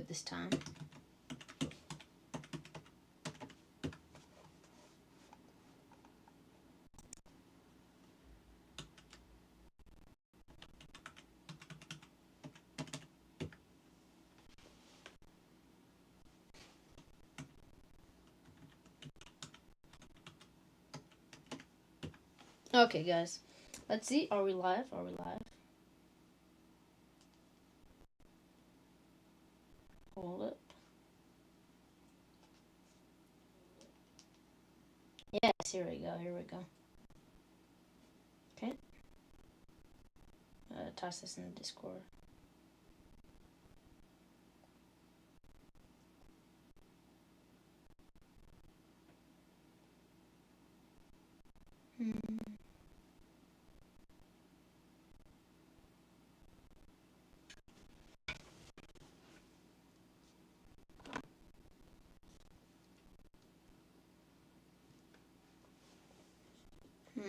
good this time. Okay, guys. Let's see. Are we live? Are we live? Hold it. Yes, here we go. Here we go. Okay. Toss this in the Discord.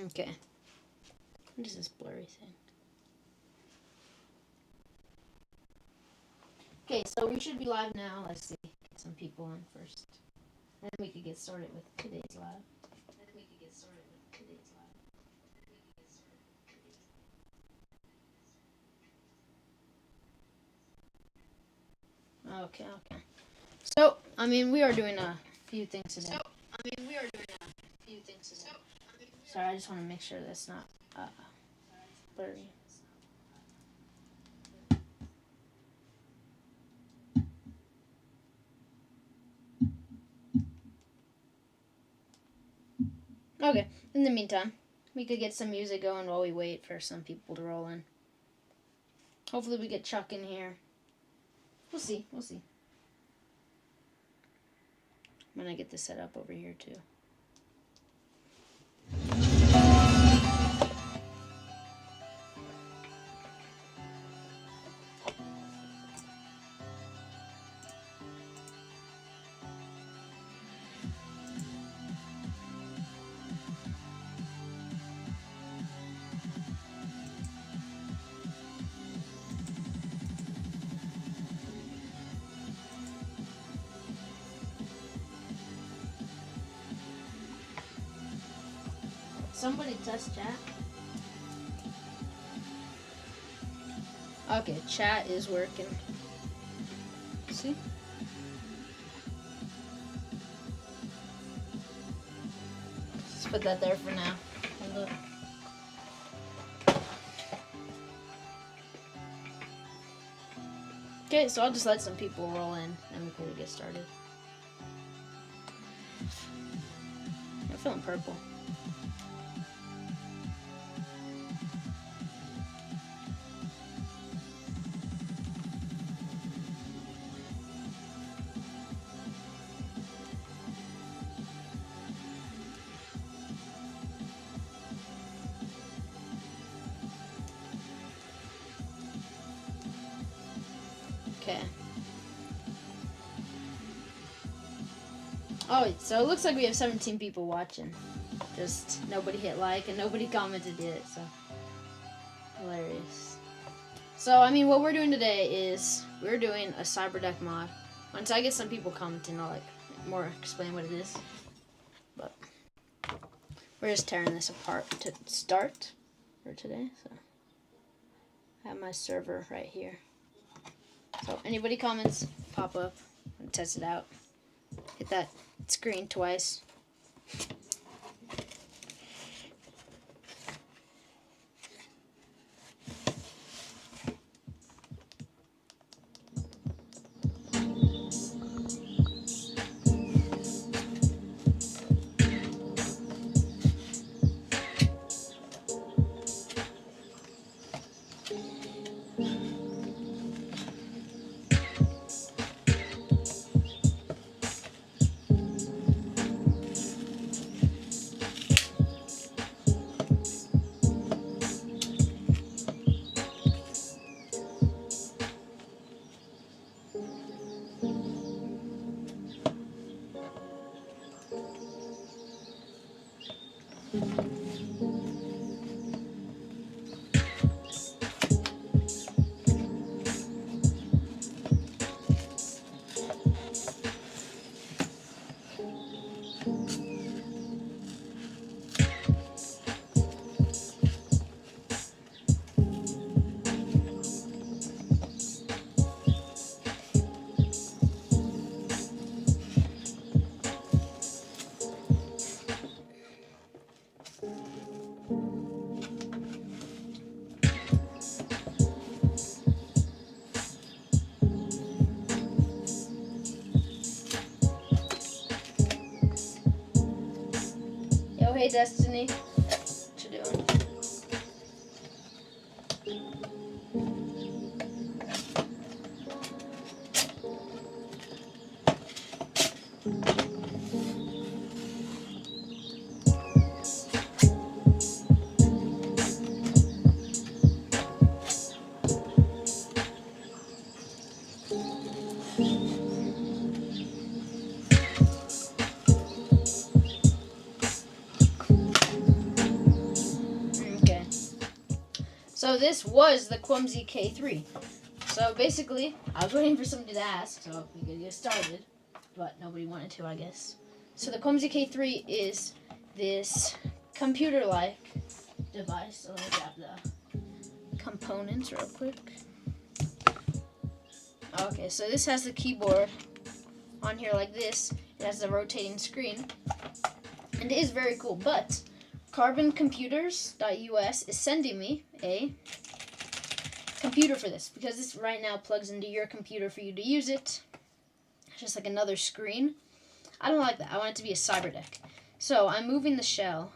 Okay. What is this blurry thing? Okay, so we should be live now. Let's see. Get some people on first. And then we could get started with today's live. Okay, okay. So, I mean, we are doing a few things today. Sorry, I just want to make sure that's not blurry. Okay, in the meantime, we could get some music going while we wait for some people to roll in. Hopefully we get Chuck in here. We'll see, we'll see. I'm gonna get this set up over here too. Somebody test chat. Okay, chat is working. See? Just put that there for now. Hold up. Okay, so I'll just let some people roll in and we can get started. I'm feeling purple. Okay. Oh, so it looks like we have 17 people watching. Just nobody hit like and nobody commented yet, so hilarious. So, I mean, what we're doing today is we're doing a Cyberdeck mod. Once I get some people commenting, I'll more explain what it is. But we're just tearing this apart to start for today. So I have my server right here. So anybody comments, pop up and test it out. Hit that screen twice. Oh, hey, Destiny. What you doing? Okay. So this was the Clumsy K3. So basically, I was waiting for somebody to ask, so we could get started, but nobody wanted to, I guess. So the Clumsy K3 is this computer-like device. So let me grab the components real quick. Okay, so this has the keyboard on here like this. It has the rotating screen, and it is very cool. But carboncomputers.us is sending me a computer for this, because this right now plugs into your computer for you to use it. It's just like another screen. I don't like that. I want it to be a Cyberdeck. So I'm moving the shell,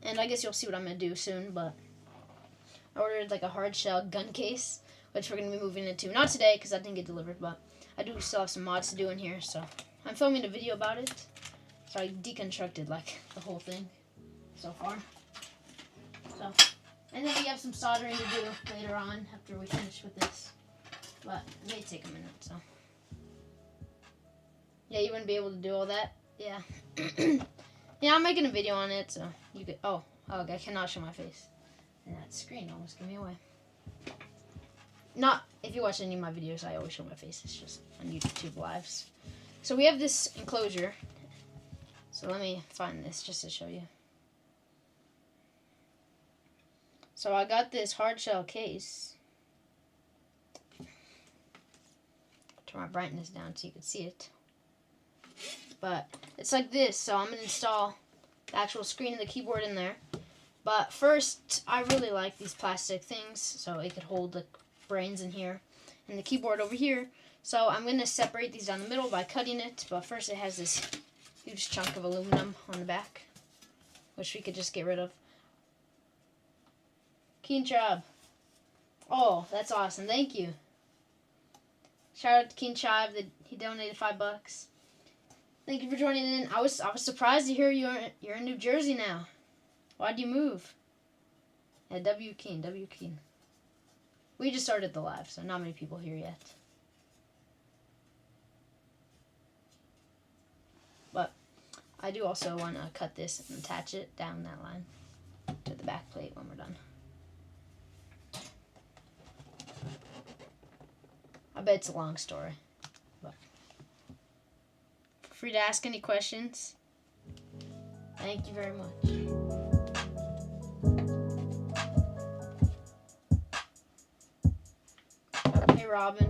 and I guess you'll see what I'm going to do soon, but I ordered like a hard shell gun case, which we're going to be moving into. Not today, because that didn't get delivered, but I do still have some mods to do in here, so I'm filming a video about it. So I deconstructed like the whole thing so far. So, and then we have some soldering to do later on after we finish with this, but it may take a minute, so. Yeah, you wouldn't be able to do all that? Yeah. Yeah, I'm making a video on it, so you could, oh, okay, I cannot show my face. And that screen almost gave me away. Not, if you watch any of my videos, I always show my face. It's just on YouTube Lives. So we have this enclosure. So let me find this just to show you. So I got this hard shell case. Turn my brightness down so you can see it. But it's like this, so I'm going to install the actual screen and the keyboard in there. But first, I really like these plastic things, so it could hold the brains in here and the keyboard over here. So I'm going to separate these down the middle by cutting it, but first it has this huge chunk of aluminum on the back, which we could just get rid of. Keen Tribe. Oh, that's awesome. Thank you. Shout out to Keen Tribe that he donated $5. Thank you for joining in. I was surprised to hear you're in New Jersey now. Why'd you move? Yeah, W Keen. We just started the live, so not many people here yet. But I do also want to cut this and attach it down that line to the back plate when we're done. I bet it's a long story, but feel free to ask any questions. Thank you very much. Hey, Robin.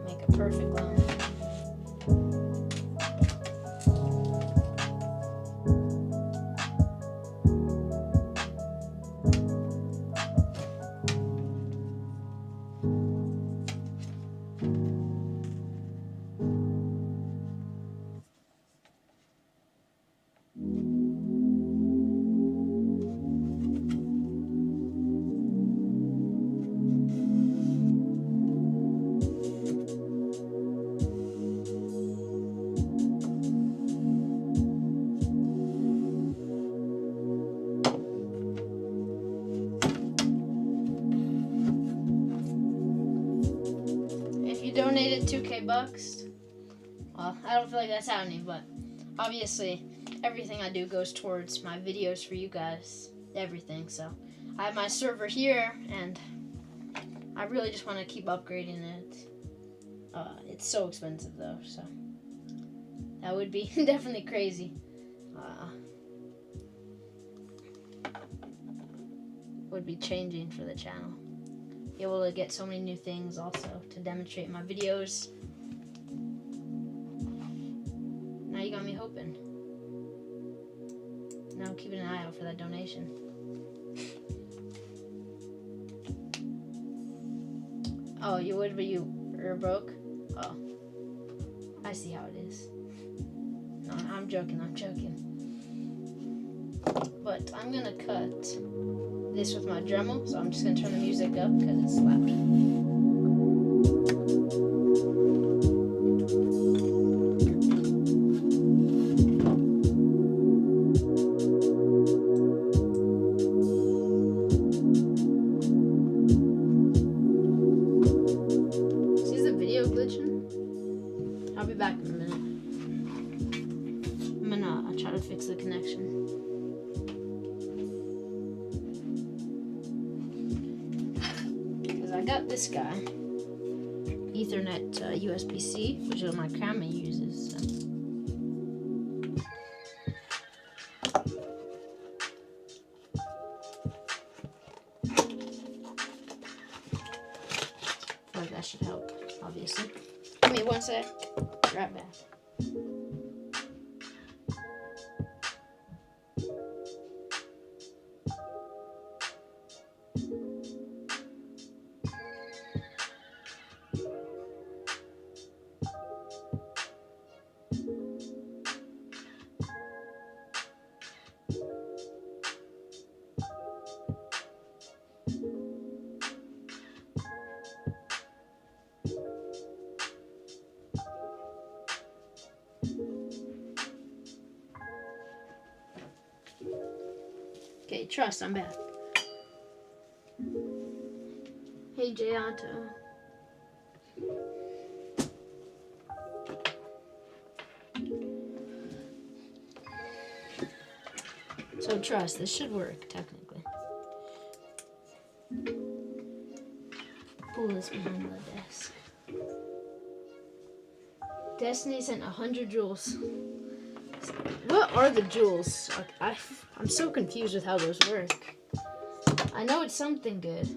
Make a perfect line. Donated $2K. Well, I don't feel like that's happening, but obviously everything I do goes towards my videos for you guys. Everything. So I have my server here, and I really just want to keep upgrading it. It's so expensive though, so that would be definitely crazy. Would be changing for the channel. Be able to get so many new things also to demonstrate my videos. I'm keeping an eye out for that donation. Oh, you would, but you are broke? Oh. I see how it is. No, I'm joking. But I'm gonna cut this with my Dremel, so I'm just gonna turn the music up because it's loud. See the video glitching? I'll be back in a minute. I'm gonna try to fix the connection. I got this guy, Ethernet USB-C, which is what my grandma uses. So. I feel like that should help, obviously. Give me one sec. Right back. Okay, trust, I'm back. Hey, Jayanto. So trust, this should work, technically. Pull this behind the desk. Destiny sent 100 jewels. What are the jewels? I'm so confused with how those work. I know it's something good.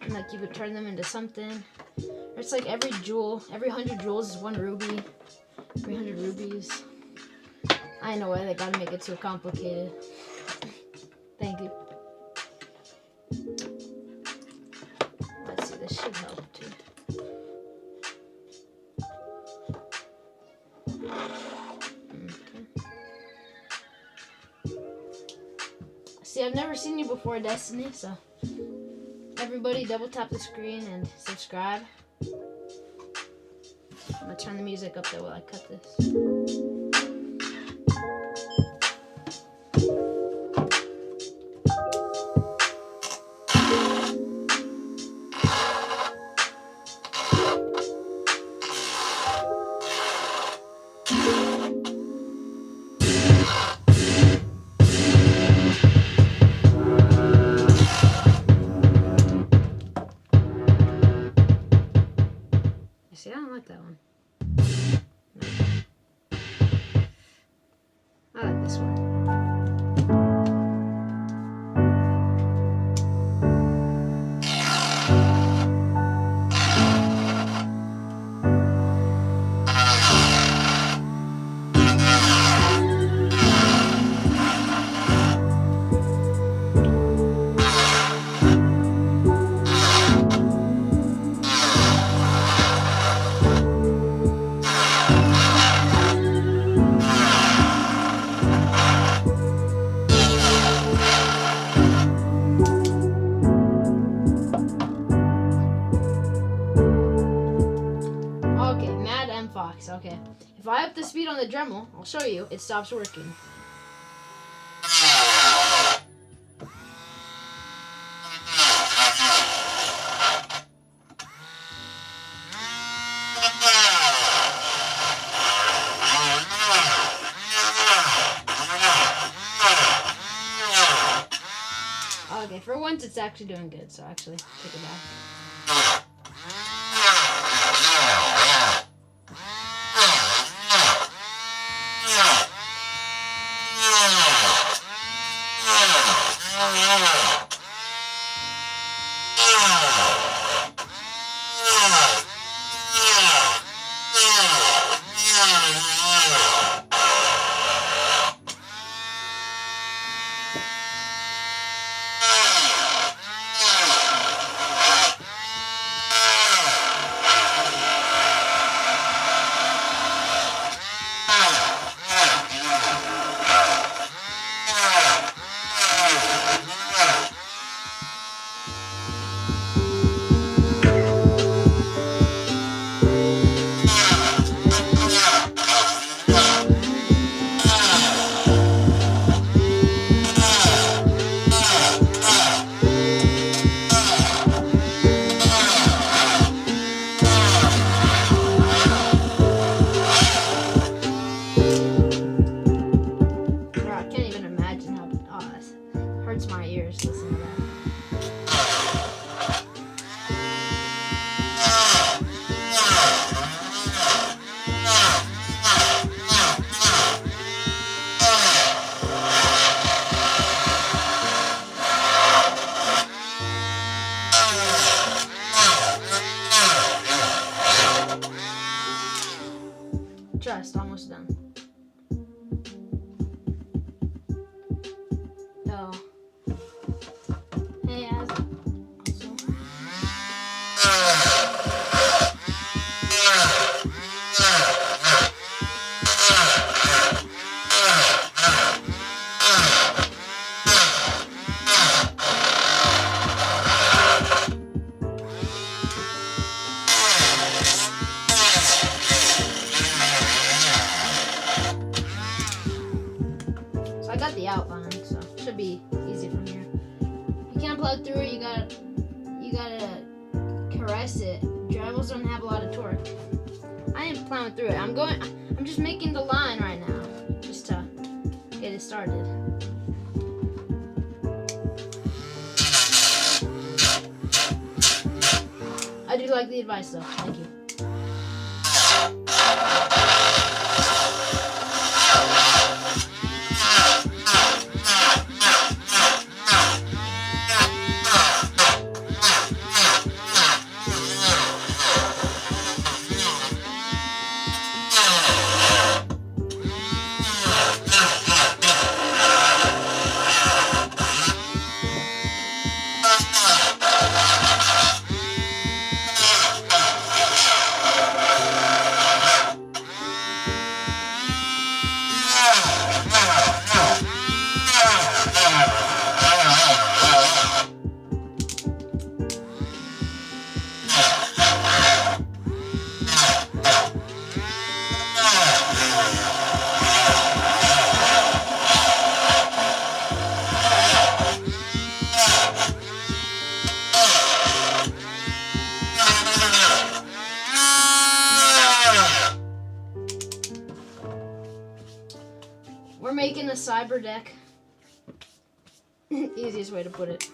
And like you would turn them into something. Or it's like every 100 jewels is 1 ruby. 300 rubies. I know why they gotta make it so complicated. Thank you. Let's see, this should help too. See, I've never seen you before, Destiny, so everybody double tap the screen and subscribe. I'm gonna turn the music up though while I cut this. See, I don't like that one. No. I like this one. Okay, if I up the speed on the Dremel, I'll show you, it stops working. Okay, for once it's actually doing good, so actually take it back. fast, almost done. Oh. Hey, so I got the outline, so it should be easy from here. You can't plug through it, you gotta caress it. Drivers don't have a lot of torque. I ain't plowing through it. I'm just making the line right now, just to get it started. I do like the advice though, thank you. We're making a Cyberdeck. Easiest way to put it.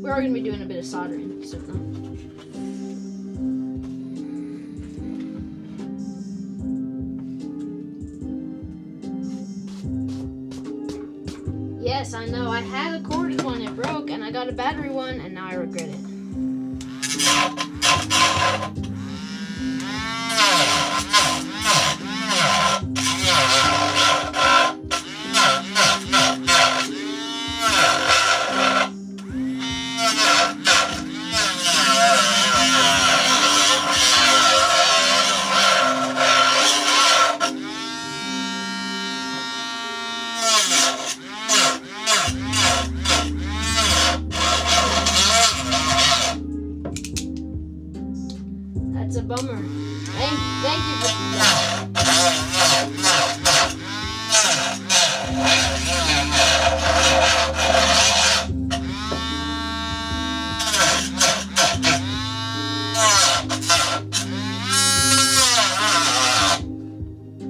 We are going to be doing a bit of soldering, so yes, I know. I had a corded one, it broke, and I got a battery one, and now I regret it. That's a bummer. Thank you for that.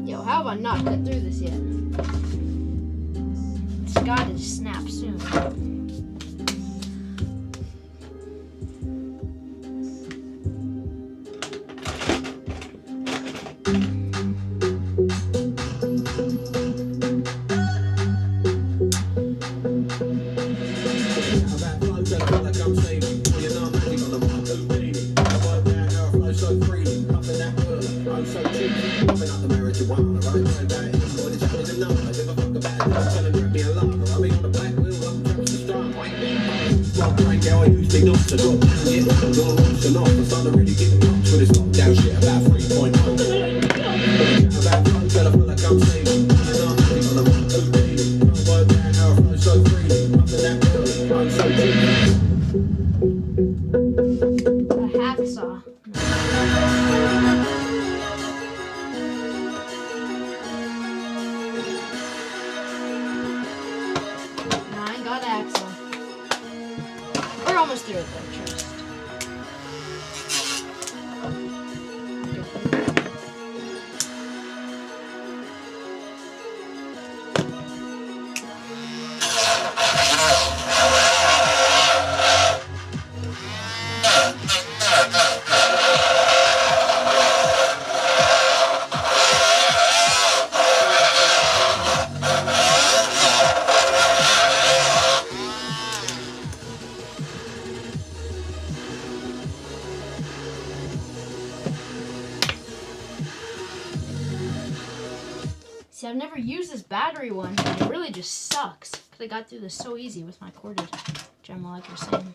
Yo, how have I not cut through this yet? It's got to snap soon. See, I've never used this battery one, but it really just sucks. Because I got through this so easy with my corded Dremel, like you're saying.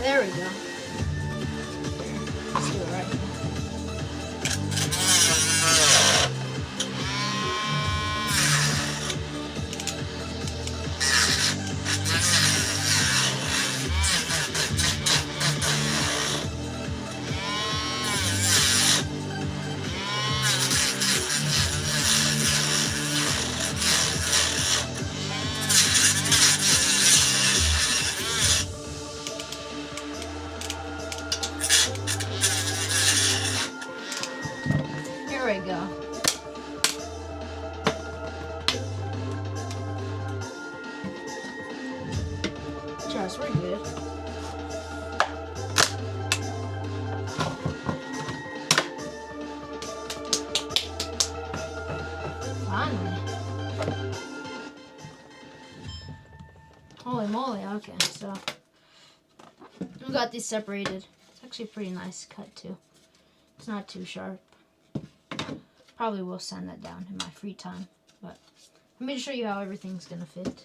There we go. Let's do it right now. There we go. Trust, we're good. Finally. Holy moly, okay, so we got these separated. It's actually a pretty nice cut too. It's not too sharp. Probably will sand that down in my free time, but let me just show you how everything's gonna fit.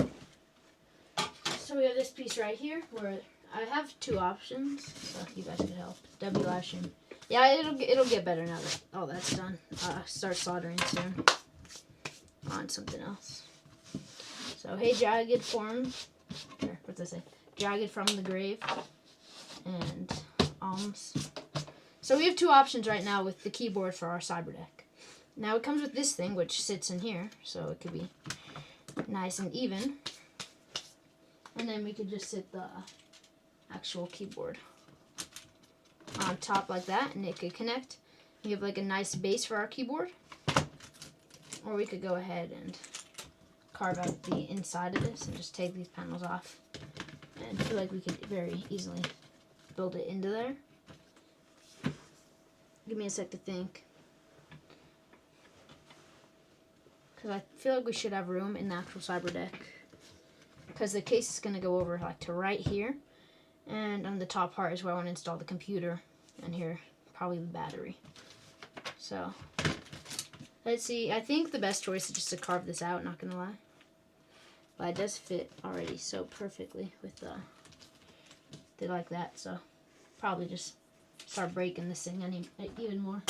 So we have this piece right here where I have two options, so you guys could help. liveStream. Yeah, it'll get better now that all that's done. Start soldering soon on something else. So hey, jagged form. Here, what's that say? Jagged from the grave and alms. So we have two options right now with the keyboard for our Cyberdeck. Now it comes with this thing which sits in here, so it could be nice and even. And then we could just sit the actual keyboard on top like that, and it could connect. We have like a nice base for our keyboard. Or we could go ahead and carve out the inside of this and just take these panels off. And I feel like we could very easily build it into there. Give me a sec to think. Because I feel like we should have room in the actual Cyberdeck. Because the case is going to go over like to right here. And on the top part is where I want to install the computer. And here, probably the battery. So, let's see. I think the best choice is just to carve this out, not going to lie. But it does fit already so perfectly with they like that. So, probably just start breaking this thing even more.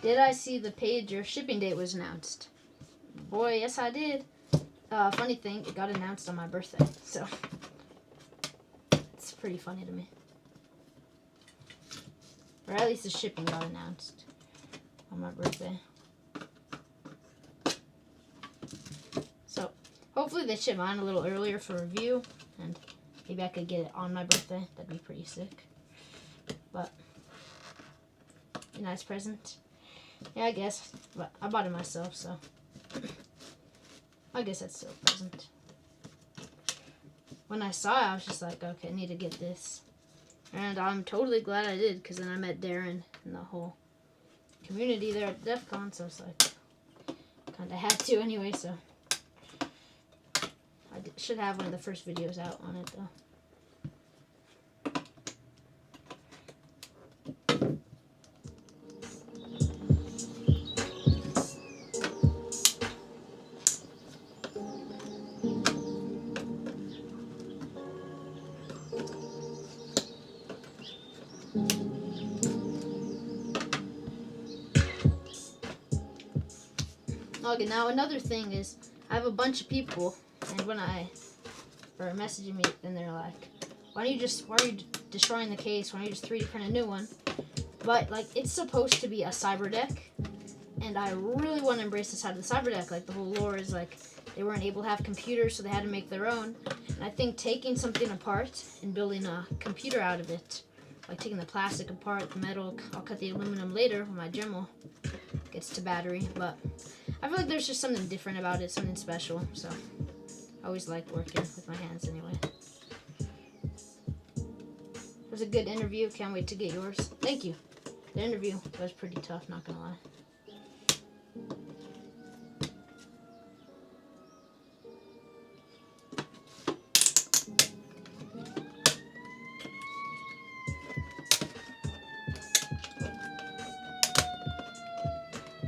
Did I see the page your shipping date was announced? Boy, yes I did. Funny thing, it got announced on my birthday, so it's pretty funny to me. Or at least the shipping got announced on my birthday. So hopefully they ship mine a little earlier for review, and maybe I could get it on my birthday. That'd be pretty sick. But a nice present. Yeah, I guess. But I bought it myself, so I guess that's still a present. When I saw it, I was just like, okay, I need to get this. And I'm totally glad I did, because then I met Darren and the whole community there at DEF CON, so it's like, kind of had to anyway, so. I should have one of the first videos out on it, though. Okay, now another thing is, I have a bunch of people, and when are messaging me, and they're like, why are you destroying the case? Why don't you just 3D print a new one? But, like, it's supposed to be a Cyberdeck, and I really want to embrace the side of the Cyberdeck. Like, the whole lore is, like, they weren't able to have computers, so they had to make their own. And I think taking something apart and building a computer out of it, like taking the plastic apart, the metal, I'll cut the aluminum later when my Dremel gets to battery, but I feel like there's just something different about it, something special, so I always like working with my hands anyway. It was a good interview, can't wait to get yours. Thank you. The interview was pretty tough, not gonna lie.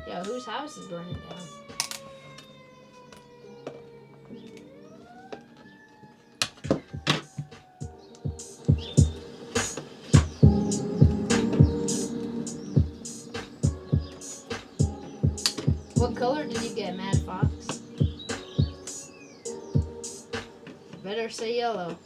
Yo, whose house is burning down? What color did you get, Mad Fox? Better say yellow.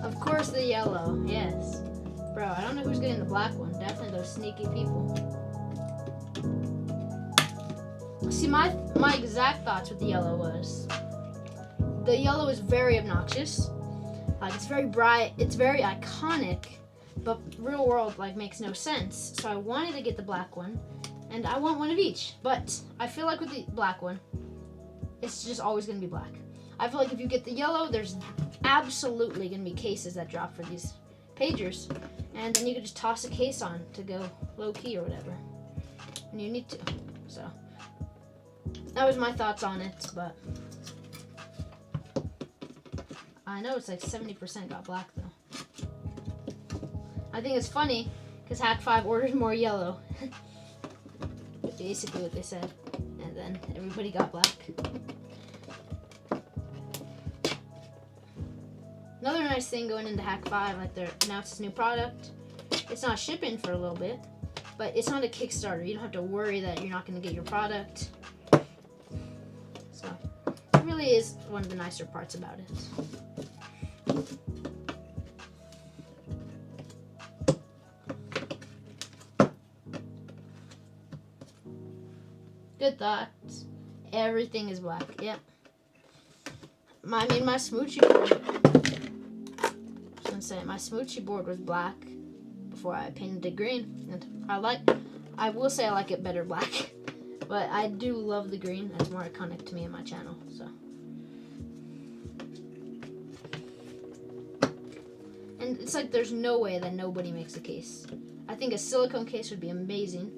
Of course the yellow, yes. Bro, I don't know who's getting the black one. Definitely those sneaky people. See, my exact thoughts with the yellow was, the yellow is very obnoxious. It's very bright, it's very iconic, but real world makes no sense. So I wanted to get the black one, and I want one of each. But I feel like with the black one, it's just always gonna be black. I feel like if you get the yellow, there's absolutely gonna be cases that drop for these pagers, and then you can just toss a case on to go low key or whatever when you need to. So that was my thoughts on it, but I know it's like 70% got black though. I think it's funny because Hack 5 ordered more yellow. Basically what they said, and then everybody got black. Another nice thing going into Hack 5, like they announced this new product. It's not shipping for a little bit, but it's not a Kickstarter. You don't have to worry that you're not going to get your product. So it really is one of the nicer parts about it. Good thoughts. Everything is black. Yep. I made my smoochie board. My smoochie board was black before I painted it green, and I will say I like it better black, but I do love the green. That's more iconic to me in my channel. So And it's like there's no way that nobody makes a case. I think a silicone case would be amazing,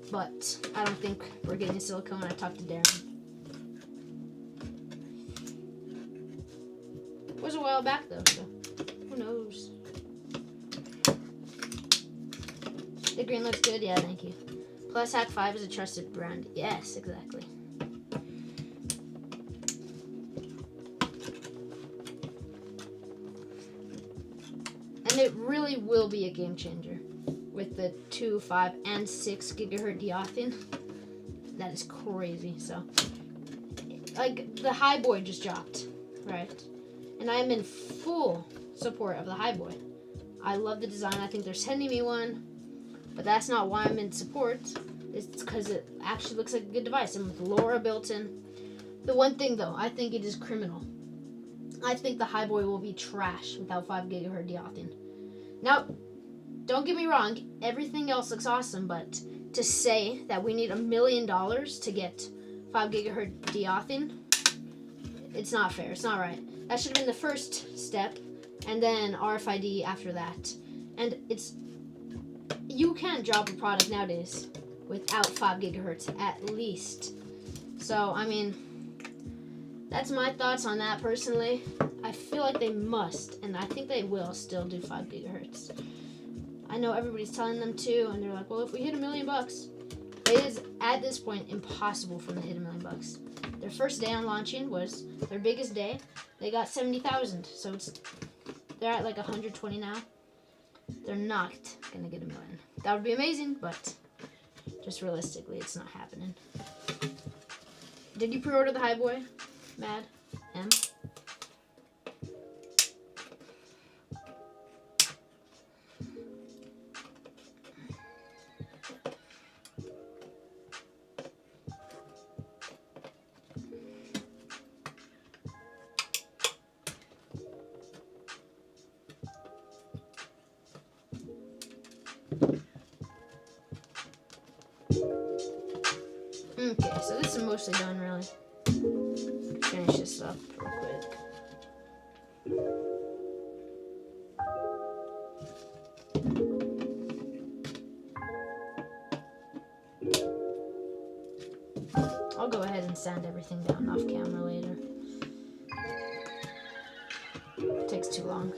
but I don't think we're getting silicone. I talked to Darren. It was a while back though, so who knows? The green looks good. Yeah, thank you. Plus, Hack 5 is a trusted brand. Yes, exactly. And it really will be a game changer with the 2, 5, and 6 gigahertz deauthing. That is crazy. So, like, the Highboy just dropped, right? And I am in full support of the Highboy. I love the design. I think they're sending me one, but that's not why I'm in support. It's because it actually looks like a good device, and with LoRa built in. The one thing, though, I think it is criminal. I think the Highboy will be trash without 5 gigahertz deauthing. Now, don't get me wrong, everything else looks awesome, but to say that we need $1 million to get 5 gigahertz deauthing, it's not fair. It's not right. That should have been the first step, and then RFID after that. And you can't drop a product nowadays without 5 gigahertz at least. So, I mean, that's my thoughts on that personally. I feel like they must, and I think they will still do 5 gigahertz. I know everybody's telling them to, and they're like, well, if we hit $1 million, it is at this point impossible for them to hit $1 million. Their first day on launching was their biggest day. They got 70,000, so they're at like 120 now. They're not gonna get $1 million. That would be amazing, but just realistically, it's not happening. Did you pre-order the Highboy, Mad M? Okay, so this is mostly done, really. Finish this up real quick. I'll go ahead and sand everything down off camera later. It takes too long.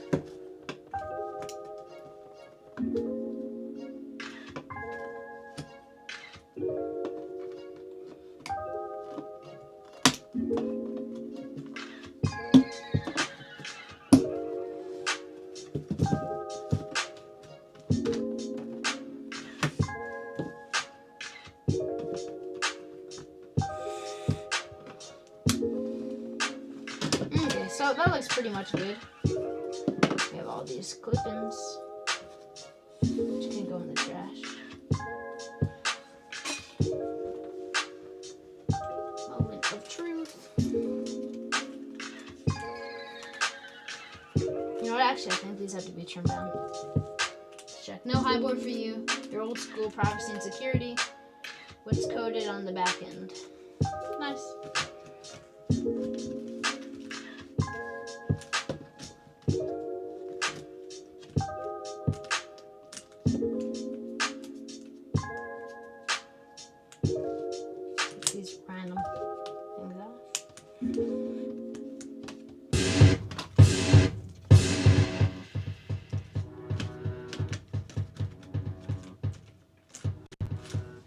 So that looks pretty much good. We have all these clip-ins, which can go in the trash. Moment of truth. You know what, actually I think these have to be trimmed down. Let's check. No Highboy for you. Your old school privacy and security. What's coded on the back end. Nice. These random things off.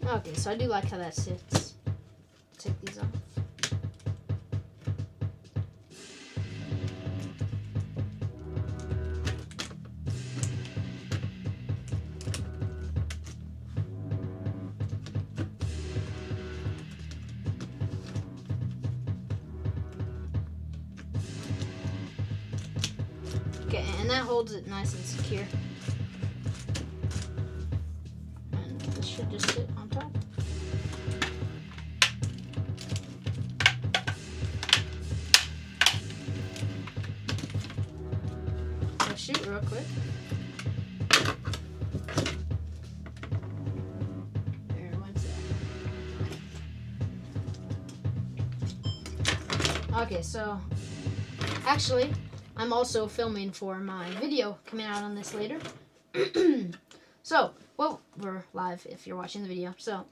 Okay, so I do like how that sits. Take these off. Okay, and that holds it nice and secure. And this should just sit on top. I'll shoot real quick. There, one sec. Okay, so actually, I'm also filming for my video coming out on this later. So, well, we're live if you're watching the video, so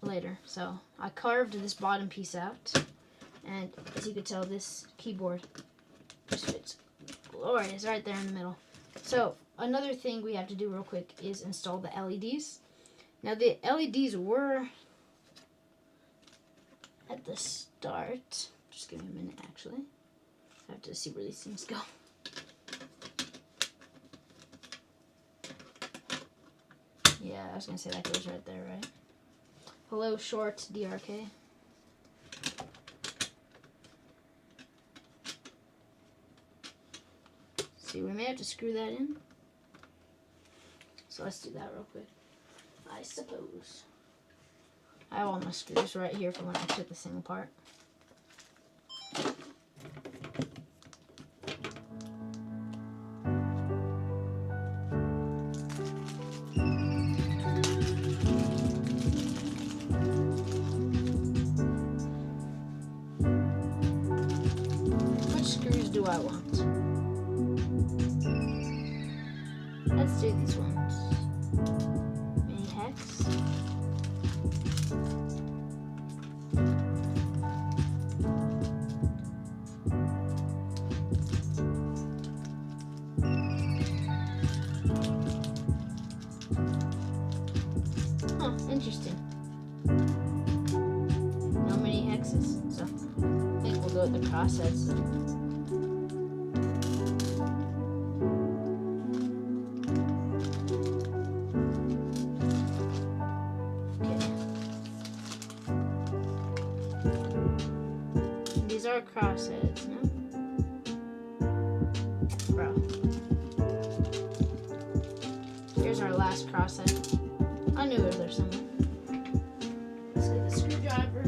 later. So, I carved this bottom piece out, and as you can tell, this keyboard just fits glorious right there in the middle. So, another thing we have to do real quick is install the LEDs. Now, the LEDs were at the start. Just give me a minute, actually. I have to see where these things go. Yeah, I was going to say that goes right there, right? Hello, short DRK. See, we may have to screw that in. So let's do that real quick. I suppose. I have all my screws right here for when I took this thing apart. Which screws do I want? Let's do these ones. Mini hex. Interesting. No mini hexes, so I think we'll go with the crossheads. Okay. These are crossheads, no? Bro. Here's our last crosshead. I knew it was there somewhere. Let's get the screwdriver.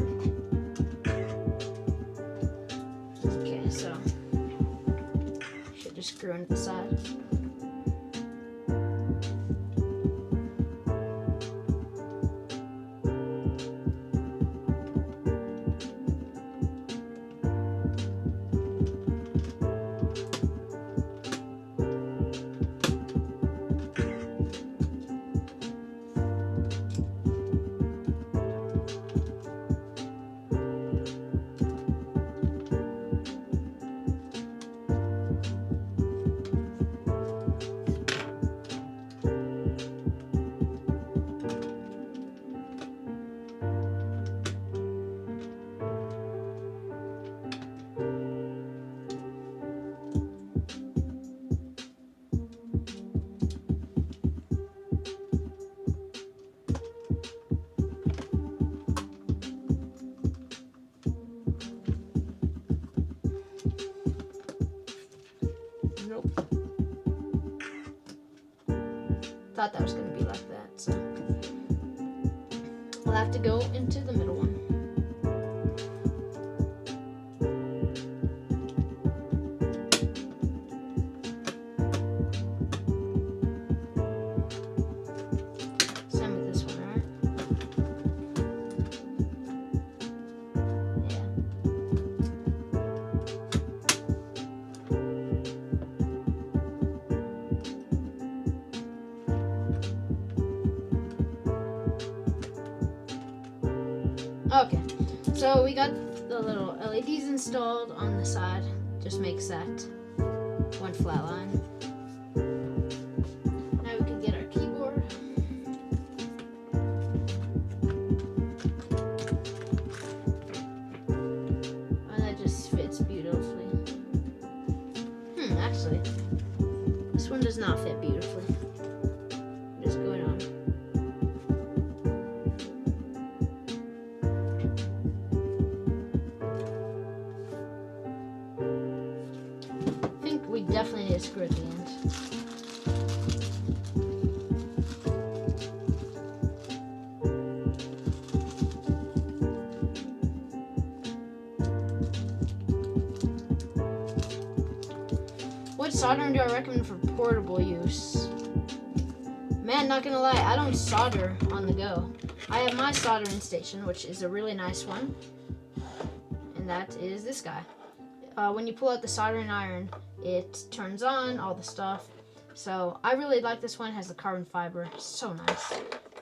Okay, so should just screw into the side. Thought that was going to be like that, so we'll have to go into the middle one. Same with this one, right? Okay, so we got the little LEDs installed on the side. Just makes that one flat line. Now we can get our keyboard. And that just fits beautifully. Actually, this one does not fit beautifully. Just going on. We definitely need a screw at the end. What soldering do I recommend for portable use? Man, not gonna lie, I don't solder on the go. I have my soldering station, which is a really nice one. And that is this guy. when you pull out the soldering iron, it turns on all the stuff. So I really like this one. It has the carbon fiber, so nice.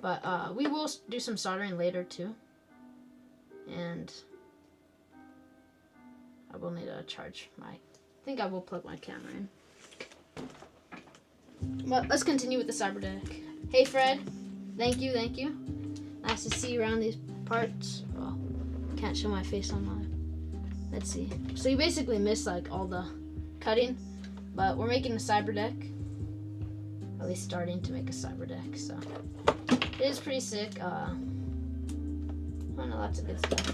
But we will do some soldering later too. And I will need to charge my, I think I will plug my camera in. But let's continue with the Cyberdeck. Hey Fred, thank you. Nice to see you around these parts. Well, can't show my face on live. Let's see. So you basically missed like all the cutting, but we're making a Cyberdeck. At least starting to make a Cyberdeck, so it is pretty sick. I don't know, lots of good stuff.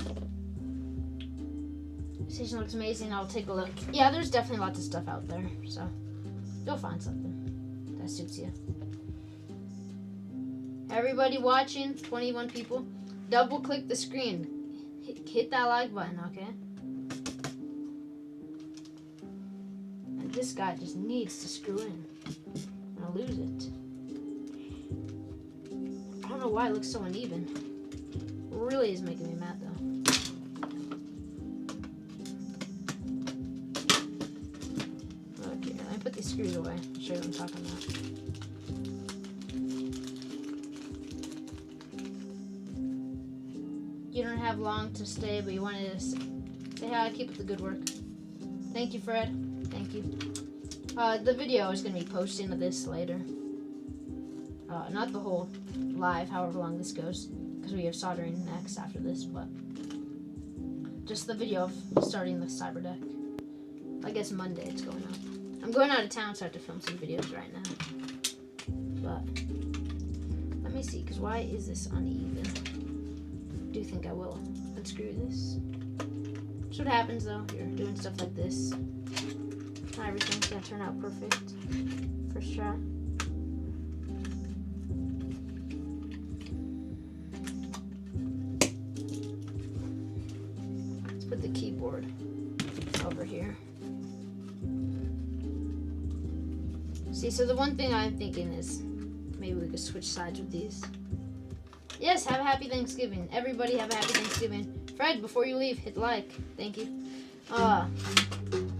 The station looks amazing. I'll take a look. Yeah, there's definitely lots of stuff out there, so you'll find something that suits you. Everybody watching, 21 people, double click the screen. Hit that like button, okay? And this guy just needs to screw in. I'm gonna lose it. I don't know why it looks so uneven. It really is making me mad though. Okay, let me put these screws away. I'll show you what I'm talking about. You don't have long to stay, but you wanted to say hi. Keep up the good work. Thank you, Fred. Thank you. The video is going to be posting of this later. Not the whole live, however long this goes, because we have soldering next after this, but just the video of starting the Cyberdeck. I guess Monday it's going up. I'm going out of town, so I have to film some videos right now. But let me see, because why is this uneven? I do think I will unscrew this. That's what happens though. You're doing stuff like this. Not everything's gonna turn out perfect. First try. Let's put the keyboard over here. See, so the one thing I'm thinking is maybe we could switch sides with these. Yes, have a happy Thanksgiving. Everybody have a happy Thanksgiving. Fred, before you leave, hit like. Thank you.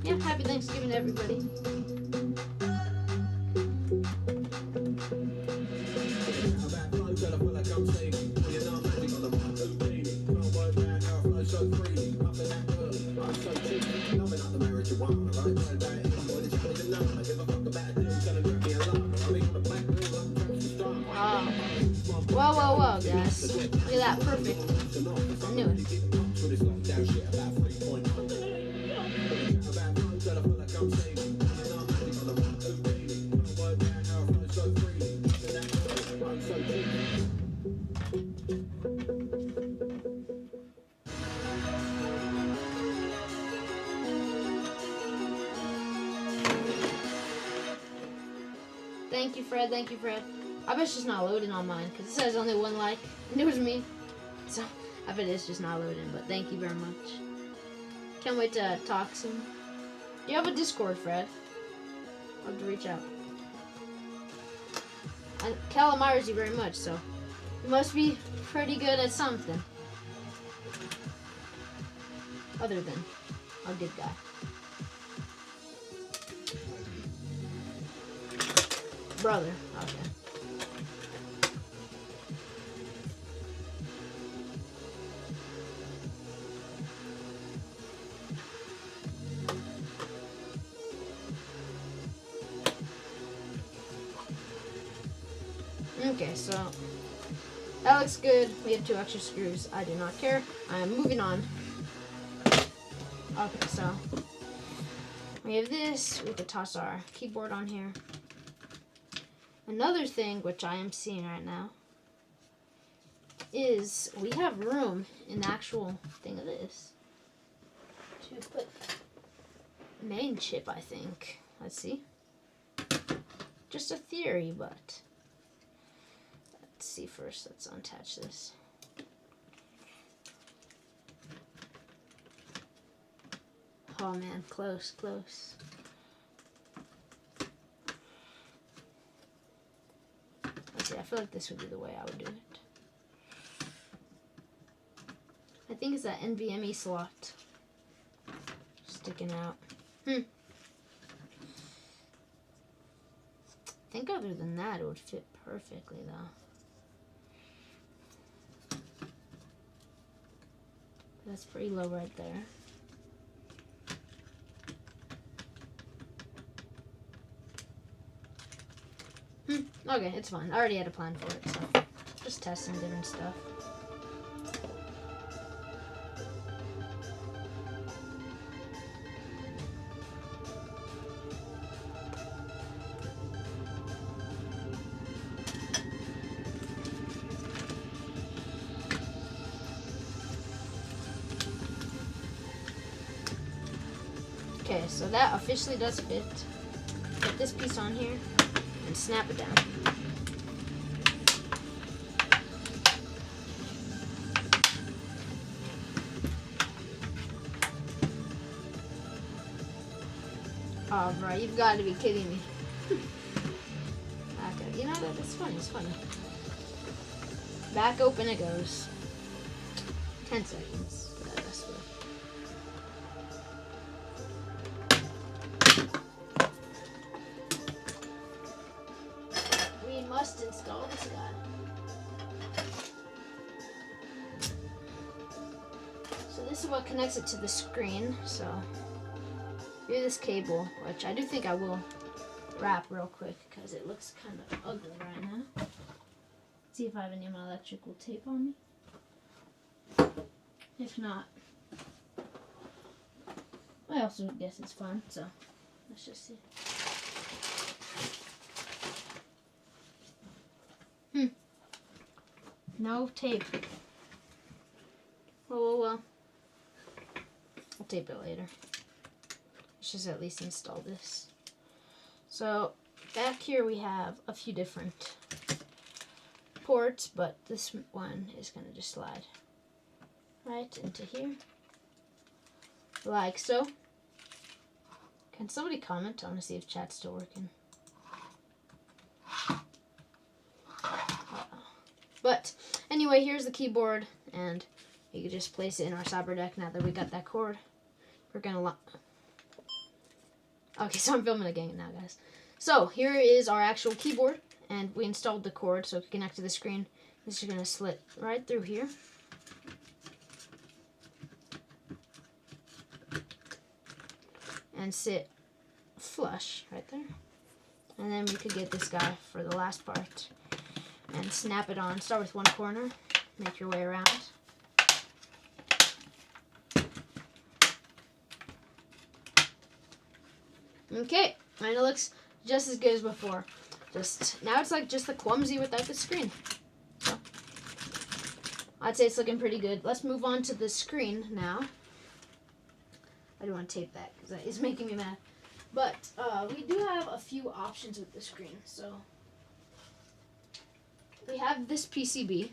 Yeah, happy Thanksgiving to everybody. Whoa, guys. Look at that, perfect. I knew it. Thank you, Fred. Thank you, Fred. I bet it's just not loading on mine, because it says only one like, and it was me. So, I bet it's just not loading, but thank you very much. Can't wait to talk soon. You have a Discord, Fred. I'll have to reach out. Cal admires you very much, so you must be pretty good at something. Other than a good guy. Brother, okay. Okay, so that looks good. We have 2 extra screws. I do not care. I am moving on. Okay, so we have this. We could toss our keyboard on here. Another thing which I am seeing right now is we have room in the actual thing of this to put main chip, I think. Let's see. Just a theory, but let's see first. Let's unattach this. Oh man, close, close. Let's see, I feel like this would be the way I would do it. I think it's that NVMe slot. Just sticking out. I think other than that, it would fit perfectly, though. That's pretty low right there. Okay, it's fine. I already had a plan for it, so just testing different stuff. Okay, so that officially does fit. Get this piece on here and snap it down. Oh, bro, you've got to be kidding me. Okay, you know that? That's funny. It's funny. Back open it goes. 10 seconds. That's good. We must install this guy. So this is what connects it to the screen. So here's this cable, which I do think I will wrap real quick because it looks kind of ugly right now. Let's see if I have any of my electrical tape on me. If not, I also guess it's fun, so let's just see. No tape. Well. I'll tape it later. Let's just at least install this. So back here we have a few different ports, but this one is going to just slide right into here, like so. Can somebody comment? I want to see if chat's still working. But anyway, here's the keyboard, and you can just place it in our Cyberdeck. Now that we got that cord, we're gonna okay, so I'm filming again now, guys. So here is our actual keyboard, and we installed the cord so it can connect to the screen. This is gonna slit right through here. And sit flush right there. And then we could get this guy for the last part and snap it on. Start with one corner, make your way around. Okay, and it looks just as good as before. Just now it's like just the clumsy without the screen. So I'd say it's looking pretty good. Let's move on to the screen now. I don't want to tape that because that is making me mad. But we do have a few options with the screen. So we have this PCB,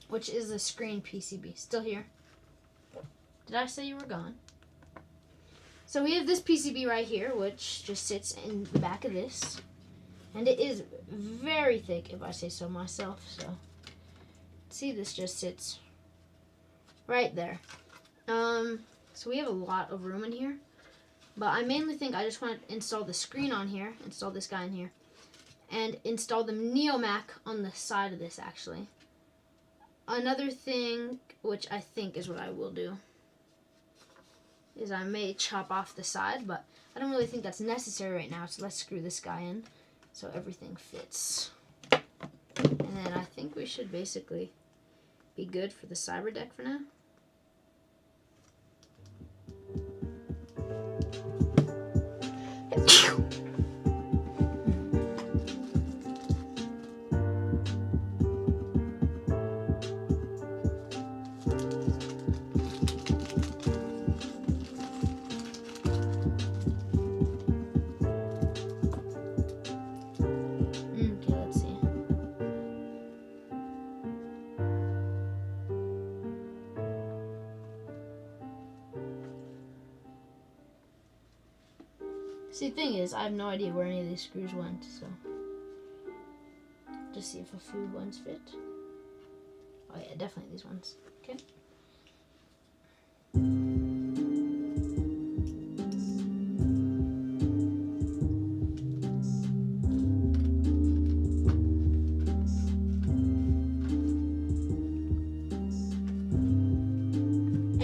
which is the screen PCB. Still here? Did I say you were gone? So we have this PCB right here, which just sits in the back of this. And it is very thick, if I say so myself. So see, this just sits right there. So we have a lot of room in here. But I mainly think I just want to install the screen on here, install this guy in here, and install the NeoMac on the side of this, actually. Another thing, which I think is what I will do, is I may chop off the side, but I don't really think that's necessary right now, so let's screw this guy in so everything fits. And then I think we should basically be good for the Cyberdeck for now. See, the thing is, I have no idea where any of these screws went, so just see if a few ones fit. Oh yeah, definitely these ones. Okay.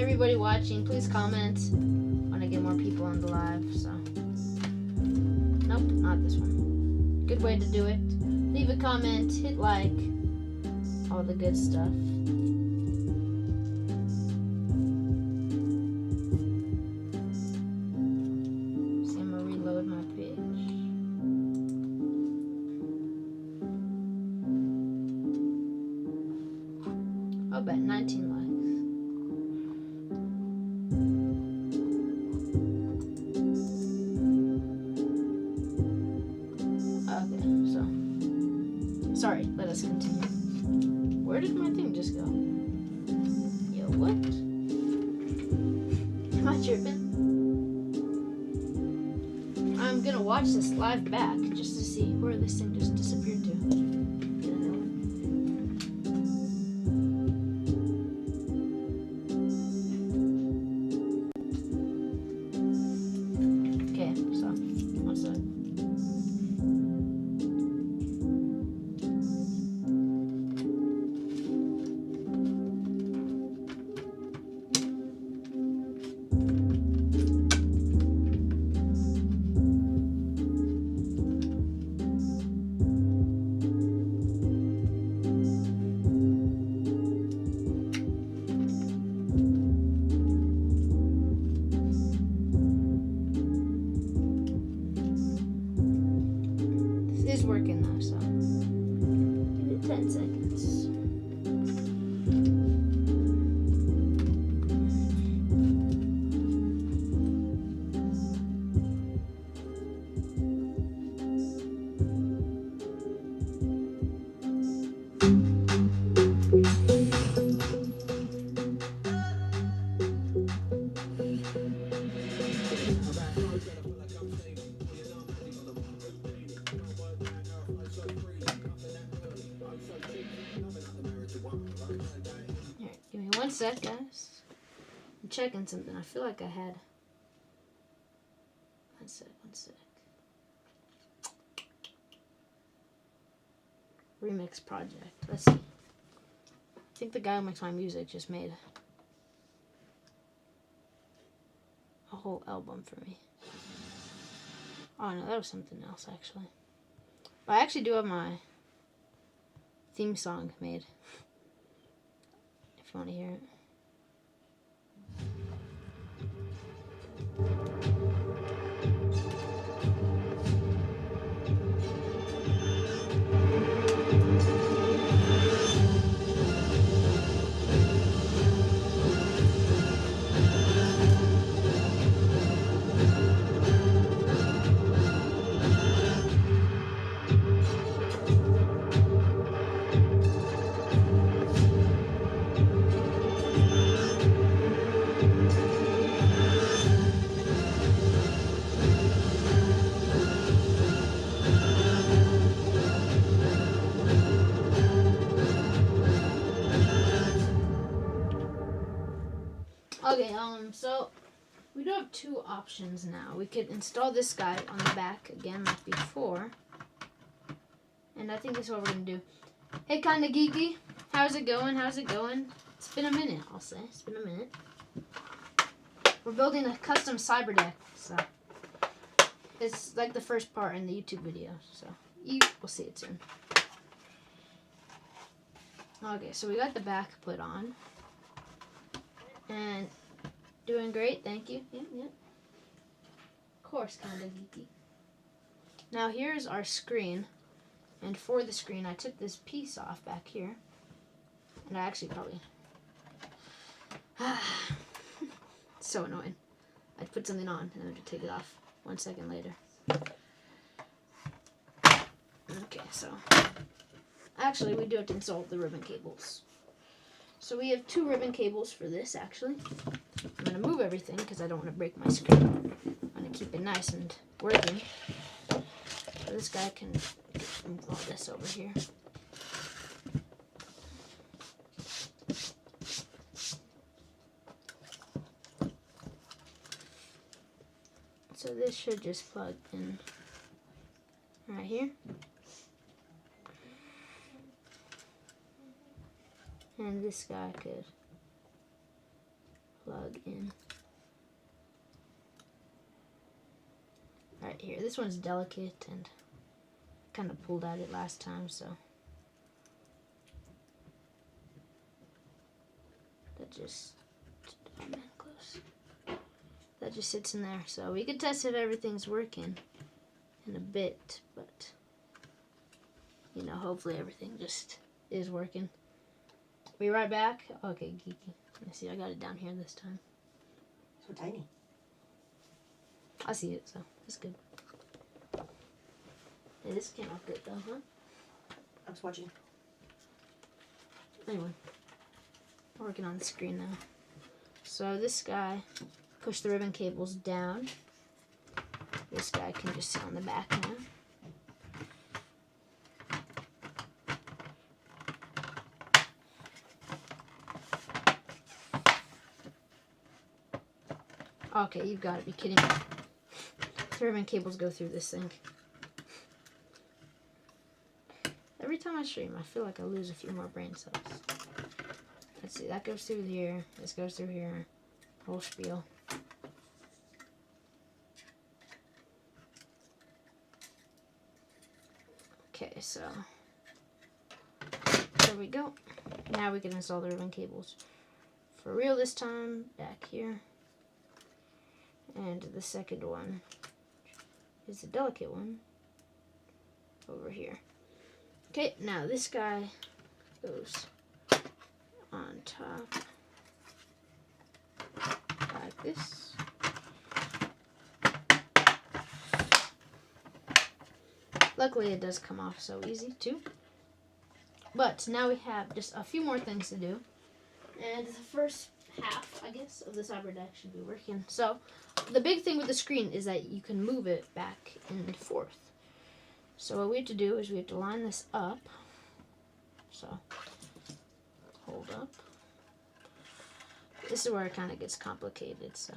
everybody watching, please comment. I want to get more people on the live, so. Nope, not this one. Good way to do it. Leave a comment, hit like, all the good stuff. See, I'm gonna reload my page. I'll bet 19 likes. Okay, so sorry, let us continue. Where did my thing just go? Yo, what? Am I tripping? I'm gonna watch this live back just to see where this thing just disappeared to. Okay, so what's that? Is working though, so give it 10 seconds. Alright, give me 1 sec, guys. I'm checking something. I feel like I had. 1 sec, 1 sec. Remix project. Let's see. I think the guy who makes my music just made a whole album for me. Oh no, that was something else actually. But I actually do have my theme song made. If you want to hear it. Okay, so we do have 2 options now. We could install this guy on the back again like before. And I think that's what we're gonna do. Hey, kinda geeky, how's it going? How's it going? It's been a minute, I'll say. It's been a minute. We're building a custom Cyberdeck, so it's like the first part in the YouTube video, so you will see it soon. Okay, so we got the back put on. And doing great, thank you. Yep. Of course, kind of geeky. Now here's our screen, and for the screen I took this piece off back here, and I actually probably it's so annoying. I'd put something on and then I'd take it off 1 second later. Okay, so actually we do have to install the ribbon cables. So we have 2 ribbon cables for this, actually. I'm going to move everything because I don't want to break my screen. I'm going to keep it nice and working. So this guy can move all this over here. So this should just plug in right here. And this guy could plug plug in. Alright, here. This one's delicate and kind of pulled at it last time, so that just close. That just sits in there. So we can test if everything's working in a bit, but you know, hopefully everything just is working. Be right back. Okay, geeky. Let me see, I got it down here this time. So tiny. I see it, so it's good. Hey, this came out good though, huh? I was watching. Anyway, we're working on the screen now. So this guy, push the ribbon cables down. This guy can just sit on the back now. Okay, you've got to be kidding me. The ribbon cables go through this thing. Every time I stream, I feel like I lose a few more brain cells. Let's see, that goes through here. This goes through here. Whole spiel. Okay, so there we go. Now we can install the ribbon cables. For real this time, back here. And the second one is the delicate one over here. Okay, now this guy goes on top like this. Luckily it does come off so easy too. But now we have just a few more things to do. And the first half, I guess, of the Cyberdeck should be working. So the big thing with the screen is that you can move it back and forth. So what we have to do is we have to line this up. So hold up. This is where it kind of gets complicated, so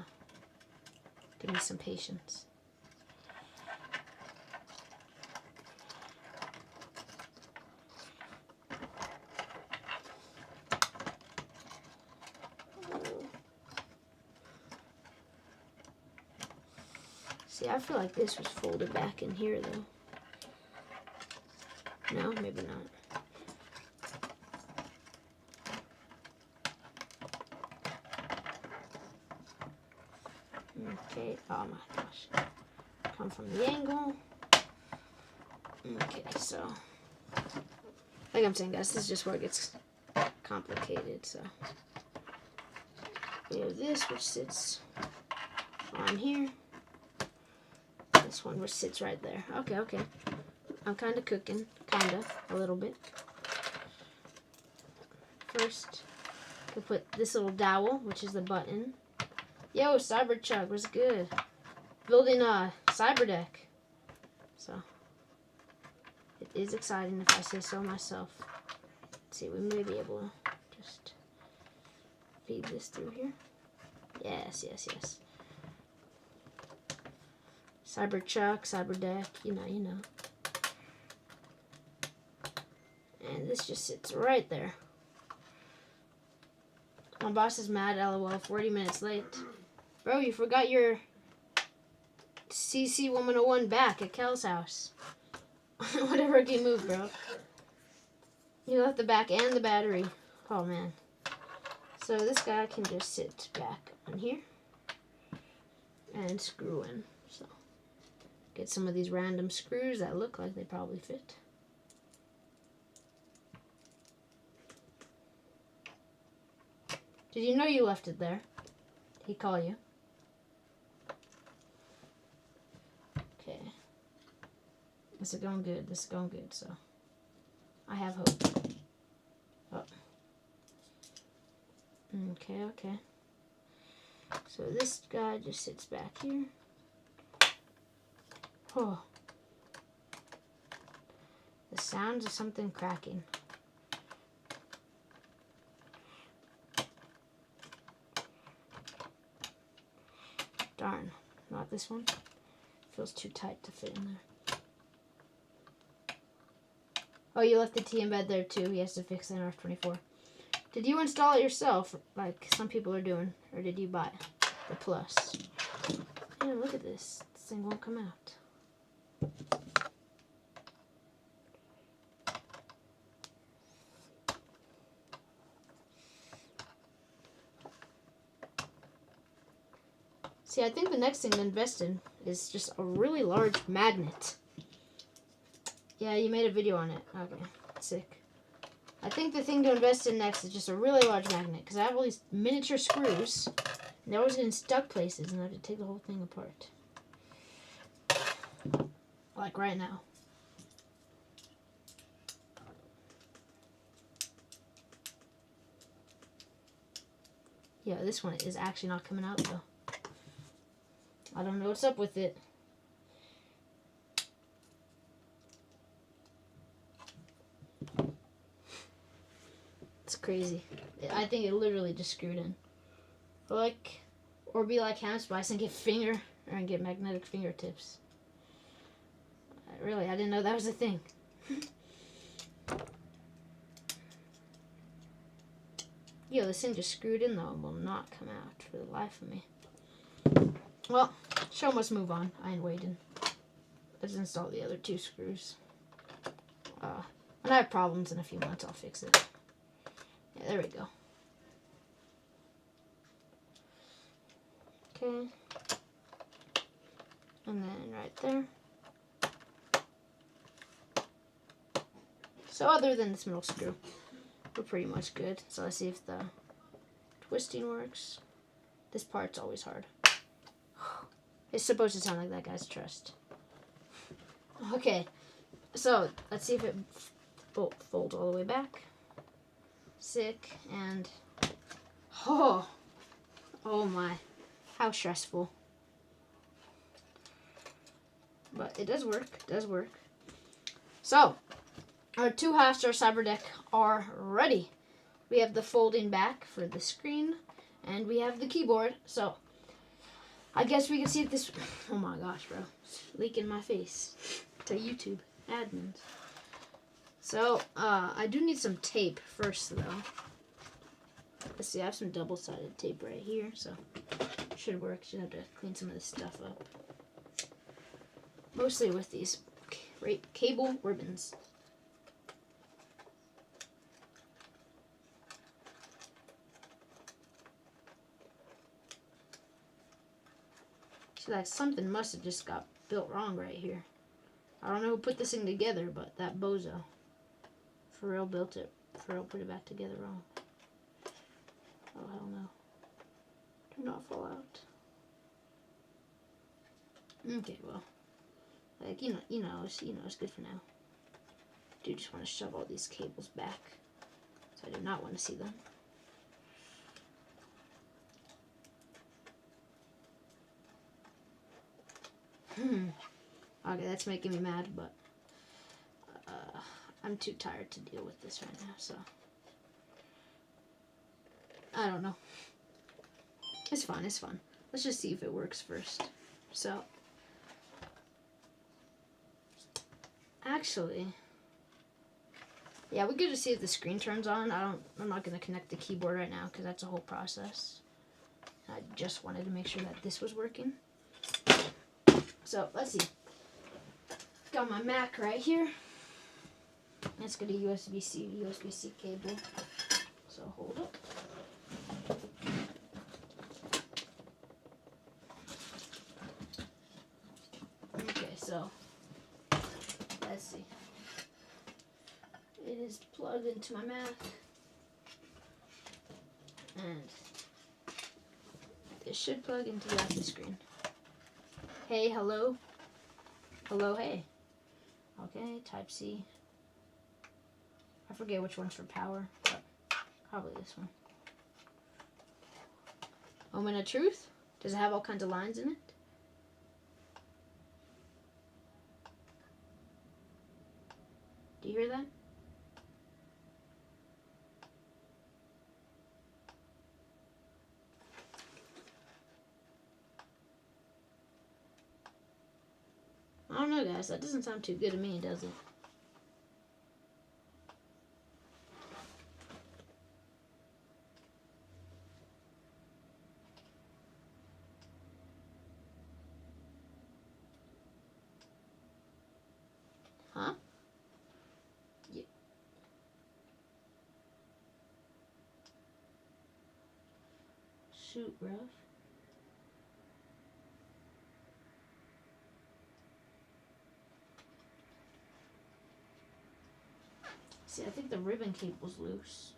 give me some patience. See, I feel like this was folded back in here, though. No, maybe not. Okay, oh my gosh. Come from the angle. Okay, so, like I'm saying, guys, this is just where it gets complicated, so. We have this, which sits on here. This one which sits right there. Okay, okay. I'm kind of cooking. Kind of. A little bit. First, we'll put this little dowel, which is the button. Yo, Cyberchug, what's good? Building a Cyberdeck. So, it is exciting if I say so myself. Let's see, we may be able to just feed this through here. Yes, yes, yes. Cyberchuck, Cyberdeck, you know. And this just sits right there. My boss is mad, lol, 40 minutes late. Bro, you forgot your CC 101 back at Kel's house. Whatever can move, bro. You left the back and the battery. Oh, man. So this guy can just sit back on here and screw in. So get some of these random screws that look like they probably fit. Did you know you left it there? Did he call you? Okay. This is going good. This is going good, so I have hope. Oh. Okay, okay. So this guy just sits back here. Oh. The sounds of something cracking. Darn, not this one. Feels too tight to fit in there. Oh, you left the T in bed there too. He has to fix the NR24. Did you install it yourself, like some people are doing, or did you buy the Plus? Yeah, look at this. This thing won't come out. See, I think the next thing to invest in is just a really large magnet. Yeah, you made a video on it. Okay, sick. I think the thing to invest in next is just a really large magnet, because I have all these miniature screws, and they're always getting stuck places, and I have to take the whole thing apart. Like right now. Yeah, this one is actually not coming out, though. I don't know what's up with it. It's crazy. I think it literally just screwed in. Or be like Ham Spice and get magnetic fingertips. I didn't know that was a thing. Yo, this thing just screwed in though and will not come out for the life of me. Well, show must move on. I ain't waiting. Let's install the other 2 screws. When I have problems in a few months, I'll fix it. Yeah, there we go. Okay. And then right there. So other than this middle screw, we're pretty much good. So let's see if the twisting works. This part's always hard. It's supposed to sound like that guy's chest. Okay, so let's see if it folds all the way back. Sick, and oh my, how stressful. But it does work, So, our 2 half-star Cyberdeck are ready. We have the folding back for the screen, and we have the keyboard, so I guess we can see if this... Oh my gosh, bro. It's leaking my face to YouTube admins. So, I do need some tape first, though. Let's see, I have some double-sided tape right here, so should work. Should have to clean some of this stuff up. Mostly with these cable ribbons. So that something must have just got built wrong right here. I don't know who put this thing together, but that bozo for real built it. For real put it back together wrong. Oh hell no. Do not fall out. Okay, well. Like, you know, it's good for now. I do just want to shove all these cables back. So I do not want to see them. Okay, that's making me mad, but I'm too tired to deal with this right now, so I don't know. It's fine, it's fun. Let's just see if it works first. So, actually, yeah, we get to see if the screen turns on. I'm not gonna connect the keyboard right now because that's a whole process. I just wanted to make sure that this was working. So let's see. Got my Mac right here. Let's get a USB-C cable. So hold up. Okay, so let's see. It is plugged into my Mac, and this should plug into the LCD screen. Hey, hello. Hello, hey. Okay, Type C. I forget which one's for power, but probably this one. Moment of truth? Does it have all kinds of lines in it? Do you hear that? I don't know, guys. That doesn't sound too good to me, does it? shoot, bruh. See, I think the ribbon cable's loose.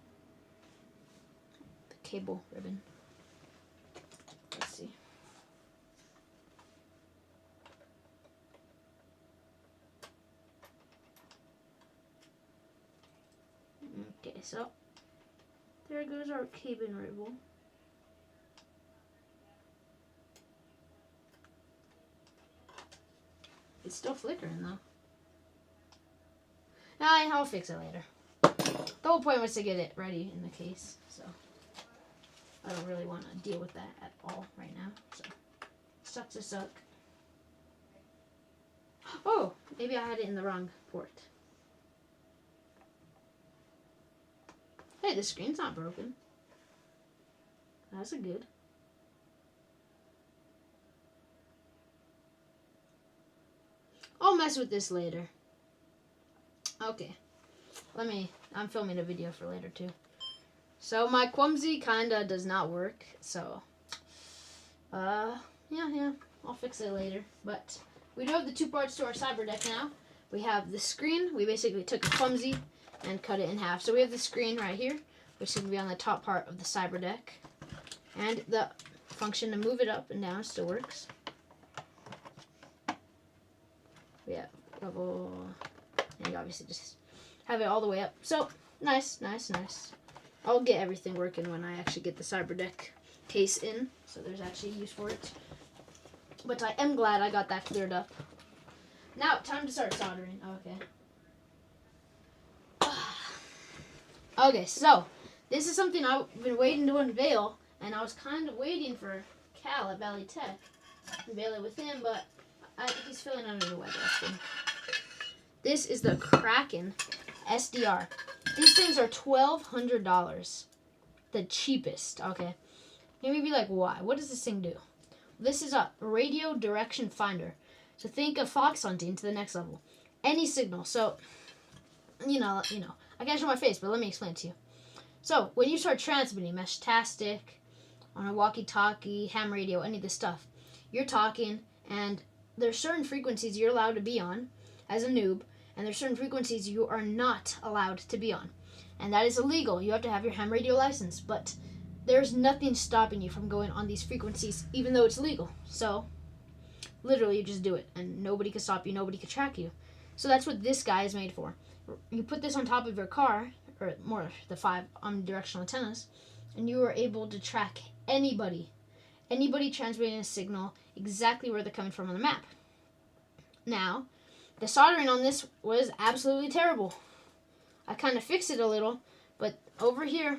The cable ribbon. Let's see. Okay, so there goes our cable ribbon. It's still flickering though. I'll fix it later. The whole point was to get it ready in the case, so I don't really want to deal with that at all right now. So sucks to suck. Oh, maybe I had it in the wrong port. Hey, the screen's not broken. That's a good. I'll mess with this later. Okay. I'm filming a video for later too. So my clumsy kinda does not work, so yeah, I'll fix it later. But we do have the two parts to our Cyberdeck now. We have the screen. We basically took a clumsy and cut it in half. So we have the screen right here, which is going to be on the top part of the Cyberdeck. And the function to move it up and down still works. Yeah, level, and you obviously just have it all the way up. So, nice. I'll get everything working when I actually get the Cyberdeck case in, so there's actually use for it. But I am glad I got that cleared up. Now, time to start soldering. Okay. Okay, so this is something I've been waiting to unveil, and I was kind of waiting for Cal at Valley Tech to unveil it with him, but he's feeling under the weather, I think. This is the Kraken SDR. These things are $1,200. The cheapest, okay. You may be like, why? What does this thing do? This is a radio direction finder. So think of fox hunting to the next level. Any signal. So, you know, I can't show my face, but let me explain it to you. So, when you start transmitting Meshtastic, on a walkie-talkie, ham radio, any of this stuff, you're talking, and there's certain frequencies you're allowed to be on as a noob, and there's certain frequencies you are not allowed to be on. And that is illegal. You have to have your ham radio license, but there's nothing stopping you from going on these frequencies, even though it's legal. So, literally, you just do it, and nobody can stop you, nobody can track you. So that's what this guy is made for. You put this on top of your car, or more, the 5 omnidirectional antennas, and you are able to track anybody transmitting a signal exactly where they're coming from on the map. Now, the soldering on this was absolutely terrible. I kind of fixed it a little, but over here,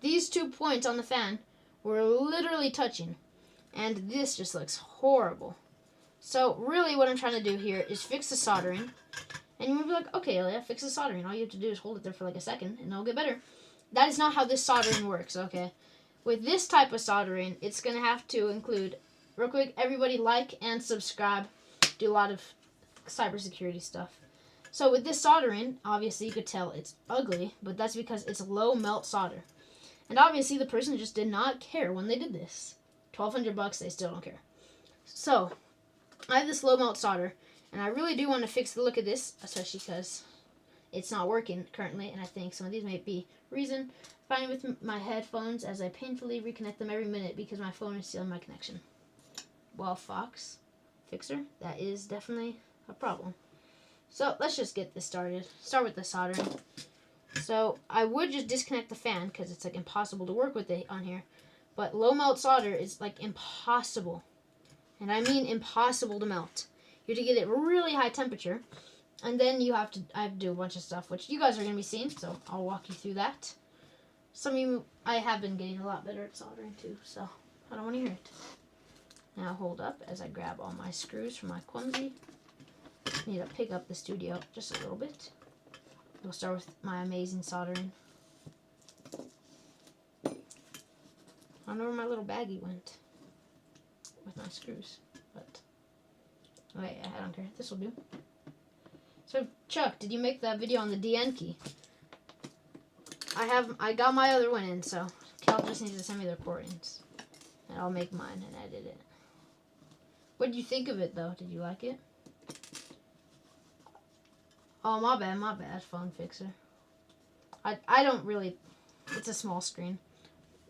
these 2 points on the fan were literally touching, and this just looks horrible. So really what I'm trying to do here is fix the soldering, and you might be like, okay, Elia, fix the soldering. All you have to do is hold it there for like a second, and it'll get better. That is not how this soldering works, okay? With this type of soldering, it's going to have to include, real quick, everybody like and subscribe. Do a lot of cybersecurity stuff. So with this soldering, obviously you could tell it's ugly, but that's because it's low melt solder. And obviously the person just did not care when they did this. $1,200, they still don't care. So, I have this low melt solder, and I really do want to fix the look of this, especially because it's not working currently, and I think some of these may be reason. Fine with my headphones as I painfully reconnect them every minute because my phone is stealing my connection. Well, Fox Fixer, that is definitely a problem. So let's just get this started. Start with the soldering. So I would just disconnect the fan because it's like impossible to work with it on here. But low melt solder is like impossible. And I mean impossible to melt. You have to get it really high temperature. And then I have to do a bunch of stuff, which you guys are going to be seeing. So I'll walk you through that. Some of you, I have been getting a lot better at soldering too. So I don't want to hear it. Now hold up as I grab all my screws from my clumsy. Need to pick up the studio just a little bit. We'll start with my amazing soldering. I don't know where my little baggie went with my screws, but wait, I don't care. This will do. So Chuck, did you make that video on the DN key? I got my other one in, so Cal just needs to send me the recordings. And I'll make mine and edit it. What did you think of it, though? Did you like it? Oh, my bad, phone fixer. I don't really... It's a small screen.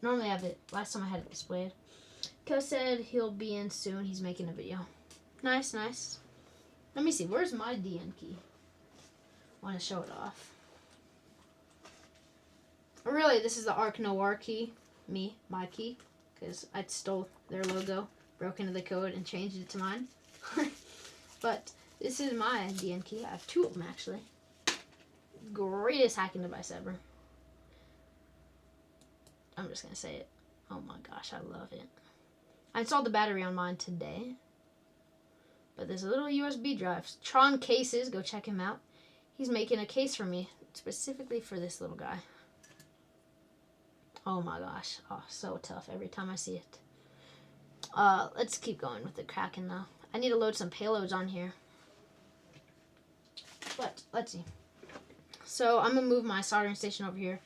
Normally I have it... Last time I had it displayed. Cal said he'll be in soon. He's making a video. Nice, nice. Let me see. Where's my DN key? I want to show it off. Really, this is the Arc Noir key. My key. Because I stole their logo, broke into the code, and changed it to mine. But this is my DN key. I have 2 of them, actually. Greatest hacking device ever. I'm just going to say it. Oh my gosh, I love it. I installed the battery on mine today. But there's a little USB drive. Tron Cases, go check him out. He's making a case for me, specifically for this little guy. Oh my gosh. Oh, so tough every time I see it. Let's keep going with the Kraken now. I need to load some payloads on here. But, let's see. So, I'm going to move my soldering station over here.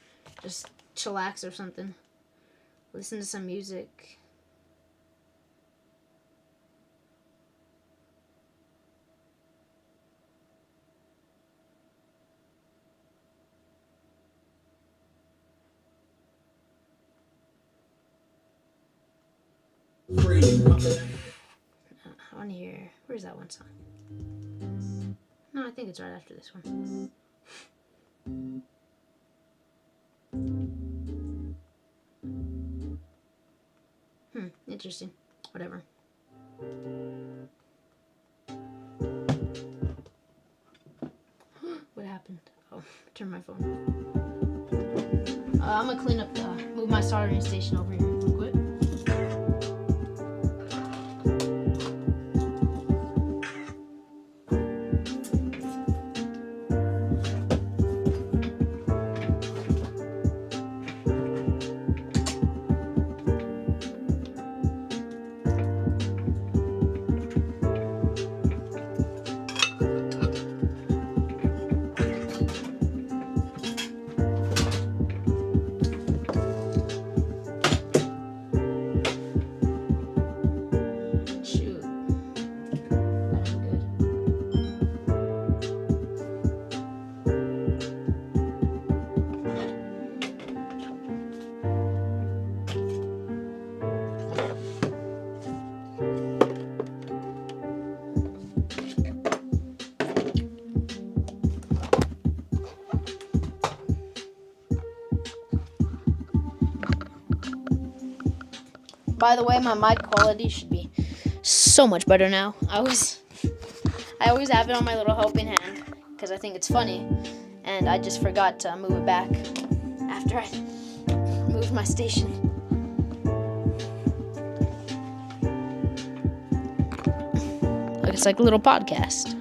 Just chillax or something. Listen to some music. On here. Where's that one song? No, I think it's right after this one. Interesting. Whatever. What happened? Oh, turn my phone off. I'm gonna clean up move my soldering station over here real quick. By the way, my mic quality should be so much better now. I always have it on my little helping hand because I think it's funny, and I just forgot to move it back after I moved my station. Look, it's like a little podcast.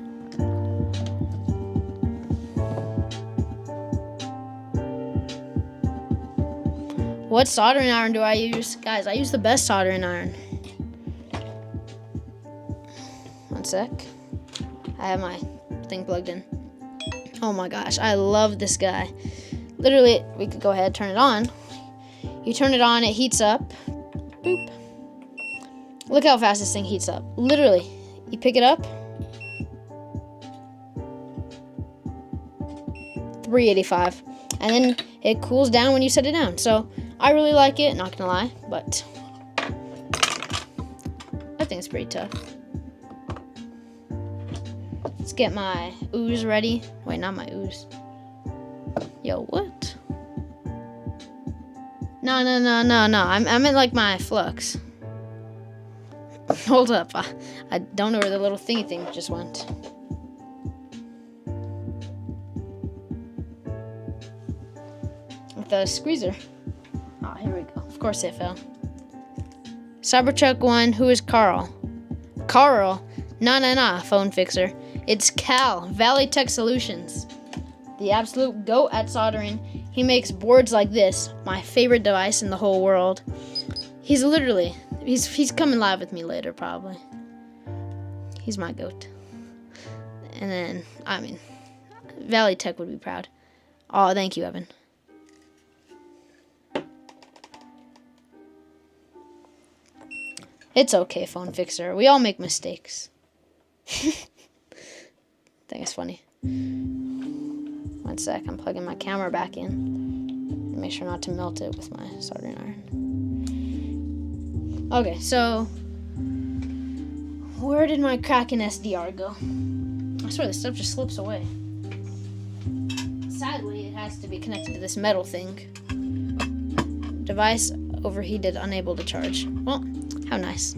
What soldering iron do I use? Guys, I use the best soldering iron. One sec. I have my thing plugged in. Oh my gosh, I love this guy. Literally, we could go ahead, turn it on. You turn it on, it heats up. Boop. Look how fast this thing heats up. Literally, you pick it up. 385. And then it cools down when you set it down. So, I really like it, not gonna lie, but I think it's pretty tough. Let's get my ooze ready. Wait, not my ooze. Yo, what? No. I meant like my flux. Hold up. I don't know where the little thingy thing just went. With the squeezer. Oh, here we go. Of course it fell. Cybertruck 1, who is Carl? Carl? Nah, phone fixer. It's Cal, Valley Tech Solutions. The absolute GOAT at soldering. He makes boards like this, my favorite device in the whole world. He's coming live with me later, probably. He's my GOAT. And then, Valley Tech would be proud. Oh, thank you, Evan. It's okay, phone fixer. We all make mistakes. I think it's funny. 1 sec, I'm plugging my camera back in. Make sure not to melt it with my soldering iron. Okay, so where did my Kraken SDR go? I swear this stuff just slips away. Sadly, it has to be connected to this metal thing. Device overheated, unable to charge. Well, how nice.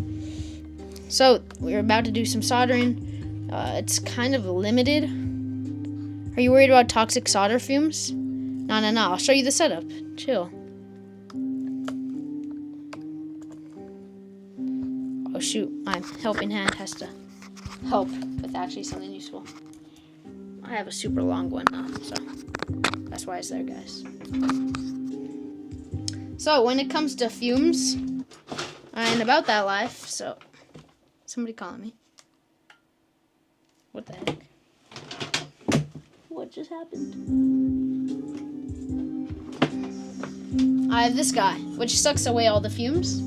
So, we're about to do some soldering. It's kind of limited. Are you worried about toxic solder fumes? No. I'll show you the setup. Chill. Oh shoot, my helping hand has to help with actually something useful. I have a super long one now, so that's why it's there, guys. So, when it comes to fumes, and about that life, so, somebody calling me. What the heck? What just happened? I have this guy, which sucks away all the fumes.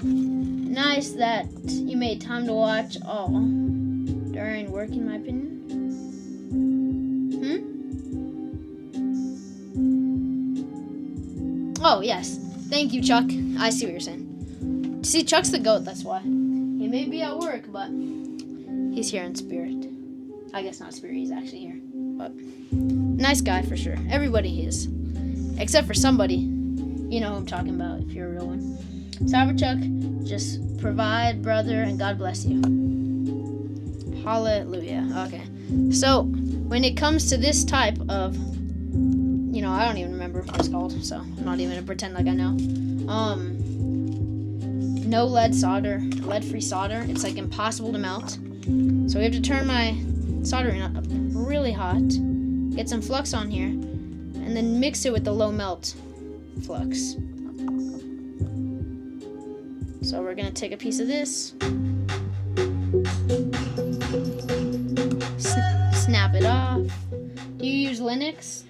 Nice that you made time to watch all during work, in my opinion. Oh, yes. Thank you, Chuck. I see what you're saying. See, Chuck's the GOAT, that's why. He may be at work, but he's here in spirit. I guess not spirit, he's actually here. But nice guy for sure. Everybody is. Except for somebody. You know who I'm talking about if you're a real one. Cyberchuck, just provide, brother, and God bless you. Hallelujah. Okay. So, when it comes to this type of, I don't even remember what it's called, so I'm not even going to pretend like I know. No lead solder, lead-free solder. It's like impossible to melt. So we have to turn my soldering up really hot, get some flux on here, and then mix it with the low melt flux. So we're going to take a piece of this, snap it off. Do you use Linux?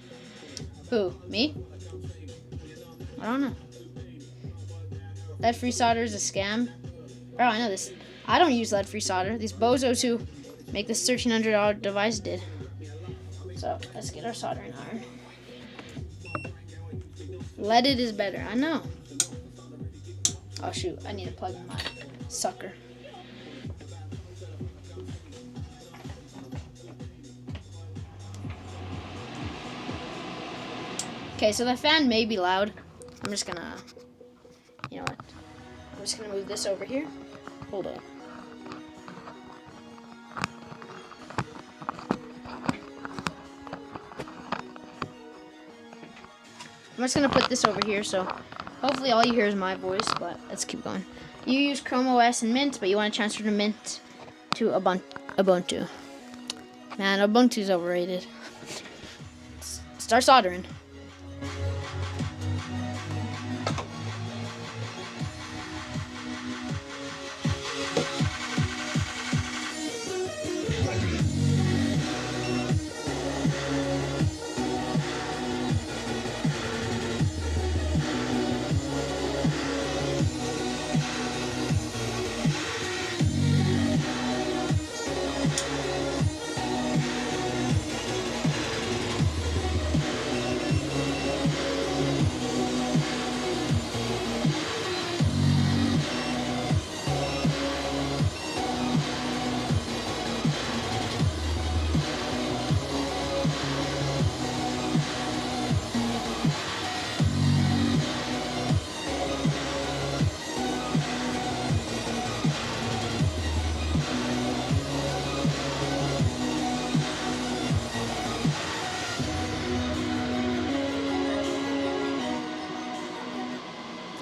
Who? Me? I don't know. Lead-free solder is a scam. Oh, I know this. I don't use lead-free solder. These bozos who make this $1,300 device did. So, let's get our soldering iron. Leaded is better. I know. Oh, shoot. I need to plug in my sucker. Okay, so the fan may be loud. I'm just gonna, you know what? I'm just gonna move this over here. Hold on. I'm just gonna put this over here, so hopefully all you hear is my voice, but let's keep going. You use Chrome OS and Mint, but you want to transfer to Mint to Ubuntu. Man, Ubuntu's overrated. Start soldering.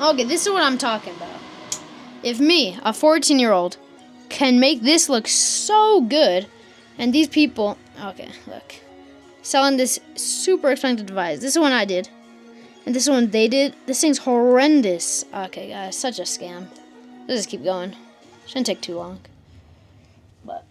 Okay, this is what I'm talking about. If me, a 14-year-old, can make this look so good, and these people, okay, look, selling this super expensive device. This is one I did, and this is one they did. This thing's horrendous. Okay, guys, such a scam. Let's just keep going. Shouldn't take too long. But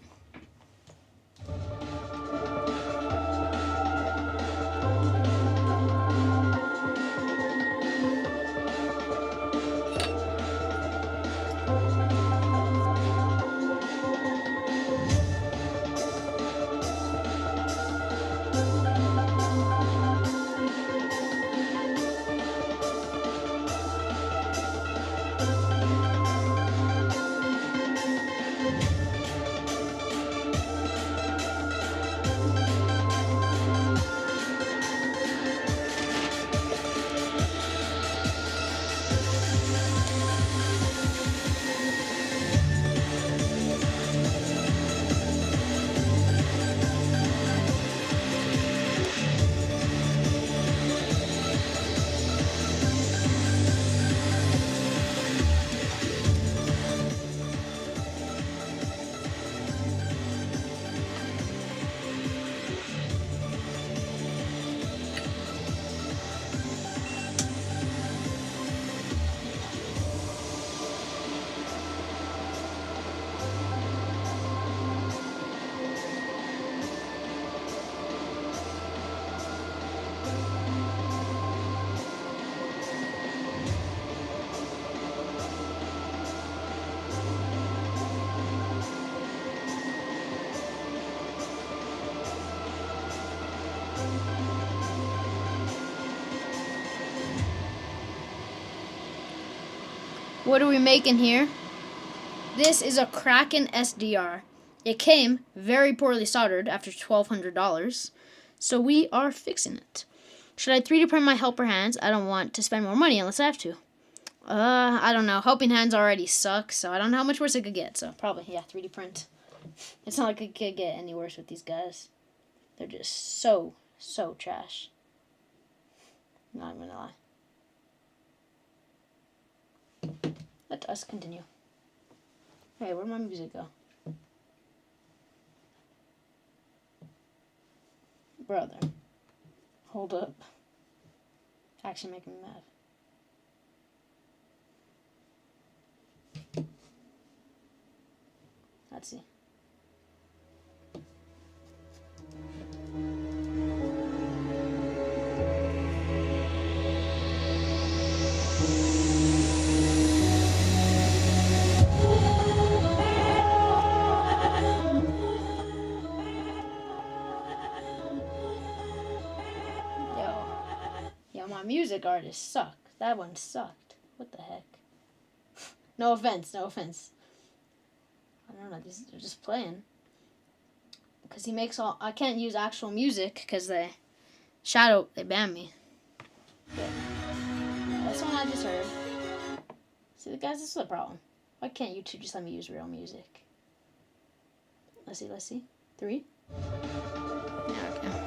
What are we making here? This is a Kraken SDR. It came very poorly soldered after $1,200, so we are fixing it. Should I 3D print my helper hands? I don't want to spend more money unless I have to. I don't know. Helping hands already suck, so I don't know how much worse it could get. So probably, yeah, 3D print. It's not like it could get any worse with these guys. They're just so trash. Not even gonna lie. Let us continue. Hey, where'd my music go? Brother. Hold up. Actually making me mad. Let's see. Yo, my music artists suck. That one sucked. What the heck? No offense. I don't know, they're just playing. Because he makes all... I can't use actual music because they ban me. But that's one I just heard. See, guys, this is the problem. Why can't you two just let me use real music? Let's see. 3? Yeah, okay.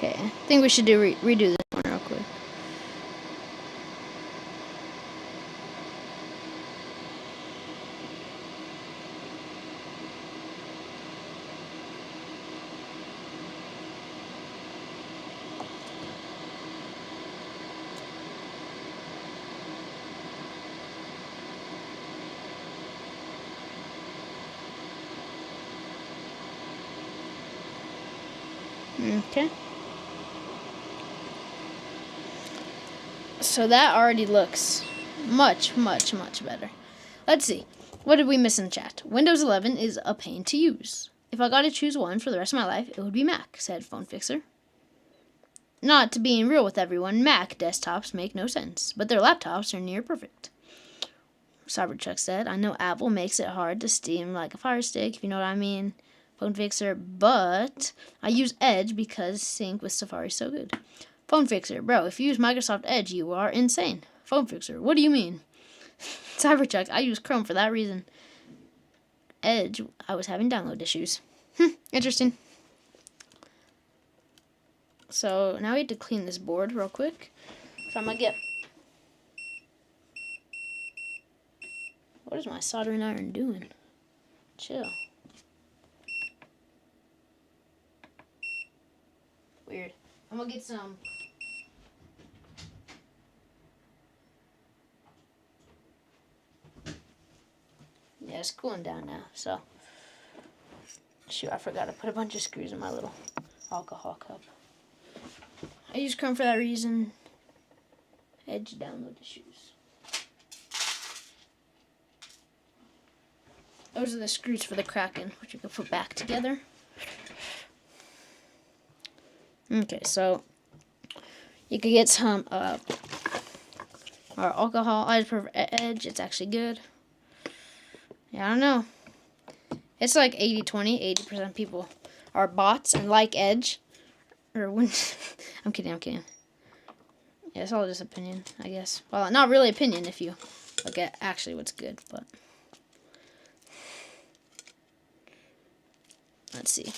Okay, I think we should redo this one real quick. Okay. So that already looks much better. Let's see. What did we miss in chat? Windows 11 is a pain to use. If I got to choose one for the rest of my life, it would be Mac, said Phone Fixer. Not to being real with everyone, Mac desktops make no sense, but their laptops are near perfect. Cyberchuck said, I know Apple makes it hard to Steam like a Fire Stick, if you know what I mean. Phone Fixer, but I use Edge because sync with Safari is so good. Phone Fixer, bro, if you use Microsoft Edge, you are insane. Phone Fixer, what do you mean? Cyberchuck, I use Chrome for that reason. Edge, I was having download issues. Interesting. So now we have to clean this board real quick. So I'm gonna get... What is my soldering iron doing? Chill. Weird. I'm gonna get some... Yeah, it's cooling down now. So, shoot, I forgot to put a bunch of screws in my little alcohol cup. I use Chrome for that reason. Edge download the shoes. Those are the screws for the Kraken, which you can put back together. Okay, so you could get some our alcohol. I prefer Edge. It's actually good. Yeah, I don't know. It's like 80-20. 80% people are bots and like Edge. Or when I'm kidding. Yeah, it's all just opinion, I guess. Well, not really opinion if you look at actually what's good, but let's see.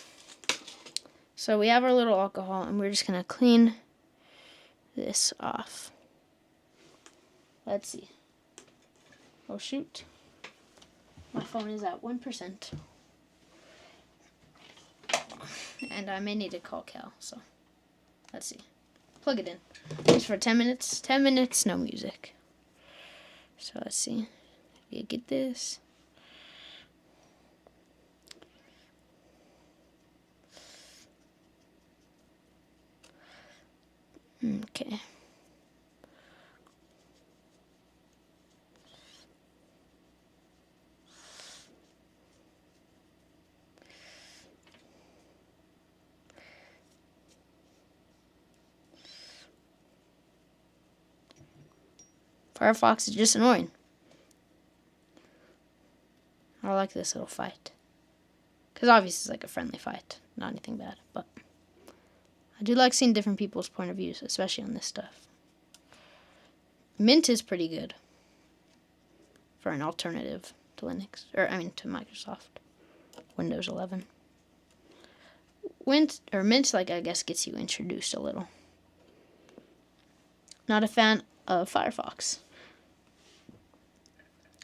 So we have our little alcohol, and we're just going to clean this off. Let's see. Oh, shoot. My phone is at 1%. And I may need to call Cal, so let's see. Plug it in. Just for 10 minutes. 10 minutes, no music. So let's see. You get this. Okay. Firefox is just annoying. I like this little fight. Because obviously it's like a friendly fight. Not anything bad, but I do like seeing different people's point of views, especially on this stuff. Mint is pretty good for an alternative to Linux, or I mean to Microsoft Windows 11. Mint, like I guess gets you introduced a little. Not a fan of Firefox.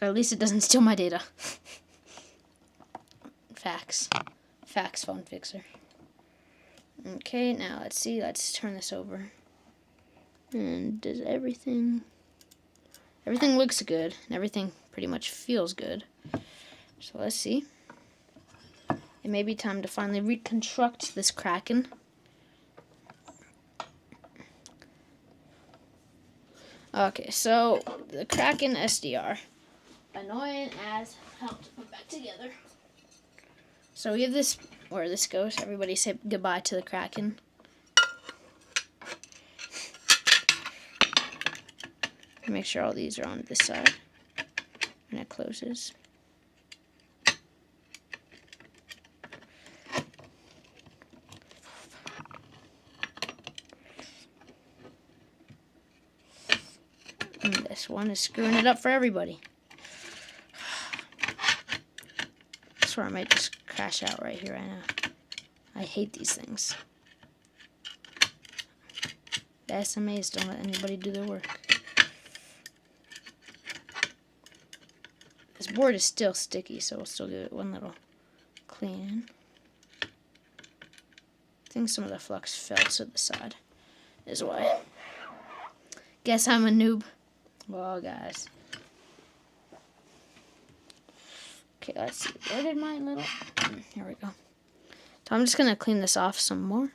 Or at least it doesn't steal my data. Fax phone fixer. Okay, now let's see. Let's turn this over. And does everything looks good, and everything pretty much feels good. So let's see. It may be time to finally reconstruct this Kraken. Okay, so the Kraken SDR. Annoying as hell to put back together. So we have this, where this goes. Everybody say goodbye to the Kraken. Make sure all these are on this side. And it closes. And this one is screwing it up for everybody. I swear I might just crash out right here right now. I hate these things. The SMAs don't let anybody do their work. This board is still sticky, so we'll still give it one little clean. I think some of the flux fell to the side is why. Guess I'm a noob. Well, guys. Okay, let's see. Where did my little... Here we go. So I'm just going to clean this off some more.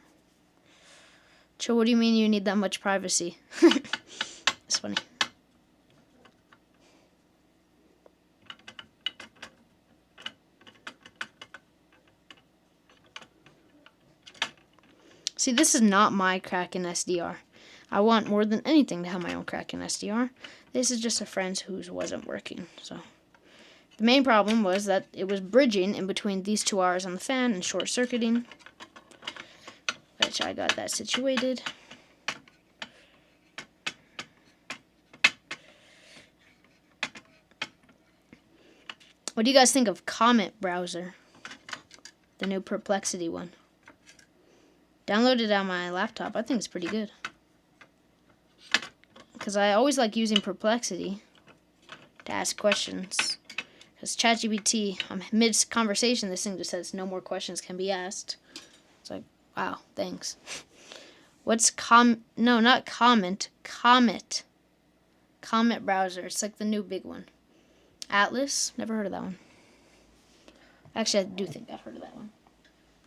Chill, what do you mean you need that much privacy? It's funny. See, this is not my Kraken SDR. I want more than anything to have my own Kraken SDR. This is just a friend's whose wasn't working. So the main problem was that it was bridging in between these two wires on the fan and short-circuiting, which I got that situated. What do you guys think of Comet browser? The new Perplexity one. Downloaded it on my laptop. I think it's pretty good. Because I always like using Perplexity to ask questions. Because ChatGPT, mid-conversation, this thing just says no more questions can be asked. It's like, wow, thanks. What's no, not Comment. Comet browser. It's like the new big one. Atlas? Never heard of that one. Actually, I do think I've heard of that one.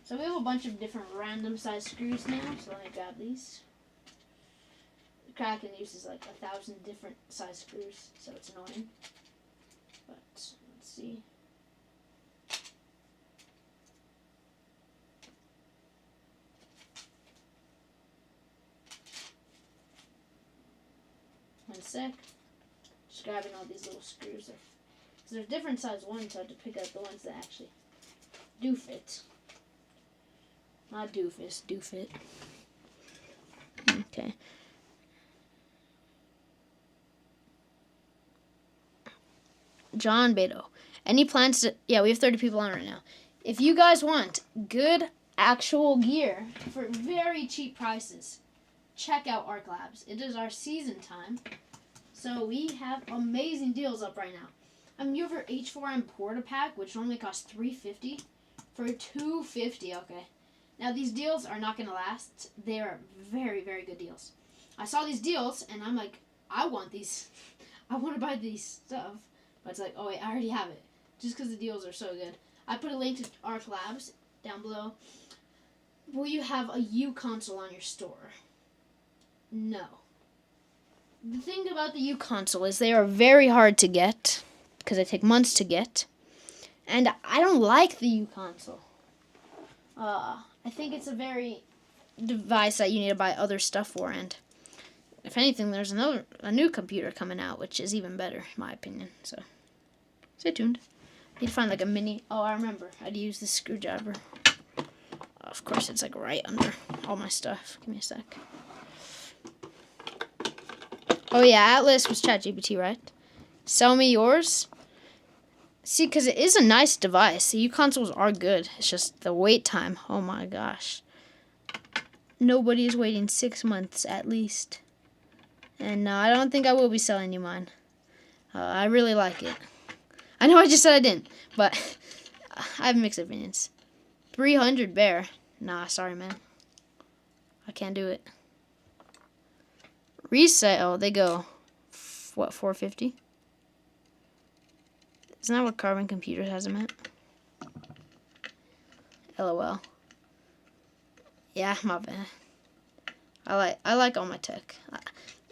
So we have a bunch of different random size screws now. So let me grab these. The Kraken uses like 1,000 different size screws, so it's annoying. But let's see. One sec. Just grabbing all these little screws. Because there's different size ones, so I have to pick out the ones that actually do fit. Not doofus, do fit. Okay. John Beto. Any plans to... Yeah, we have 30 people on right now. If you guys want good actual gear for very cheap prices, check out Arc Labs. It is our season time. So we have amazing deals up right now. You have your H4M Porta Pack, which normally costs $350 for $250, okay. Now these deals are not going to last. They are very, very good deals. I saw these deals and I'm like, I want these. I want to buy these stuff. But it's like, oh wait, I already have it. Just because the deals are so good. I put a link to Arc Labs down below. Will you have a U console on your store? No. The thing about the U console is they are very hard to get. Because they take months to get. And I don't like the U console. I think it's a very device that you need to buy other stuff for, and if anything, there's a new computer coming out, which is even better, in my opinion. So, stay tuned. Need to find like a mini. Oh, I remember. I'd use this screwdriver. Of course, it's like right under all my stuff. Give me a sec. Oh yeah, Atlas was ChatGPT, right? Sell me yours. See, because it is a nice device. The U consoles are good. It's just the wait time. Oh my gosh. Nobody is waiting 6 months at least. And no, I don't think I will be selling you mine. I really like it. I know I just said I didn't, but I have mixed opinions. 300 bear. Nah, sorry, man. I can't do it. Resale, they go, what, 450? Isn't that what Carbon Computers has them at? LOL. Yeah, my bad. I like all my tech.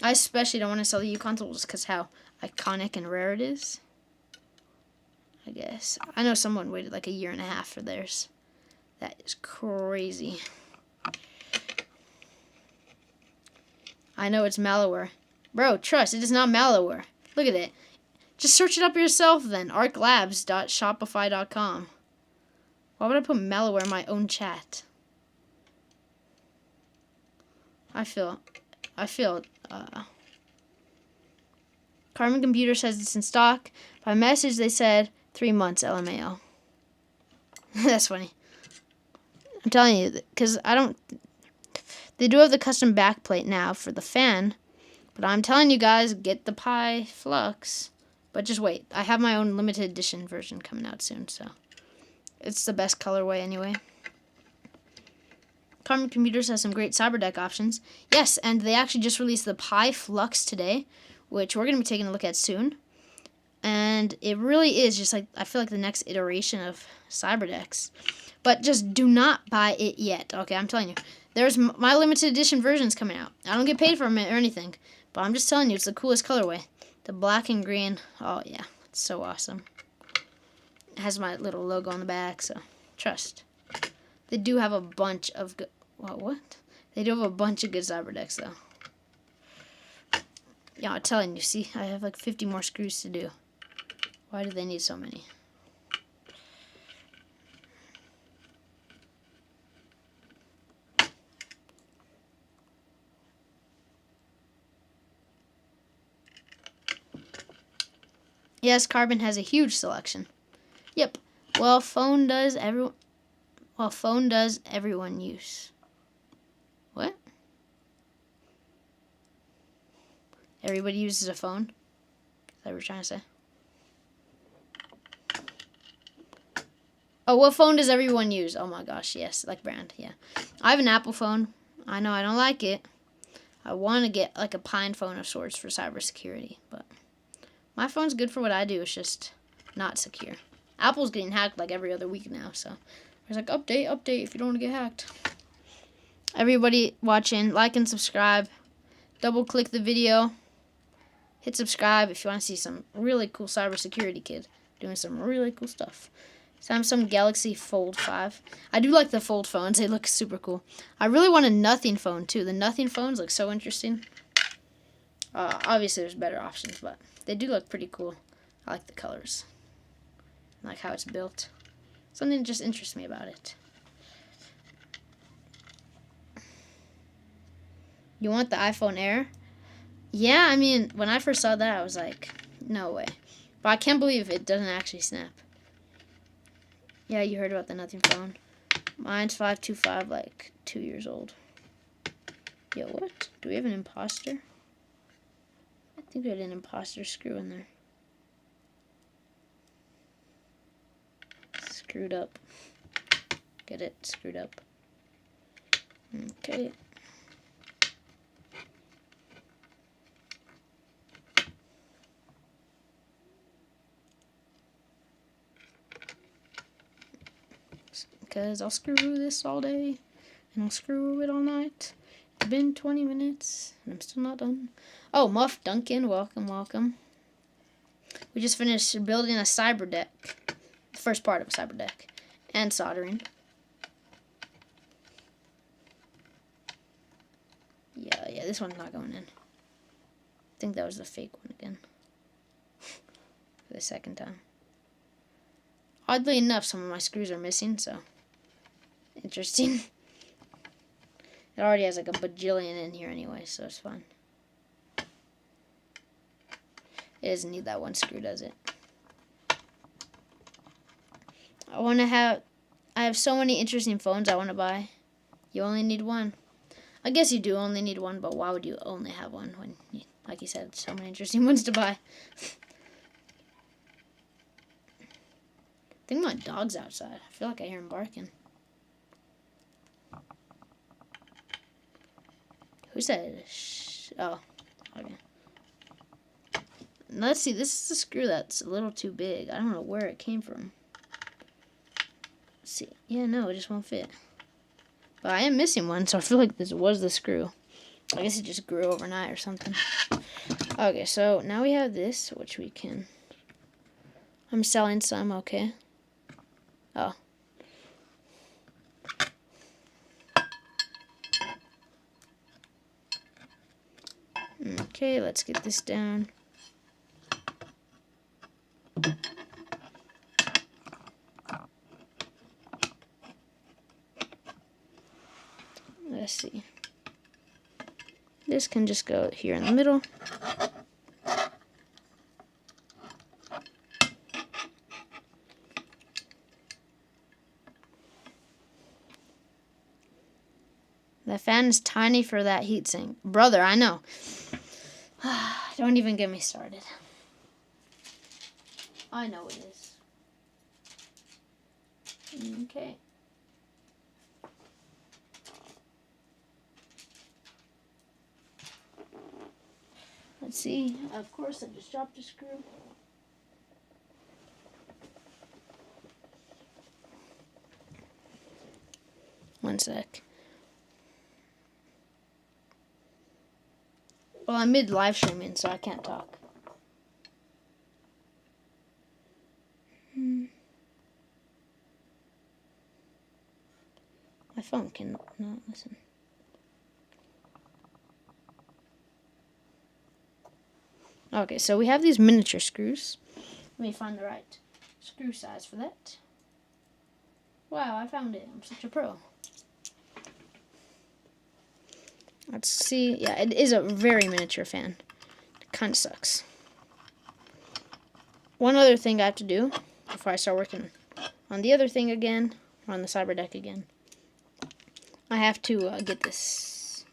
I especially don't want to sell the U console just because how iconic and rare it is. I guess. I know someone waited like 1.5 years for theirs. That is crazy. I know it's malware. Bro, trust, it is not malware. Look at it. Just search it up yourself then. arclabs.shopify.com. Why would I put malware in my own chat? I feel Carbon Computer says it's in stock. By message they said 3 months, LMAO. That's funny. I'm telling you, because they do have the custom backplate now for the fan, but I'm telling you guys, get the Pi Flux. But just wait. I have my own limited edition version coming out soon, so it's the best colorway anyway. Carbon Computers has some great Cyberdeck options. Yes, and they actually just released the Pi Flux today, which we're going to be taking a look at soon. And it really is just like, I feel like the next iteration of Cyberdecks. But just do not buy it yet. Okay, I'm telling you. There's my limited edition versions coming out. I don't get paid for it or anything, but I'm just telling you, it's the coolest colorway. The black and green, oh yeah, it's so awesome. It has my little logo on the back, so trust. They do have a bunch of good, what? They do have a bunch of good Cyberdecks though. Yeah, I'm telling you, see, I have like 50 more screws to do. Why do they need so many? Yes, Carbon has a huge selection. Yep. Well, phone does everyone use. What? Everybody uses a phone? Is that what you're trying to say? Oh, what phone does everyone use? Oh my gosh, yes, like brand, yeah. I have an Apple phone. I know I don't like it. I want to get like a Pine phone of sorts for cybersecurity, but my phone's good for what I do. It's just not secure. Apple's getting hacked like every other week now, so it's like update if you don't want to get hacked. Everybody watching, like and subscribe. Double click the video. Hit subscribe if you want to see some really cool cybersecurity kid doing some really cool stuff. Samsung Galaxy Fold 5. I do like the fold phones. They look super cool. I really want a nothing phone too. The nothing phones look so interesting. Obviously there's better options, but they do look pretty cool. I like the colors. I like how it's built. Something just interests me about it. You want the iPhone Air? Yeah, I mean, when I first saw that, I was like, no way. But I can't believe it doesn't actually snap. Yeah, you heard about the nothing phone. Mine's 525, like 2 years old. Yo, what? Do we have an imposter? I think we had an imposter screw in there. Screwed up. Get it? Screwed up. Okay. Because I'll screw this all day, and I'll screw it all night. It's been 20 minutes, and I'm still not done. Oh, Muff Duncan, welcome, welcome. We just finished building a cyberdeck, the first part of a cyberdeck, and soldering. Yeah, this one's not going in. I think that was the fake one again. For the second time. Oddly enough, some of my screws are missing, so interesting. It already has like a bajillion in here anyway, so it's fine. It doesn't need that one screw, does it? I have so many interesting phones I want to buy. You only need one. I guess you do only need one, but why would you only have one when, like you said, so many interesting ones to buy? I think my dog's outside. I feel like I hear him barking. Who said oh, okay. Now let's see, this is a screw that's a little too big. I don't know where it came from. Let's see. Yeah, no, it just won't fit. But I am missing one, so I feel like this was the screw. I guess it just grew overnight or something. Okay, so now we have this, which we can... I'm selling some, okay. Oh. Okay, let's get this down. Let's see. This can just go here in the middle. The fan is tiny for that heatsink. Brother, I know. Don't even get me started. I know it is. Okay. Let's see. Of course, I just dropped a screw. One sec. Well, I'm mid live streaming, so I can't talk. My phone cannot listen. Okay, so we have these miniature screws. Let me find the right screw size for that. Wow, I found it. I'm such a pro. Let's see. Yeah, it is a very miniature fan. It kind of sucks. One other thing I have to do before I start working on the other thing again, or on the Cyberdeck again. I have to get this.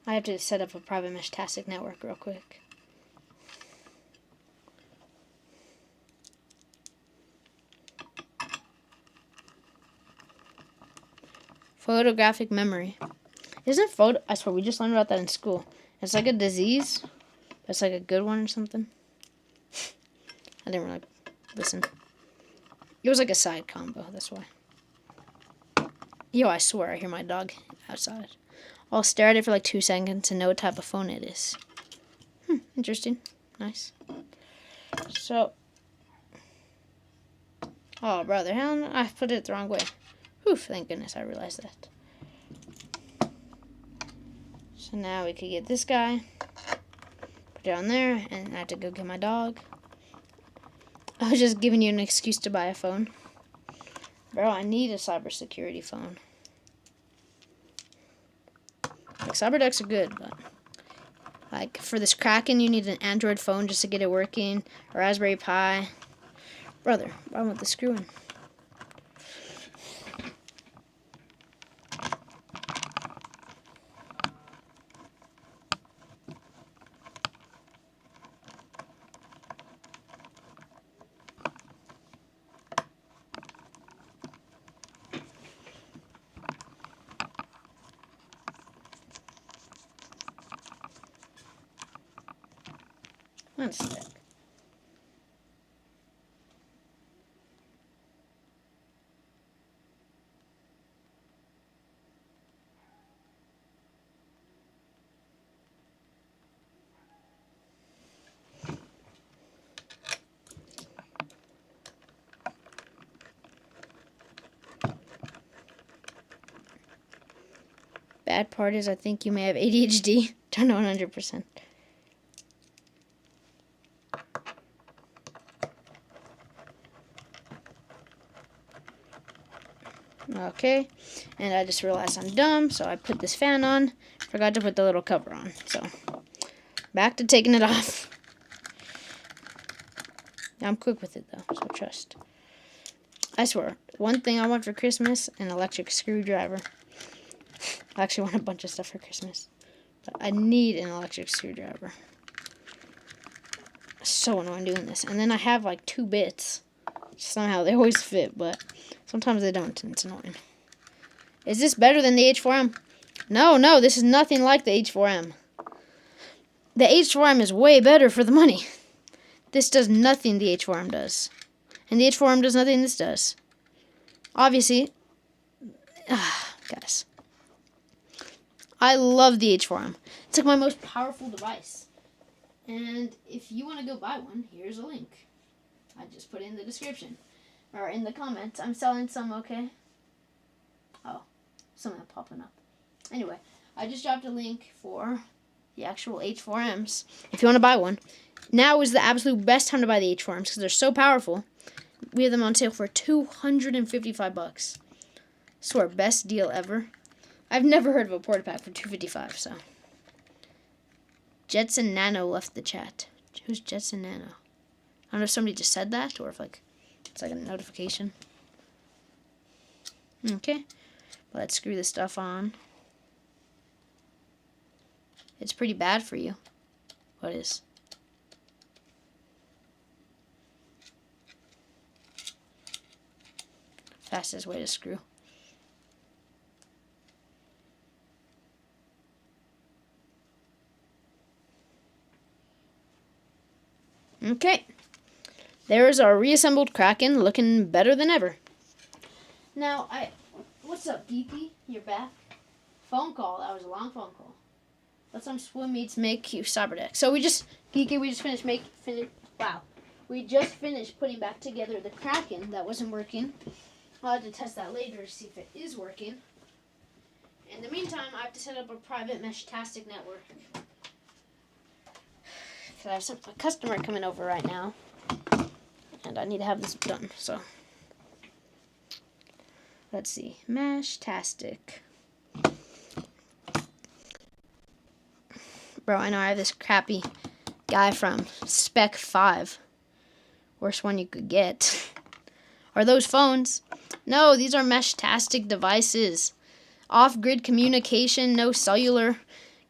I have to set up a private Meshtastic network real quick. Photographic memory. Isn't photo... I swear, we just learned about that in school. It's like a disease. It's like a good one or something. I didn't really listen. It was like a side combo, that's why. Yo, I swear I hear my dog outside. I'll stare at it for like 2 seconds and know what type of phone it is. Interesting. Nice. So, oh, brother, hell no, I put it the wrong way. Whew, thank goodness I realized that. So now we could get this guy, put it on there, and I have to go get my dog. I was just giving you an excuse to buy a phone. Bro, I need a cybersecurity phone. Like, Cyberdecks are good, but like for this Kraken, you need an Android phone just to get it working, or Raspberry Pi. Brother, why won't the screw in? One sec. Bad part is I think you may have ADHD. Don't know 100%. Okay, and I just realized I'm dumb, so I put this fan on. Forgot to put the little cover on. So, back to taking it off. I'm quick with it though, so trust. I swear, one thing I want for Christmas, an electric screwdriver. I actually want a bunch of stuff for Christmas, but I need an electric screwdriver. So annoying doing this. And then I have like 2 bits. Somehow they always fit, but sometimes they don't, and it's annoying. Is this better than the H4M? No, this is nothing like the H4M. The H4M is way better for the money. This does nothing the H4M does. And the H4M does nothing this does. Obviously, guys. I love the H4M. It's like my most powerful device. And if you want to go buy one, here's a link. I just put it in the description. Or in the comments. I'm selling some, okay? Oh, something popping up. Anyway, I just dropped a link for the actual H4Ms. If you want to buy one. Now is the absolute best time to buy the H4Ms because they're so powerful. We have them on sale for $255. Swear, best deal ever. I've never heard of a porta pack for $255, so. Jetson Nano left the chat. Who's Jetson Nano? I don't know if somebody just said that or if like it's like a notification. Okay. Let's screw this stuff on. It's pretty bad for you. What is? Fastest way to screw. Okay. There's our reassembled Kraken looking better than ever. Now, what's up, Geeky? You're back? Phone call. That was a long phone call. Let's on swim meets make you Cyberdeck. So we just finished We just finished putting back together the Kraken that wasn't working. I'll have to test that later to see if it is working. In the meantime, I have to set up a private Meshtastic network. Because I have a customer coming over right now. And I need to have this done, so. Let's see. Meshtastic. Bro, I know I have this crappy guy from Spec 5. Worst one you could get. Are those phones? No, these are Meshtastic devices. Off-grid communication, no cellular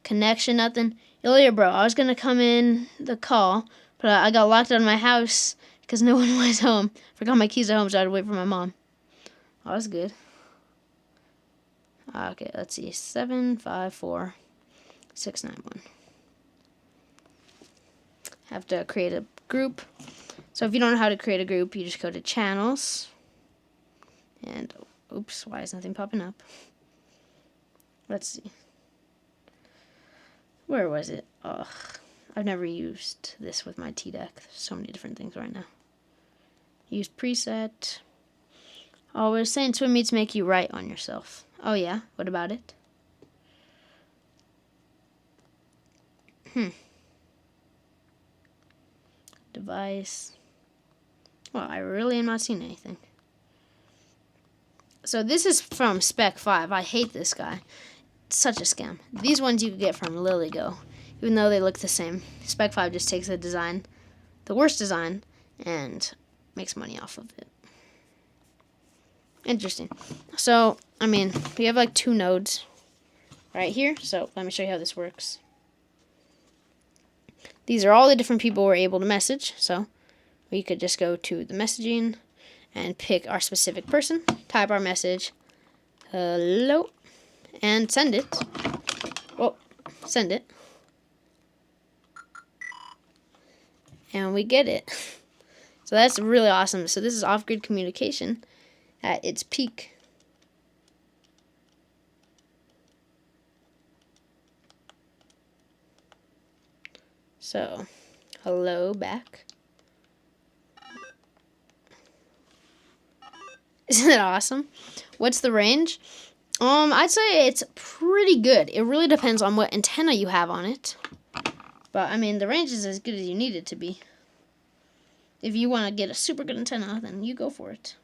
connection, nothing. Earlier, bro, I was going to come in the call, but I got locked out of my house because no one was home. Forgot my keys at home, so I had to wait for my mom. Oh, that's good. Okay, let's see. 754691. Have to create a group. So if you don't know how to create a group, you just go to channels. And, oops, why is nothing popping up? Let's see. Where was it? Ugh, I've never used this with my T-Deck. There's so many different things right now. Use preset. Oh, we're saying swim meets make you write on yourself. Oh yeah, what about it? Device. Well, I really am not seeing anything. So this is from Spec 5. I hate this guy. It's such a scam. These ones you could get from LilyGo, even though they look the same. Spec 5 just takes the design, the worst design, and makes money off of it. Interesting. So, I mean, we have like 2 nodes right here. So let me show you how this works. These are all the different people we're able to message. So we could just go to the messaging and pick our specific person, type our message, hello, and send it. Well, send it. And we get it. So that's really awesome. So this is off-grid communication at its peak. So, hello back. Isn't that awesome? What's the range? I'd say it's pretty good. It really depends on what antenna you have on it. But, I mean, the range is as good as you need it to be. If you want to get a super good antenna, then you go for it.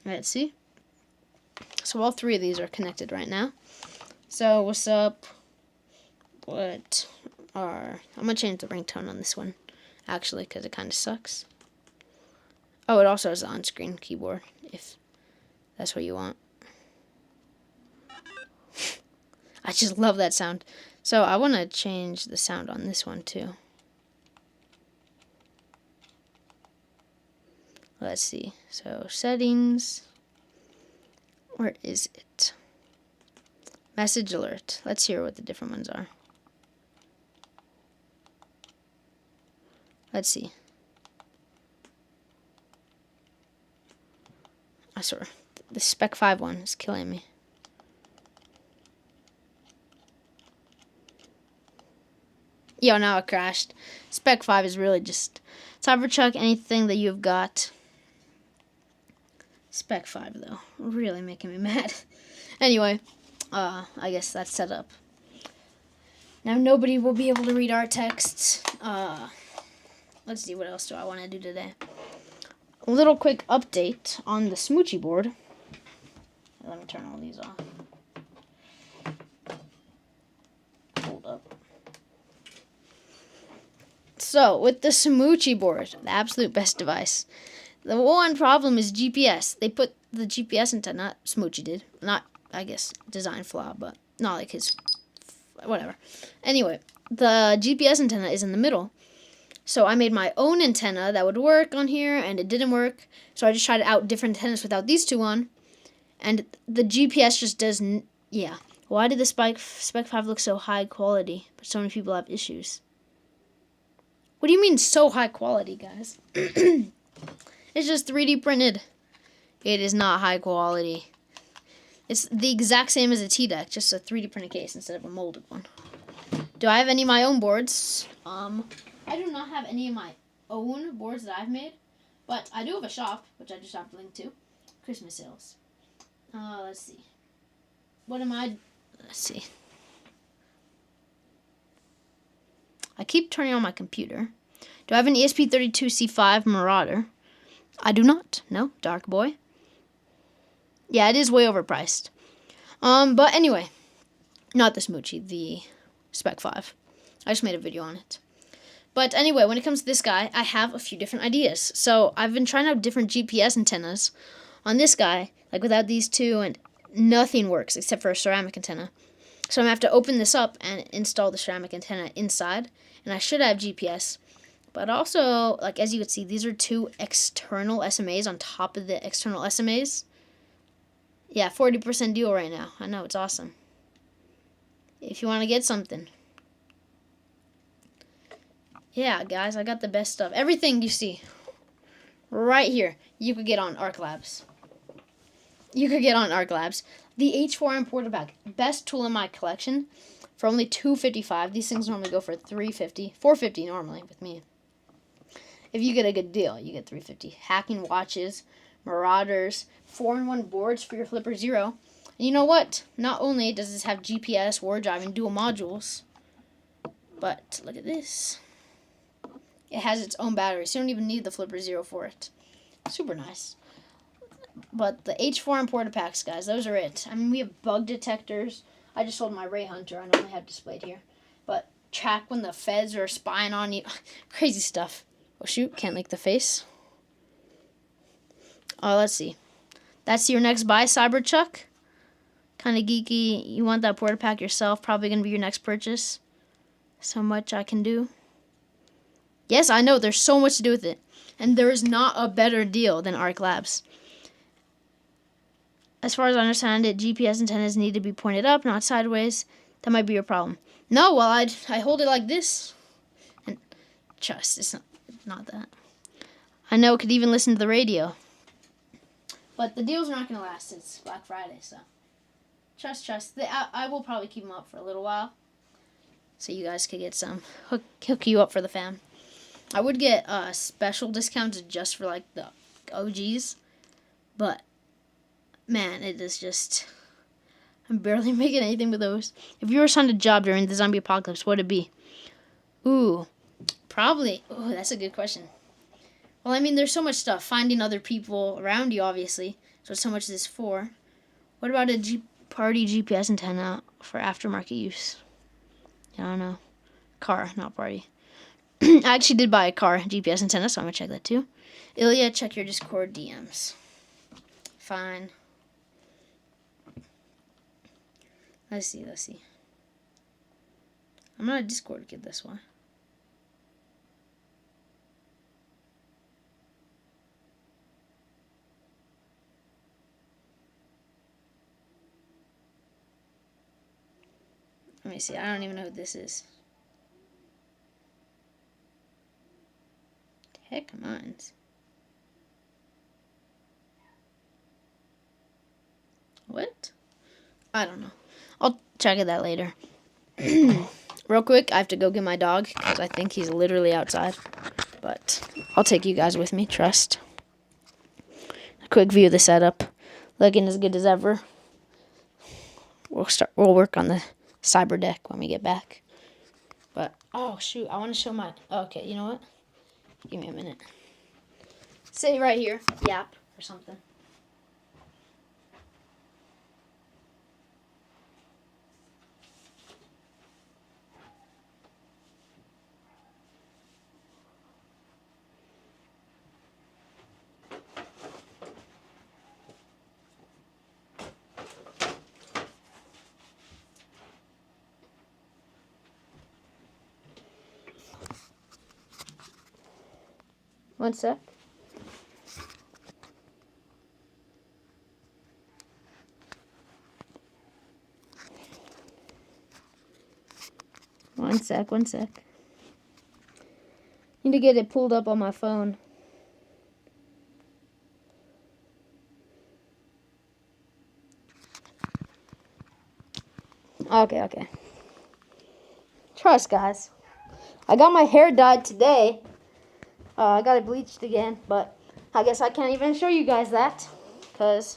Let's see. So all 3 of these are connected right now. So what's up? I'm gonna change the ringtone on this one, actually, because it kind of sucks. Oh, it also has the on-screen keyboard, if that's what you want. I just love that sound. So I want to change the sound on this one too. Let's see. So settings. Where is it? Message alert. Let's hear what the different ones are. Let's see. I swear, the Spec 5 one is killing me. Yo, now it crashed. Spec 5 is really just Cybertruck, anything that you've got. Spec 5, though. Really making me mad. Anyway, I guess that's set up. Now nobody will be able to read our texts. Let's see, what else do I want to do today? A little quick update on the Smoochie board. Let me turn all these off. Hold up. So, with the Smoochie board, the absolute best device. The one problem is GPS. They put the GPS antenna, Smoochie did. Not, I guess, design flaw, but not like his, whatever. Anyway, the GPS antenna is in the middle. So I made my own antenna that would work on here, and it didn't work. So I just tried out different antennas without these 2 on. And the GPS just doesn't, yeah. Why did the Spec 5 look so high quality, but so many people have issues? What do you mean so high quality, guys? It's just 3D printed. It is not high quality. It's the exact same as a T-Deck, just a 3D printed case instead of a molded one. Do I have any of my own boards? I do not have any of my own boards that I've made, but I do have a shop, which I just dropped a link to. Christmas sales. Let's see. Let's see. I keep turning on my computer. Do I have an ESP32C5 Marauder? I do not. No, Dark Boy. Yeah, it is way overpriced. But anyway, not the Smoochie, the Spec 5. I just made a video on it. But anyway, when it comes to this guy, I have a few different ideas. So I've been trying out different GPS antennas on this guy, like without these 2, and nothing works except for a ceramic antenna. So I'm going to have to open this up and install the ceramic antenna inside, and I should have GPS. But also, like as you can see, these are 2 external SMAs on top of the external SMAs. Yeah, 40% deal right now. I know, it's awesome. If you want to get something. Yeah, guys, I got the best stuff. Everything you see. right here, you could get on Arc Labs. You could get on Arc Labs. The H4M Porta Pack, best tool in my collection, for only $255. These things normally go for $350, $450 normally with me. If you get a good deal, you get $350. Hacking watches, Marauders, 4-in-1 boards for your Flipper Zero. And you know what? Not only does this have GPS, war driving, dual modules, but look at this. It has its own battery, so you don't even need the Flipper Zero for it. Super nice. But the H4M Porta Packs, guys, those are it. I mean, we have bug detectors. I just sold my Ray Hunter. I normally have displayed here. But track when the feds are spying on you. Crazy stuff. Oh, shoot. Can't lick the face. Oh, let's see. That's your next buy, Cyberchuck. Kind of geeky. You want that Porta Pack yourself. Probably going to be your next purchase. So much I can do. Yes, I know. There's so much to do with it. And there is not a better deal than Arc Labs. As far as I understand it, GPS antennas need to be pointed up, not sideways. That might be your problem. No, well, I hold it like this. And trust, it's not that. I know it could even listen to the radio. But the deals are not going to last. It's Black Friday, so. Trust. I will probably keep them up for a little while. So you guys could get some. Hook you up for the fam. I would get special discounts just for, like, the OGs. But man, it is just, I'm barely making anything with those. If you were assigned a job during the zombie apocalypse, what would it be? Ooh, probably. Oh, that's a good question. Well, I mean, there's so much stuff. Finding other people around you, obviously. So much is for. What about a party GPS antenna for aftermarket use? I don't know. Car, not party. I actually did buy a car GPS antenna, so I'm going to check that too. Ilya, check your Discord DMs. Fine. Let's see. I'm not a Discord kid, that's why. Let me see. I don't even know who this is. Heck, mine's. What? I don't know. I'll check that later. Real quick, I have to go get my dog because I think he's literally outside. But I'll take you guys with me. Trust. A quick view of the setup. Looking as good as ever. We'll work on the Cyberdeck when we get back. But oh shoot, I want to show my. Okay, you know what? Give me a minute. Say right here, yap or something. One sec. One sec. Need to get it pulled up on my phone. Okay. Trust, guys. I got my hair dyed today. I got it bleached again, but I guess I can't even show you guys that because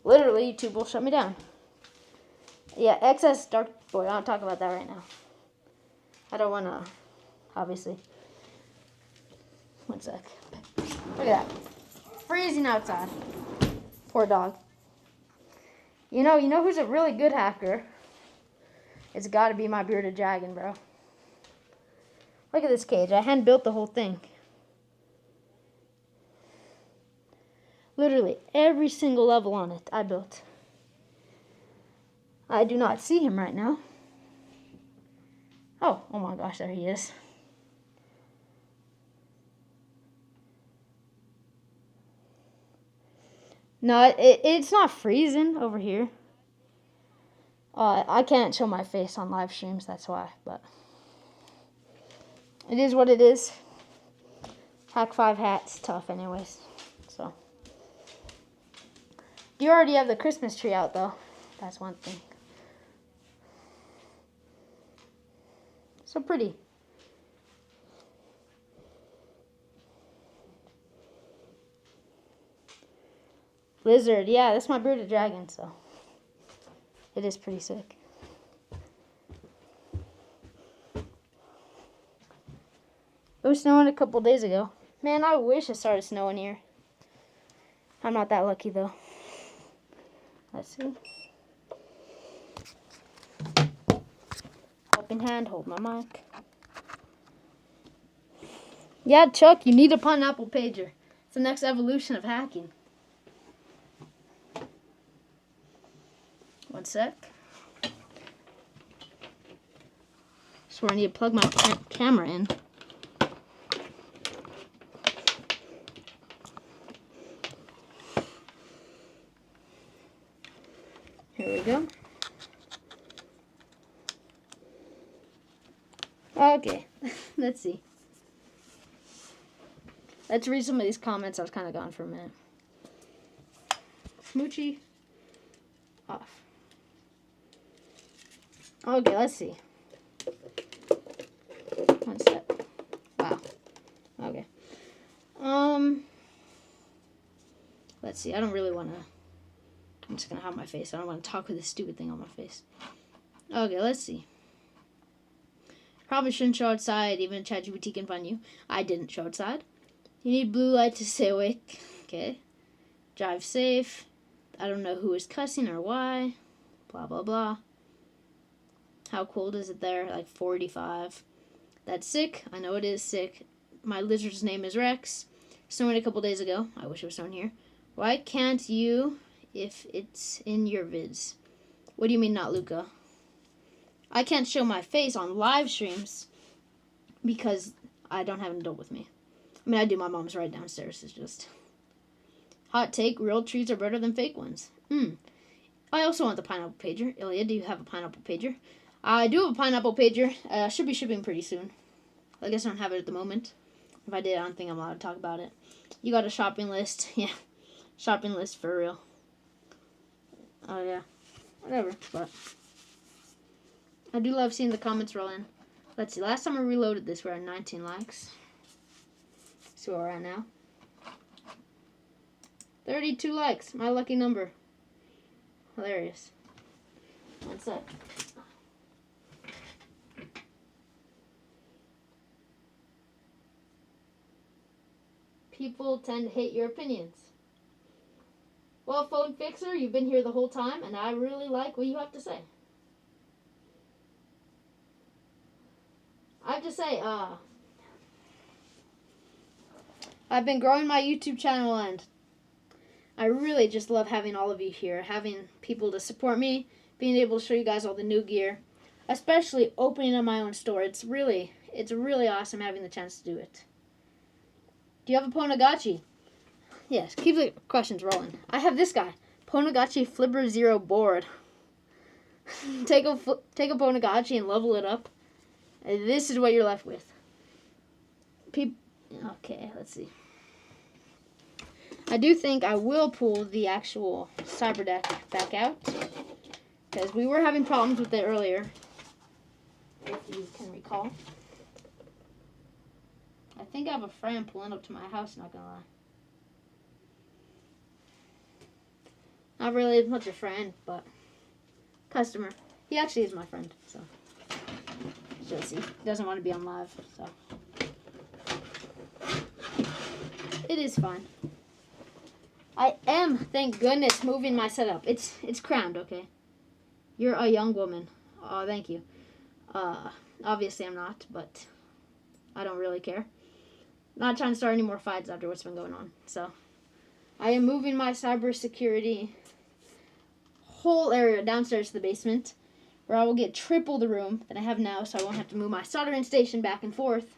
literally YouTube will shut me down. Yeah, excess dark boy. I don't talk about that right now. I don't want to, obviously. One sec. Look at that. Freezing outside. Poor dog. You know who's a really good hacker? It's got to be my bearded dragon, bro. Look at this cage. I hand built the whole thing. Literally every single level on it I built. I do not see him right now. Oh my gosh, there he is. No, it's not freezing over here. I can't show my face on live streams, that's why, but it is what it is. Hack 5 hat's tough anyways. So. You already have the Christmas tree out though. That's one thing. So pretty. Lizard, yeah, that's my bearded dragon, so it is pretty sick. It was snowing a couple days ago. Man, I wish it started snowing here. I'm not that lucky though. Let's see. Helping hand, hold my mic. Yeah, Chuck, you need a pineapple pager. It's the next evolution of hacking. One sec. So I need to plug my camera in. Here we go. Okay, let's see. Let's read some of these comments. I was kind of gone for a minute. Smoochie off. Okay, let's see. One sec. Wow. Okay. Let's see. I don't really want to. I'm just gonna hide my face. I don't want to talk with this stupid thing on my face. Okay, let's see. Probably shouldn't show outside. Even ChatGPT can find you. I didn't show outside. You need blue light to stay awake. Okay. Drive safe. I don't know who is cussing or why. Blah, blah, blah. How cold is it there? Like 45. That's sick. I know it is sick. My lizard's name is Rex. Snowing a couple days ago. I wish it was snowing here. Why can't you if it's in your vids? What do you mean not Luca? I can't show my face on live streams because I don't have an adult with me. I mean, I do. My mom's right downstairs. It's just... Hot take, real trees are better than fake ones. I also want the pineapple pager. Ilya, do you have a pineapple pager? I do have a pineapple pager. Should be shipping pretty soon. I guess I don't have it at the moment. If I did, I don't think I'm allowed to talk about it. You got a shopping list. Yeah. Shopping list for real. Oh, yeah. Whatever. But I do love seeing the comments roll in. Let's see. Last time I reloaded this, we're at 19 likes. See where we're at now. 32 likes. My lucky number. Hilarious. One sec. People tend to hate your opinions. Well, Phone Fixer, you've been here the whole time, and I really like what you have to say. I have to say, I've been growing my YouTube channel, and I really just love having all of you here, having people to support me, being able to show you guys all the new gear, especially opening up my own store. It's really awesome having the chance to do it. Do you have a Ponagachi? Yes, keep the questions rolling. I have this guy, Ponagachi Flipper Zero board. take a Ponagachi and level it up. And this is what you're left with. Okay, let's see. I do think I will pull the actual Cyberdeck back out, because we were having problems with it earlier, if you can recall. I think I have a friend pulling up to my house, not gonna lie. Not really much a friend, but customer. He actually is my friend, so. Just he doesn't want to be on live, so. It is fine. I am, thank goodness, moving my setup. It's crammed, okay? You're a young woman. Oh, thank you. Obviously I'm not, but I don't really care. Not trying to start any more fights after what's been going on. So, I am moving my cybersecurity whole area downstairs to the basement, where I will get triple the room that I have now, so I won't have to move my soldering station back and forth.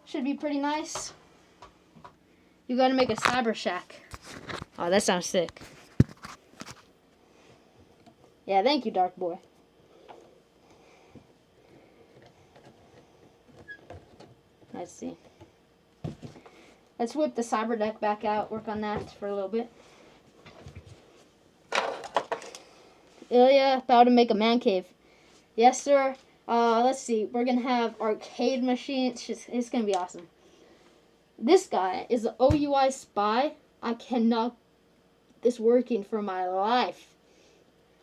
Should be pretty nice. You gotta make a cyber shack. Oh, that sounds sick. Yeah, thank you, Dark Boy. Let's see. Let's whip the Cyberdeck back out, work on that for a little bit. Ilya, about to make a man cave. Yes, sir. Let's see. We're going to have arcade machines. It's going to be awesome. This guy is the OUI spy. I cannot get this working for my life.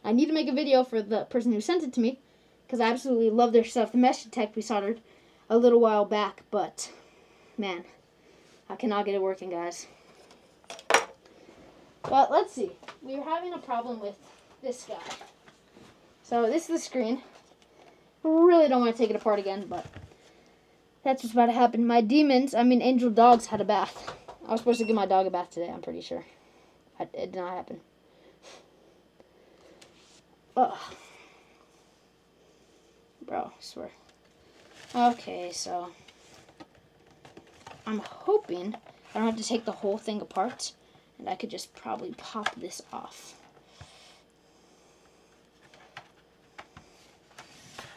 I need to make a video for the person who sent it to me because I absolutely love their stuff. The Meshtastic we soldered a little while back, but man, I cannot get it working, guys. But let's see. We're having a problem with this guy. So this is the screen. Really don't want to take it apart again, but that's what's about to happen. My angel dogs had a bath. I was supposed to give my dog a bath today, I'm pretty sure. It did not happen. Ugh. Bro, I swear. Okay, so I'm hoping I don't have to take the whole thing apart, and I could just probably pop this off.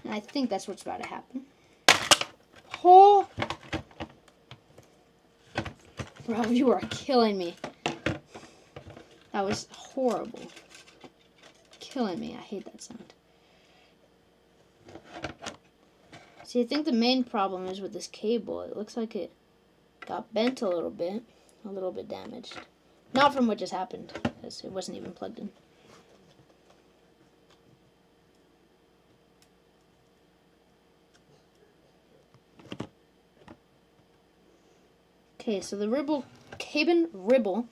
And I think that's what's about to happen. Oh! Bro, you are killing me. That was horrible. Killing me. I hate that sound. See, I think the main problem is with this cable. It looks like it got bent a little bit damaged. Not from what just happened, because it wasn't even plugged in. Okay, so the ribble cable.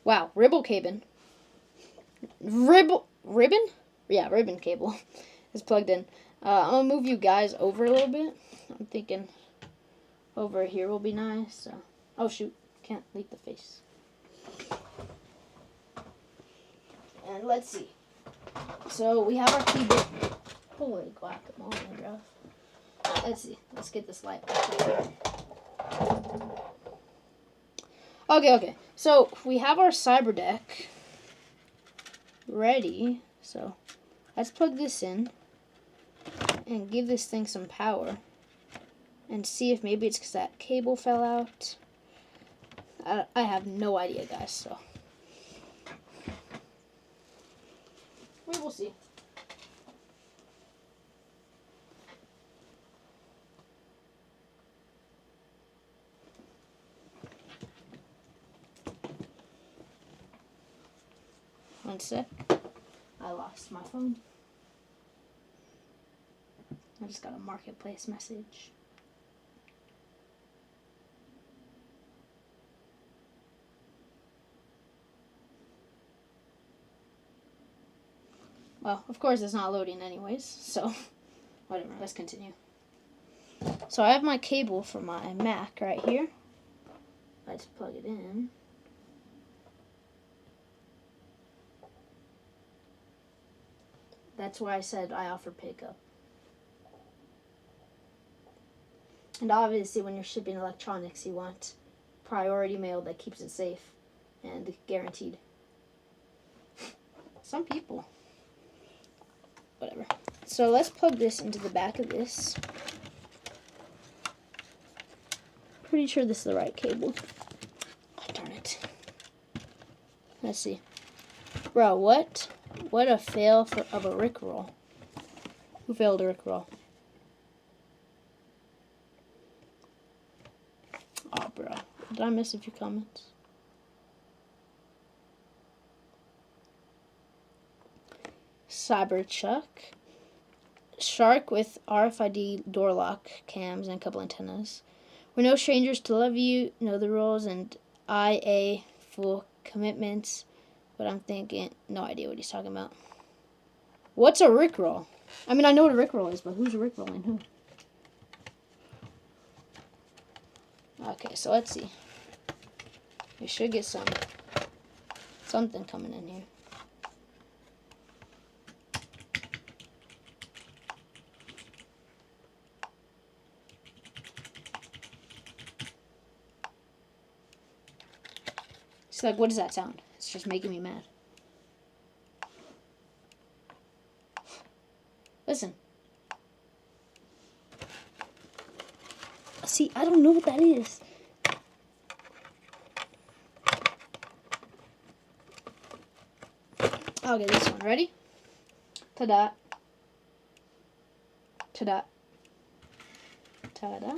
Wow, ribble cable. Ribbon? Yeah, ribbon cable is plugged in. I'm going to move you guys over a little bit. I'm thinking over here will be nice. So. Oh, shoot. Can't leak the face. And let's see. So, we have our keyboard. Holy guacamole, bro. Let's see. Let's get this light back here. Okay. So, we have our Cyberdeck ready. So, let's plug this in and give this thing some power and see if maybe it's because that cable fell out. I have no idea, guys, so we will see. One sec. I lost my phone. I just got a marketplace message. Well, of course it's not loading anyways, so whatever, let's continue. So I have my cable for my Mac right here. Let's plug it in. That's why I said I offer pickup. And obviously when you're shipping electronics, you want priority mail that keeps it safe and guaranteed. Some people. Whatever. So let's plug this into the back of this. Pretty sure this is the right cable. Oh, darn it. Let's see. Bro, what? What a fail of a Rickroll. Who failed a Rickroll? Oh, bro. Did I miss a few comments? Cyberchuck. Shark with RFID door lock cams and a couple antennas. We're no strangers to love you, know the rules, and IA full commitments. But I'm thinking, no idea what he's talking about. What's a Rickroll? I mean, I know what a Rickroll is, but who's Rickrolling who? Okay, so let's see. We should get something coming in here. It's like, what does that sound? It's just making me mad. Listen. See, I don't know what that is. I'll get this one. Ready? Ta-da. Ta-da. Ta-da.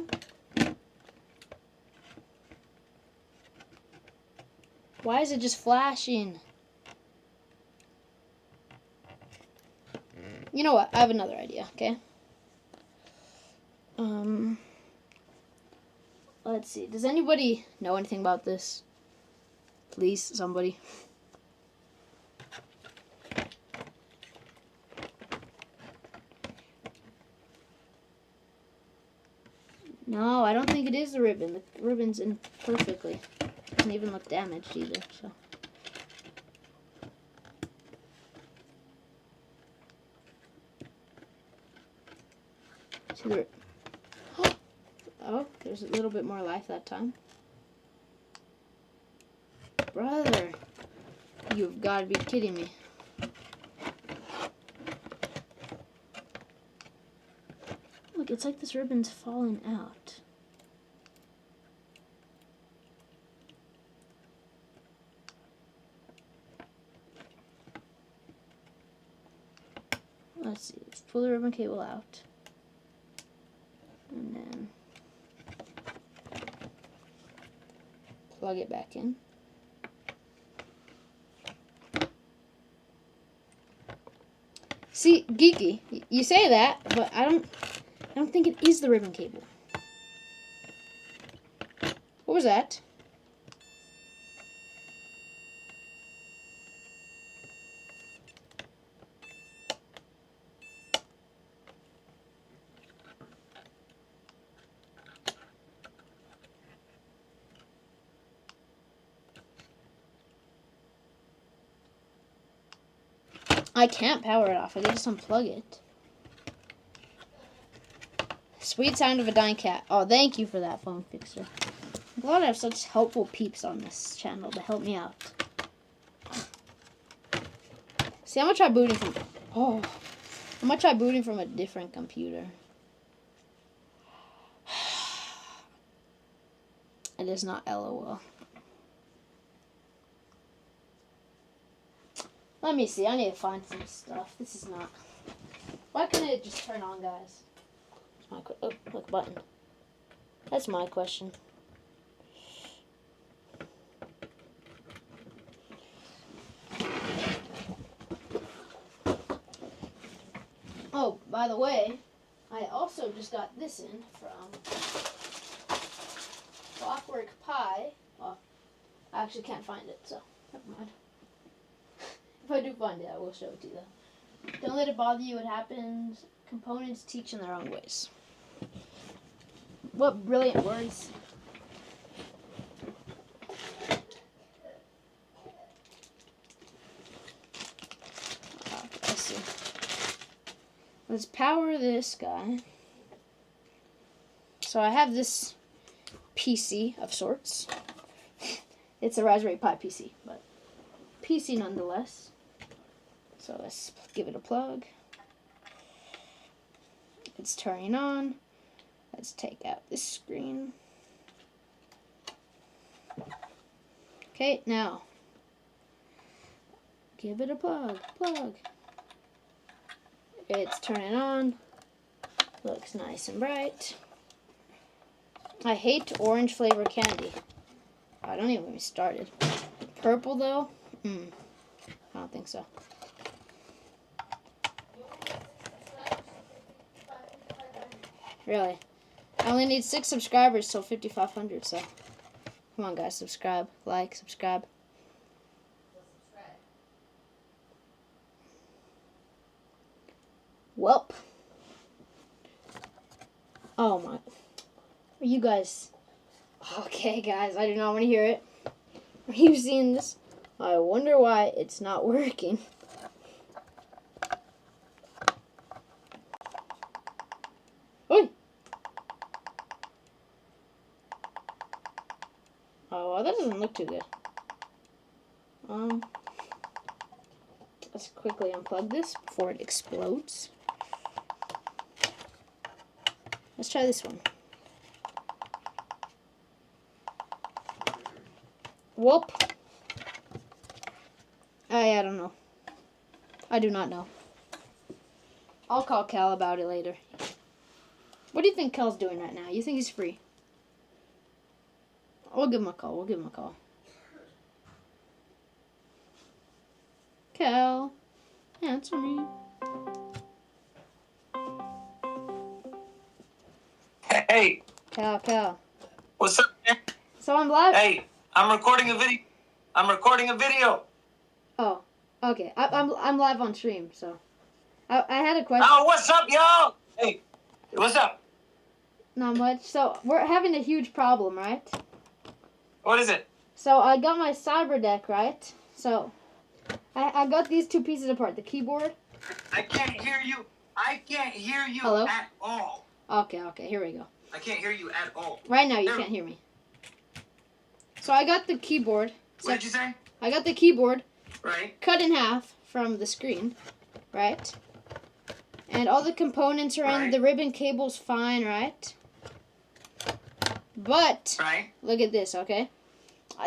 Why is it just flashing? You know what? I have another idea, okay? Let's see. Does anybody know anything about this? Please, somebody. No, I don't think it is the ribbon. The ribbon's in perfectly. Doesn't even look damaged either, so. See the oh, there's a little bit more life that time. Brother, you've got to be kidding me. Look, it's like this ribbon's falling out. Let's see, let's pull the ribbon cable out. And then plug it back in. See, Geeky, you say that, but I don't think it is the ribbon cable. What was that? I can't power it off. I can just unplug it. Sweet sound of a dying cat. Oh, thank you for that, phone fixer. I'm glad I have such helpful peeps on this channel to help me out. See, I'm gonna try booting from. Oh, I'm gonna try booting from a different computer. It is not LOL. Let me see. I need to find some stuff. This is not. Why can't it just turn on, guys? My oh, look, button. That's my question. Oh, by the way, I also just got this in from Clockwork Pie. Well, I actually can't find it, so never mind. If I do find it, I will show it to you, though. Don't let it bother you. What happens? Components teach in their own ways. What brilliant words. Let's see. Let's power this guy. So I have this PC of sorts. It's a Raspberry Pi PC, but PC nonetheless. So let's give it a plug. It's turning on. Let's take out this screen. Okay, now give it a plug. It's turning on. Looks nice and bright. I hate orange flavored candy. I don't even get me started. Purple though? I don't think so. Really? I only need 6 subscribers till 5,500, so come on guys, subscribe, like, subscribe. Welp. Oh my. Are you guys... Okay guys, I do not want to hear it. Are you seeing this? I wonder why it's not working. Oi! Oh, well, that doesn't look too good. Let's quickly unplug this before it explodes. Let's try this one. Whoop. I don't know. I do not know. I'll call Cal about it later. What do you think Cal's doing right now? You think he's free? We'll give him a call. We'll give him a call. Cal, answer me. Hey. Cal. What's up, man? So I'm live? Hey, I'm recording a video. Oh, okay. I'm live on stream, so. I had a question. Oh, what's up, y'all? Hey, what's up? Not much. So, we're having a huge problem, right? What is it? So, I got my Cyberdeck, right? So, I got these two pieces apart. The keyboard. I can't hear you. Hello? At all. Okay, here we go. I can't hear you at all. Right now, you can't hear me. So, I got the keyboard. What did you say? I got the keyboard. Right. Cut in half from the screen, right? And all the components are in. Right. The ribbon cable's fine, right? But, Right. look at this, okay?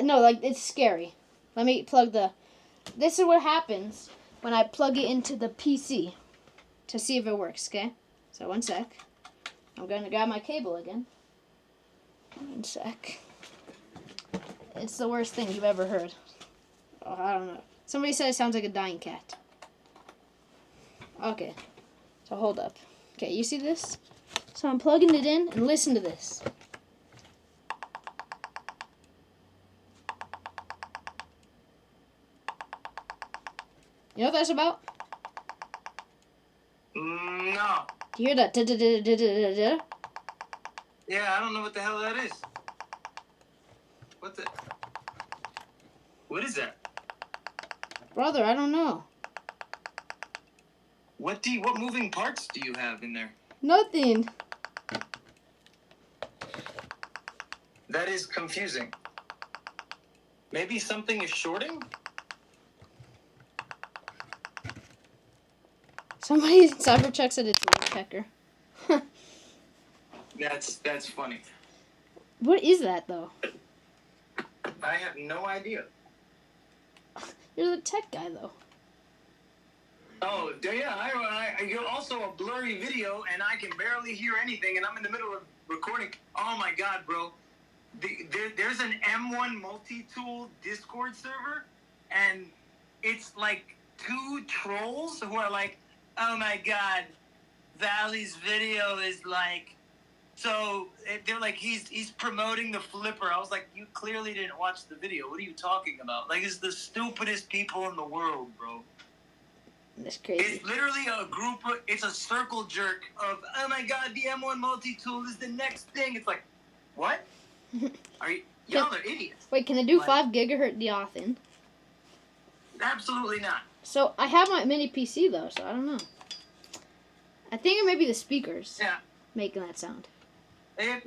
No, like, it's scary. Let me plug the... This is what happens when I plug it into the PC to see if it works, okay? So, one sec. I'm going to grab my cable again. One sec. It's the worst thing you've ever heard. Oh, I don't know. Somebody said it sounds like a dying cat. Okay. So, hold up. Okay, you see this? So, I'm plugging it in, and listen to this. You know what that's about? No. Do you hear that? Da-da-da-da-da-da-da? Yeah, I don't know what the hell that is. What is that? Brother, I don't know. What moving parts do you have in there? Nothing. That is confusing. Maybe something is shorting? Somebody cyber-checks that it's woodpecker. That's funny. What is that, though? I have no idea. You're the tech guy, though. Oh, yeah, you're also a blurry video, and I can barely hear anything, and I'm in the middle of recording. Oh, my God, bro. There's an M1 multi-tool Discord server, and it's like two trolls who are like, oh, my God, Valley's video is like... So, they're like, he's promoting the flipper. I was like, you clearly didn't watch the video. What are you talking about? Like, it's the stupidest people in the world, bro. That's crazy. It's literally a group of, it's a circle jerk of, oh my God, the M1 multi-tool is the next thing. It's like, what? Are you, y'all are idiots. Wait, can I do Like, 5 gigahertz diathon? Absolutely not. So, I have my mini PC, though, so I don't know. I think it may be the speakers making that sound. If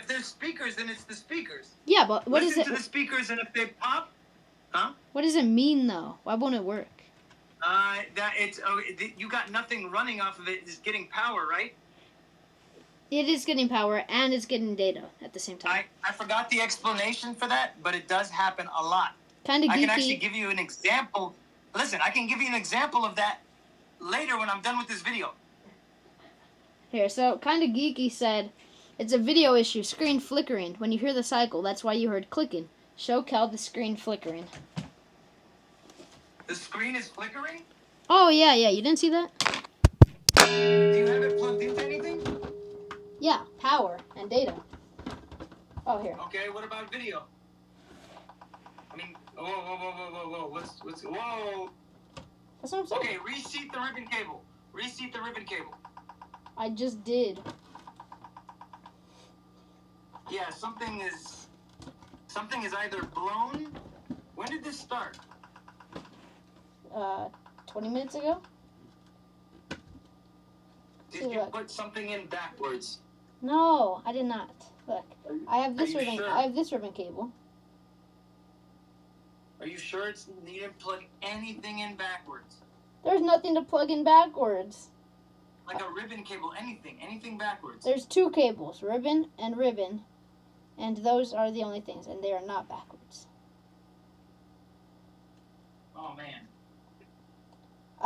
there's speakers, then it's the speakers. Yeah, but what is it? Listen to the speakers, and if they pop, What does it mean, though? Why won't it work? You got nothing running off of it. It's getting power, right? It is getting power, and it's getting data at the same time. I forgot the explanation for that, but it does happen a lot. Kind of geeky. I can actually give you an example. Listen, I can give you an example of that later when I'm done with this video. Here, so kind of geeky said, it's a video issue, screen flickering. When you hear the cycle, that's why you heard clicking. Show Cal the screen flickering. The screen is flickering? Oh, yeah, you didn't see that? Do you have it plugged into anything? Yeah, power and data. Oh, here. Okay, what about video? I mean, whoa. Whoa. That's what I'm saying. Okay, reseat the ribbon cable. I just did. Yeah, something is either blown. When did this start? 20 minutes ago? Did you put something in backwards? No, I did not. Look, I have this ribbon. Sure? I have this ribbon cable. Are you sure you didn't plug anything in backwards? There's nothing to plug in backwards. Like a ribbon cable, anything backwards. There's 2 cables, ribbon, and those are the only things, and they are not backwards. Oh man.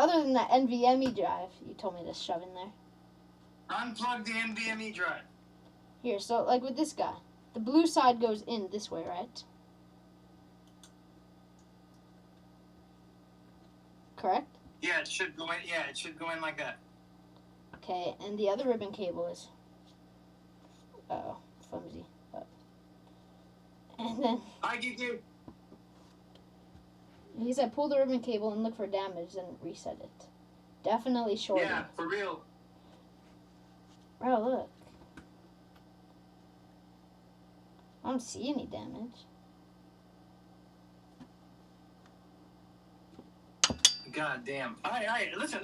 Other than that NVMe drive you told me to shove in there. Unplug the NVMe drive. Here, so like with this guy, the blue side goes in this way, right? Correct? Yeah, it should go in. Yeah, it should go in like that. Okay, and the other ribbon cable is flimsy. And then I get you. he said pull the ribbon cable and look for damage and reset it. Definitely shorting. Yeah, for real. Bro, look. I don't see any damage. God damn. All right. Listen.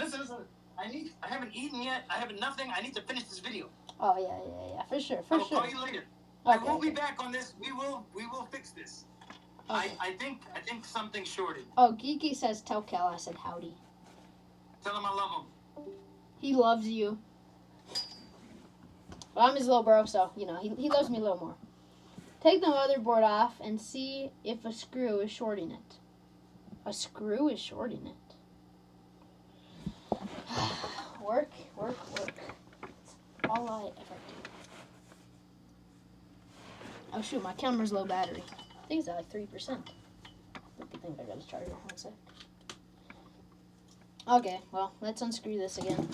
I haven't eaten yet. I haven't nothing. I need to finish this video. Oh yeah, for sure, I'll call you later. Okay, We'll be back on this. We will fix this. Okay. I think something's shorted. Oh, Geeky says tell Kel I said howdy. Tell him I love him. He loves you. But I'm his little bro, so you know he loves me a little more. Take the motherboard off and see if a screw is shorting it. A screw is shorting it. Work. That's all I ever do. Oh shoot, my camera's low battery. I think it's at like 3%. I think I got a charger. 1 sec. Okay, well, let's unscrew this again.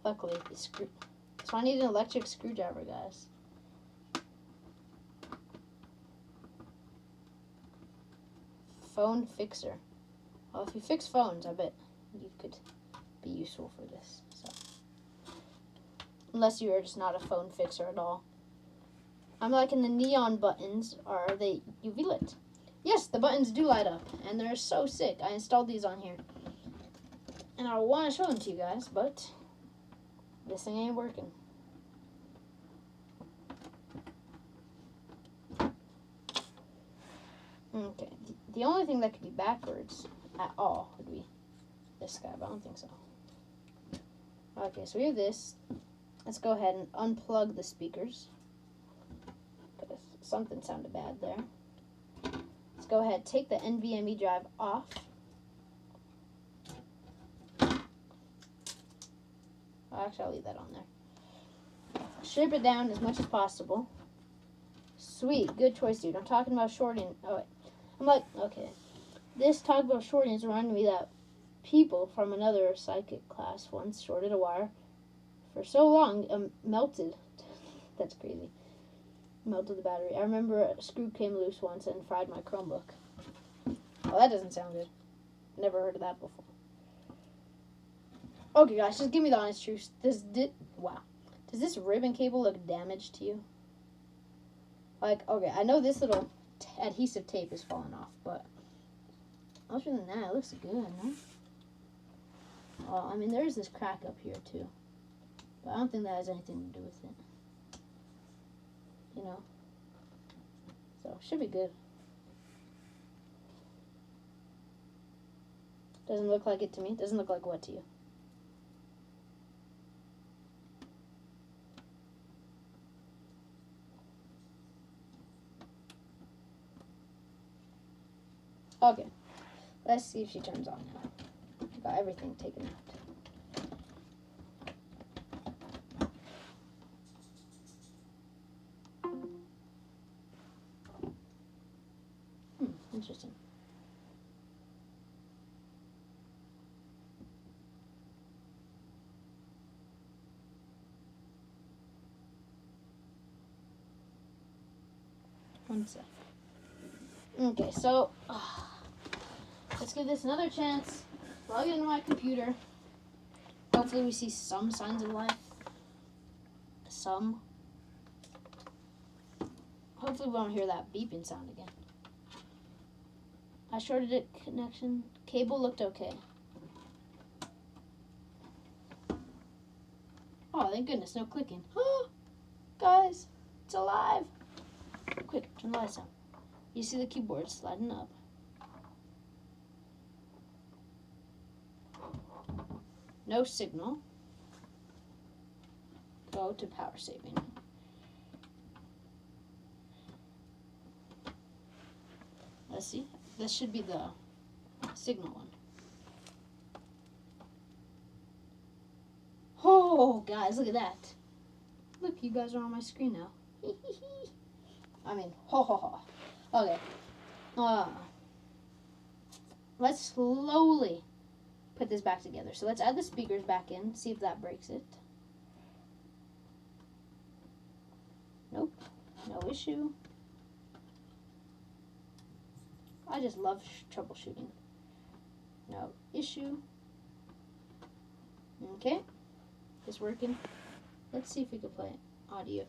Luckily, the screw. So I need an electric screwdriver, guys. Phone fixer. Well, if you fix phones, I bet you could be useful for this. So, unless you are just not a phone fixer at all. I'm liking the neon buttons. Are they UV lit? Yes, the buttons do light up, and they're so sick. I installed these on here, and I want to show them to you guys, but this thing ain't working. Okay, the only thing that could be backwards at all would be this guy, but I don't think so. Okay, so we have this. Let's go ahead and unplug the speakers. Because something sounded bad there. Let's go ahead, take the NVMe drive off. Actually, I'll leave that on there. Strip it down as much as possible. Sweet, good choice, dude. I'm talking about shorting. Oh, wait. I'm like, okay. This talk about shorting is reminding me that people from another psychic class once shorted a wire for so long, melted. That's crazy. Melted the battery. I remember a screw came loose once and fried my Chromebook. Oh, that doesn't sound good. Never heard of that before. Okay, guys, just give me the honest truth. Wow. Does this ribbon cable look damaged to you? Like, okay, I know this little adhesive tape is falling off, but other than that, it looks good, no? Oh, I mean, there's this crack up here, too. But I don't think that has anything to do with it. You know? So, should be good. Doesn't look like it to me. Doesn't look like what to you? Okay, let's see if she turns on now. Got everything taken out. Interesting. One sec. Okay, so let's give this another chance. Plug it into my computer. Hopefully we see some signs of life. Some. Hopefully we won't hear that beeping sound again. I shorted it connection. Cable looked okay. Oh, thank goodness, no clicking. Guys, it's alive. Quick, turn the lights on. You see the keyboard sliding up. No signal. Go to power saving. Let's see. This should be the signal one. Oh, guys, look at that. Look, you guys are on my screen now. I mean, ho ho ho. Okay. Let's slowly put this back together. So let's add the speakers back in, see if that breaks it. Nope, no issue. I just love troubleshooting. No issue. Okay, it's working. Let's see if we can play audio.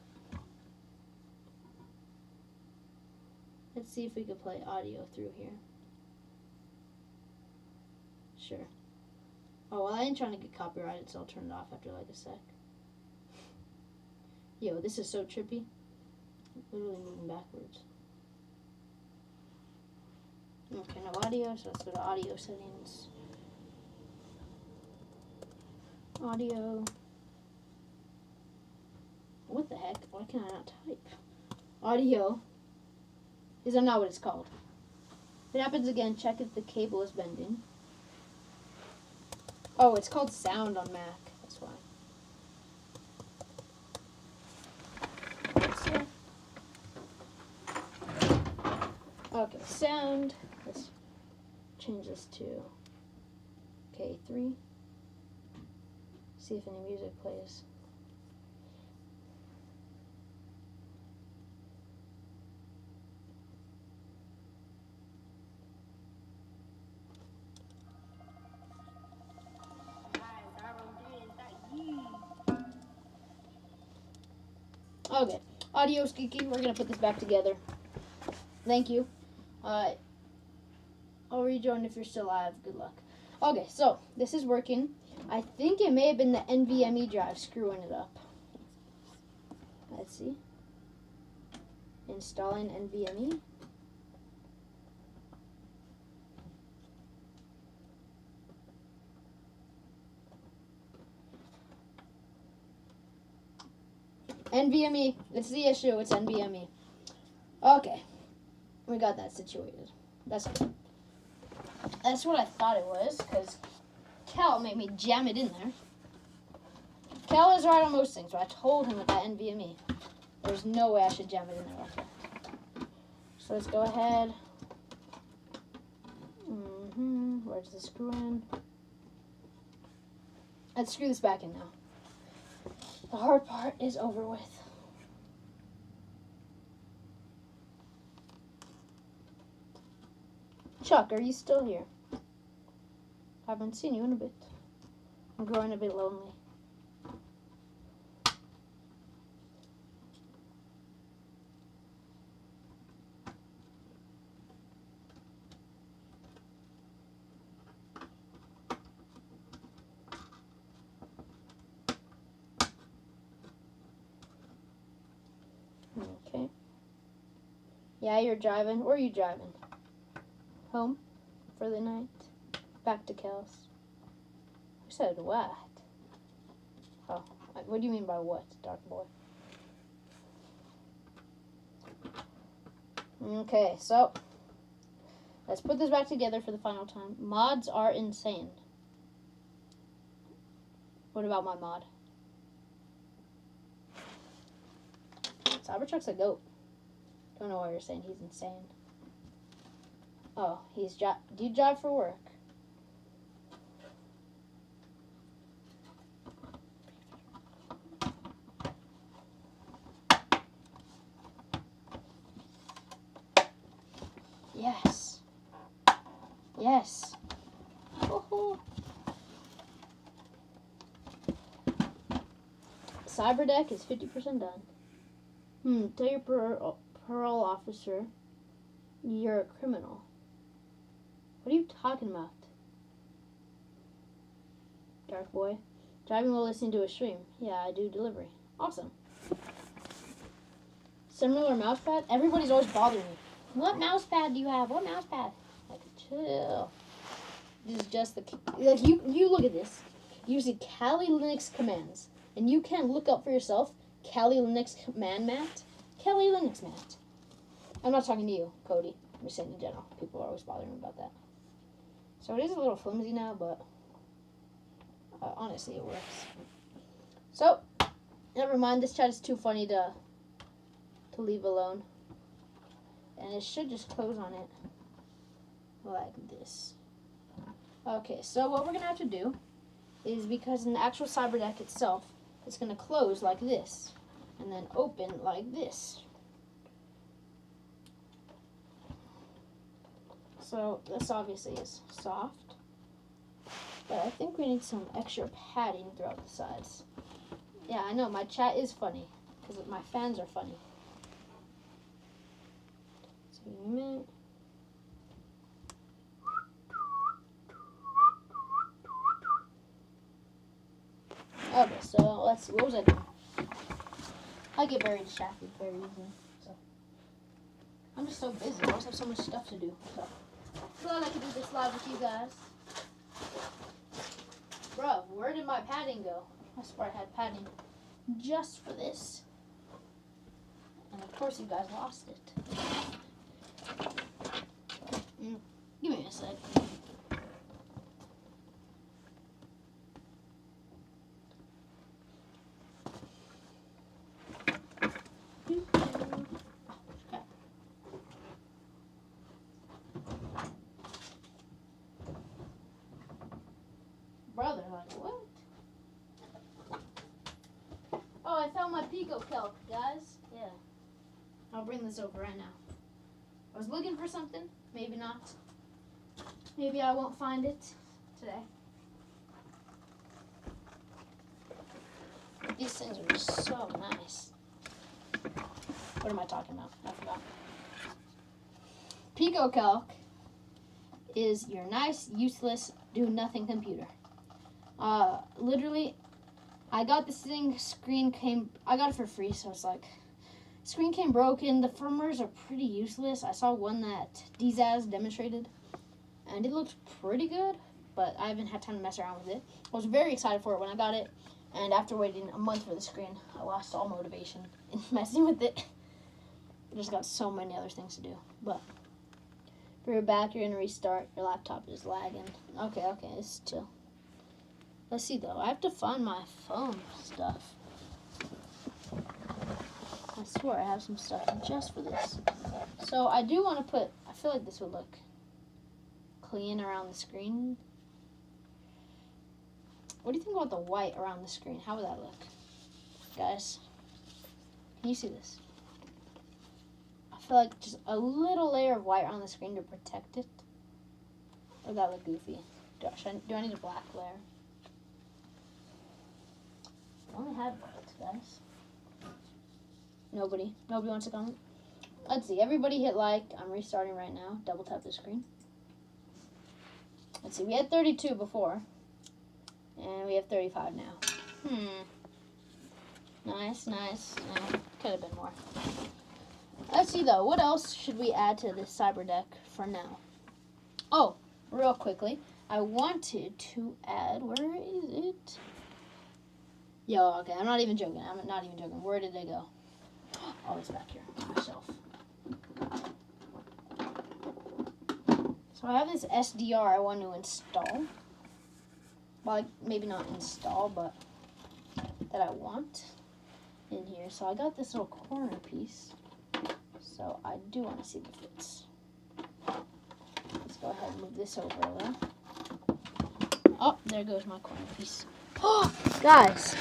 Let's see if we can play audio through here. Sure. Oh, well, I ain't trying to get copyrighted, so I'll turn it off after like a sec. Yo, this is so trippy. Literally moving backwards. Okay, no audio, so let's go to audio settings. Audio. What the heck? Why can I not type? Audio. Is that not what it's called? If it happens again, check if the cable is bending. Oh, it's called sound on Mac. That's why. Okay, sound. Let's change this to K3. See if any music plays. Okay, audio squeaky. We're gonna put this back together. Thank you. I'll rejoin if you're still alive. Good luck. Okay, so this is working. I think it may have been the NVMe drive screwing it up. Let's see. Installing NVMe. NVMe. It's the issue. It's NVMe. Okay. We got that situated. That's what I thought it was, because Cal made me jam it in there. Cal is right on most things, but I told him with that NVMe. There's no way I should jam it in there like that. So let's go ahead. Where's the screw in? Let's screw this back in now. The hard part is over with. Chuck, are you still here? I haven't seen you in a bit. I'm growing a bit lonely. Okay. Yeah, you're driving. Where are you driving? Home for the night? Back to Kel's? Who said what? Oh, what do you mean by what, Dark Boy? Okay, so let's put this back together for the final time. Mods are insane. What about my mod? Cybertruck's a goat. Don't know why you're saying he's insane. Oh, do you drive for work? Yes. Yes. Woohoo. Cyberdeck is 50% done. Tell your parole officer you're a criminal. What are you talking about? Dark Boy. Driving while listening to a stream. Yeah, I do delivery. Awesome. Similar mousepad? Everybody's always bothering me. What mousepad do you have? What mousepad? Like, chill. This is just the... Like, you look at this. You see Kali Linux commands. And you can't look up for yourself Kali Linux command mat. Kali Linux mat. I'm not talking to you, Cody. I'm just saying in general. People are always bothering me about that. So it is a little flimsy now, but honestly, it works. So, never mind. This chat is too funny to leave alone. And it should just close on it like this. Okay, so what we're going to have to do is, because in the actual Cyberdeck itself, it's going to close like this and then open like this. So this obviously is soft, but I think we need some extra padding throughout the sides. Yeah, I know, my chat is funny because my fans are funny. So give me a minute. Okay, so let's see, what was I doing? I get very distracted very easily, so I'm just so busy. I always have so much stuff to do, so glad I could do this live with you guys. Bro, where did my padding go? I swear I had padding just for this. And of course you guys lost it. Give me a sec. Brother, like, what? Oh, I found my Pico Kelp, guys. Yeah. I'll bring this over right now. I was looking for something. Maybe not. Maybe I won't find it today. These things are just so nice. What am I talking about? I forgot. Pico Calc is your nice, useless, do-nothing computer. Literally, I got this thing, I got it for free, so it's like, screen came broken, the firmwares are pretty useless. I saw one that Dizaz demonstrated, and it looked pretty good, but I haven't had time to mess around with it. I was very excited for it when I got it, and after waiting a month for the screen, I lost all motivation in messing with it. I just got so many other things to do, but if you're back, you're gonna restart, your laptop is lagging. Okay, it's chill. Let's see though, I have to find my phone stuff. I swear I have some stuff just for this. So I do want to put, I feel like this would look clean around the screen. What do you think about the white around the screen? How would that look? Guys, can you see this? I feel like just a little layer of white on the screen to protect it. Or would that look goofy? Do I need a black layer? I only had white, guys. Nobody wants to comment? Let's see, everybody hit like. I'm restarting right now. Double tap the screen. Let's see, we had 32 before. And we have 35 now. Nice. Could have been more. Let's see though, what else should we add to this Cyberdeck for now? Oh, real quickly, I wanted to add, where is it? Yo, okay, I'm not even joking. Where did they go? Oh, it's back here on my shelf. So I have this SDR I want to install. Well, maybe not install, but that I want in here. So I got this little corner piece. So I do want to see the fits. Let's go ahead and move this over a little. Oh, there goes my corner piece. Oh, guys.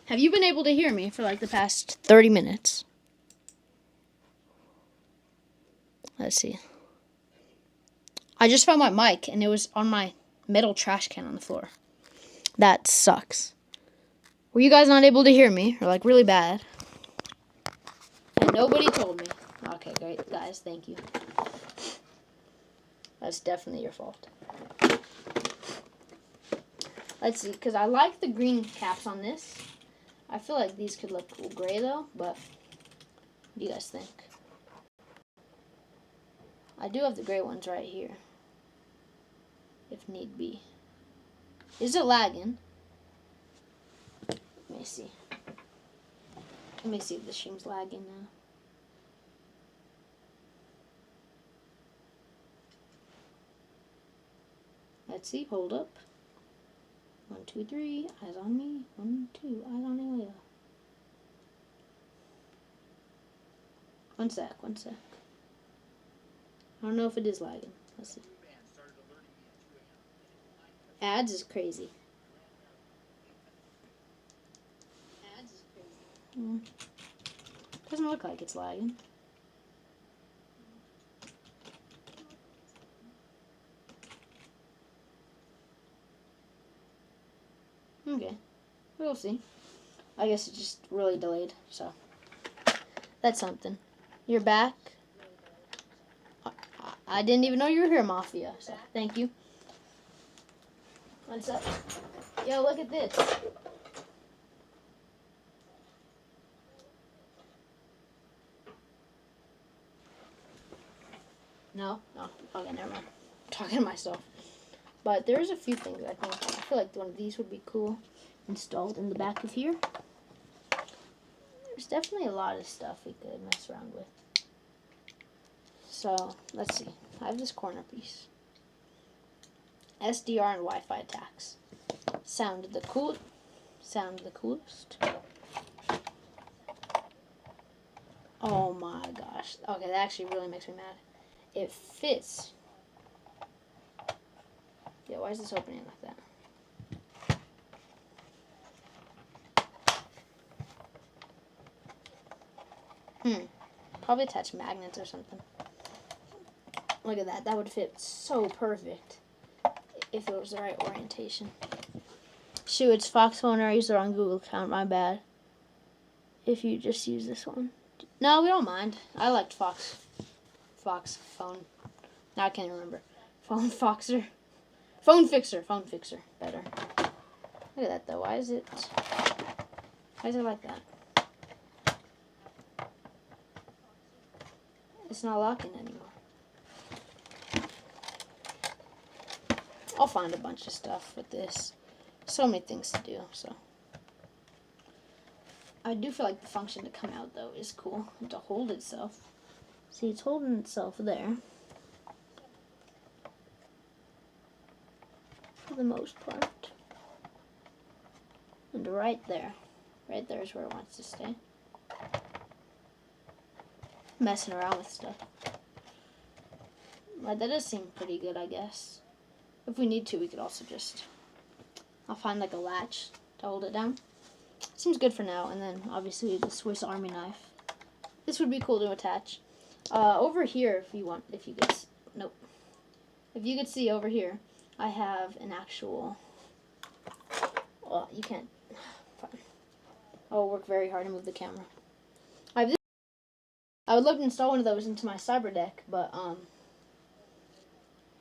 Have you been able to hear me for like the past 30 minutes? Let's see. I just found my mic and it was on my metal trash can on the floor. That sucks. Were you guys not able to hear me? Or like really bad? And nobody told me. Okay, great. Guys, thank you. That's definitely your fault. Let's see, because I like the green caps on this. I feel like these could look cool gray though, but what do you guys think? I do have the gray ones right here, if need be. Is it lagging? Let me see. Let me see if the stream's lagging now. Let's see. Hold up. 1, 2, 3. Eyes on me. 1, 2. Eyes on Alia. One sec. I don't know if it is lagging. Let's see. Ads is crazy. Doesn't look like it's lagging. Okay, we'll see. I guess it's just really delayed, so that's something. You're back. I didn't even know you were here, Mafia, so thank you. What's up? Yo, look at this. No? Okay, never mind. I'm talking to myself. But there's a few things I feel like one of these would be cool installed in the back of here. There's definitely a lot of stuff we could mess around with. So, let's see. I have this corner piece. SDR and Wi-Fi attacks. Sound the coolest. Oh my gosh. Okay, that actually really makes me mad. It fits. Yeah, why is this opening like that? Probably attach magnets or something. Look at that. That would fit so perfect if it was the right orientation. Shoot, it's Fox phone. I used the wrong Google account. My bad. If you just use this one. No, we don't mind. I liked Fox phone. Now I can't remember. Phone Fixer. Better. Look at that though. Why is it like that? It's not locking anymore. I'll find a bunch of stuff with this. So many things to do, so. I do feel like the function to come out though is cool. And to hold itself. See, it's holding itself there. For the most part. And right there is where it wants to stay. Messing around with stuff. But that does seem pretty good, I guess. If we need to, we could also just, I'll find like a latch to hold it down. Seems good for now. And then obviously the Swiss Army knife. This would be cool to attach. Over here, if you could see over here, I have an actual, well, you can't, I'll work very hard to move the camera. I would love to install one of those into my Cyberdeck, but, I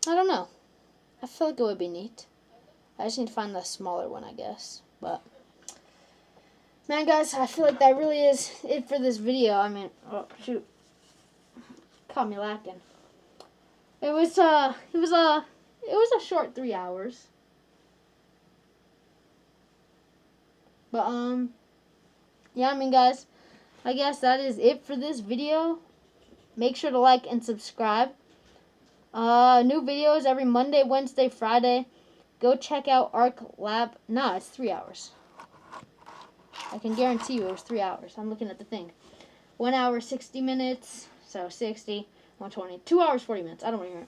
don't know. I feel like it would be neat. I just need to find the smaller one, I guess, but, man, guys, I feel like that really is it for this video. I mean, oh, shoot. Caught me lacking. It was a short 3 hours. But, yeah, I mean, guys, I guess that is it for this video. Make sure to like and subscribe. New videos every Monday, Wednesday, Friday. Go check out Arc Lab. Nah, it's 3 hours. I can guarantee you it was 3 hours. I'm looking at the thing. 1 hour, 60 minutes. So 60, 120, 2 hours, 40 minutes. I don't remember.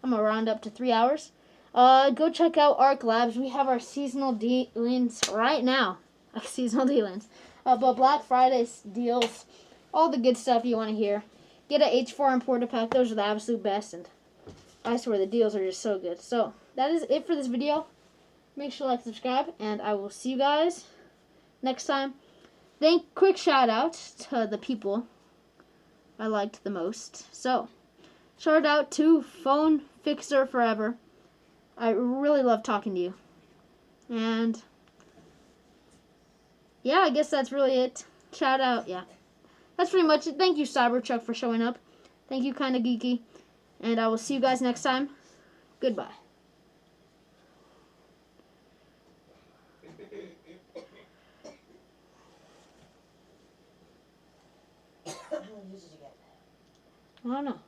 I'm going to round up to 3 hours. Go check out Arc Labs. We have our seasonal dealings right now. Seasonal dealings. But Black Friday deals. All the good stuff you want to hear. Get an H4 importer pack. Those are the absolute best. And I swear the deals are just so good. So that is it for this video. Make sure to like, subscribe. And I will see you guys next time. Quick shout out to the people I liked the most. So, shout out to Phone Fixer Forever. I really love talking to you. And yeah, I guess that's really it. Shout out, yeah. That's pretty much it. Thank you, Cybertruck, for showing up. Thank you, Kinda Geeky. And I will see you guys next time. Goodbye. How many uses you get? I don't know.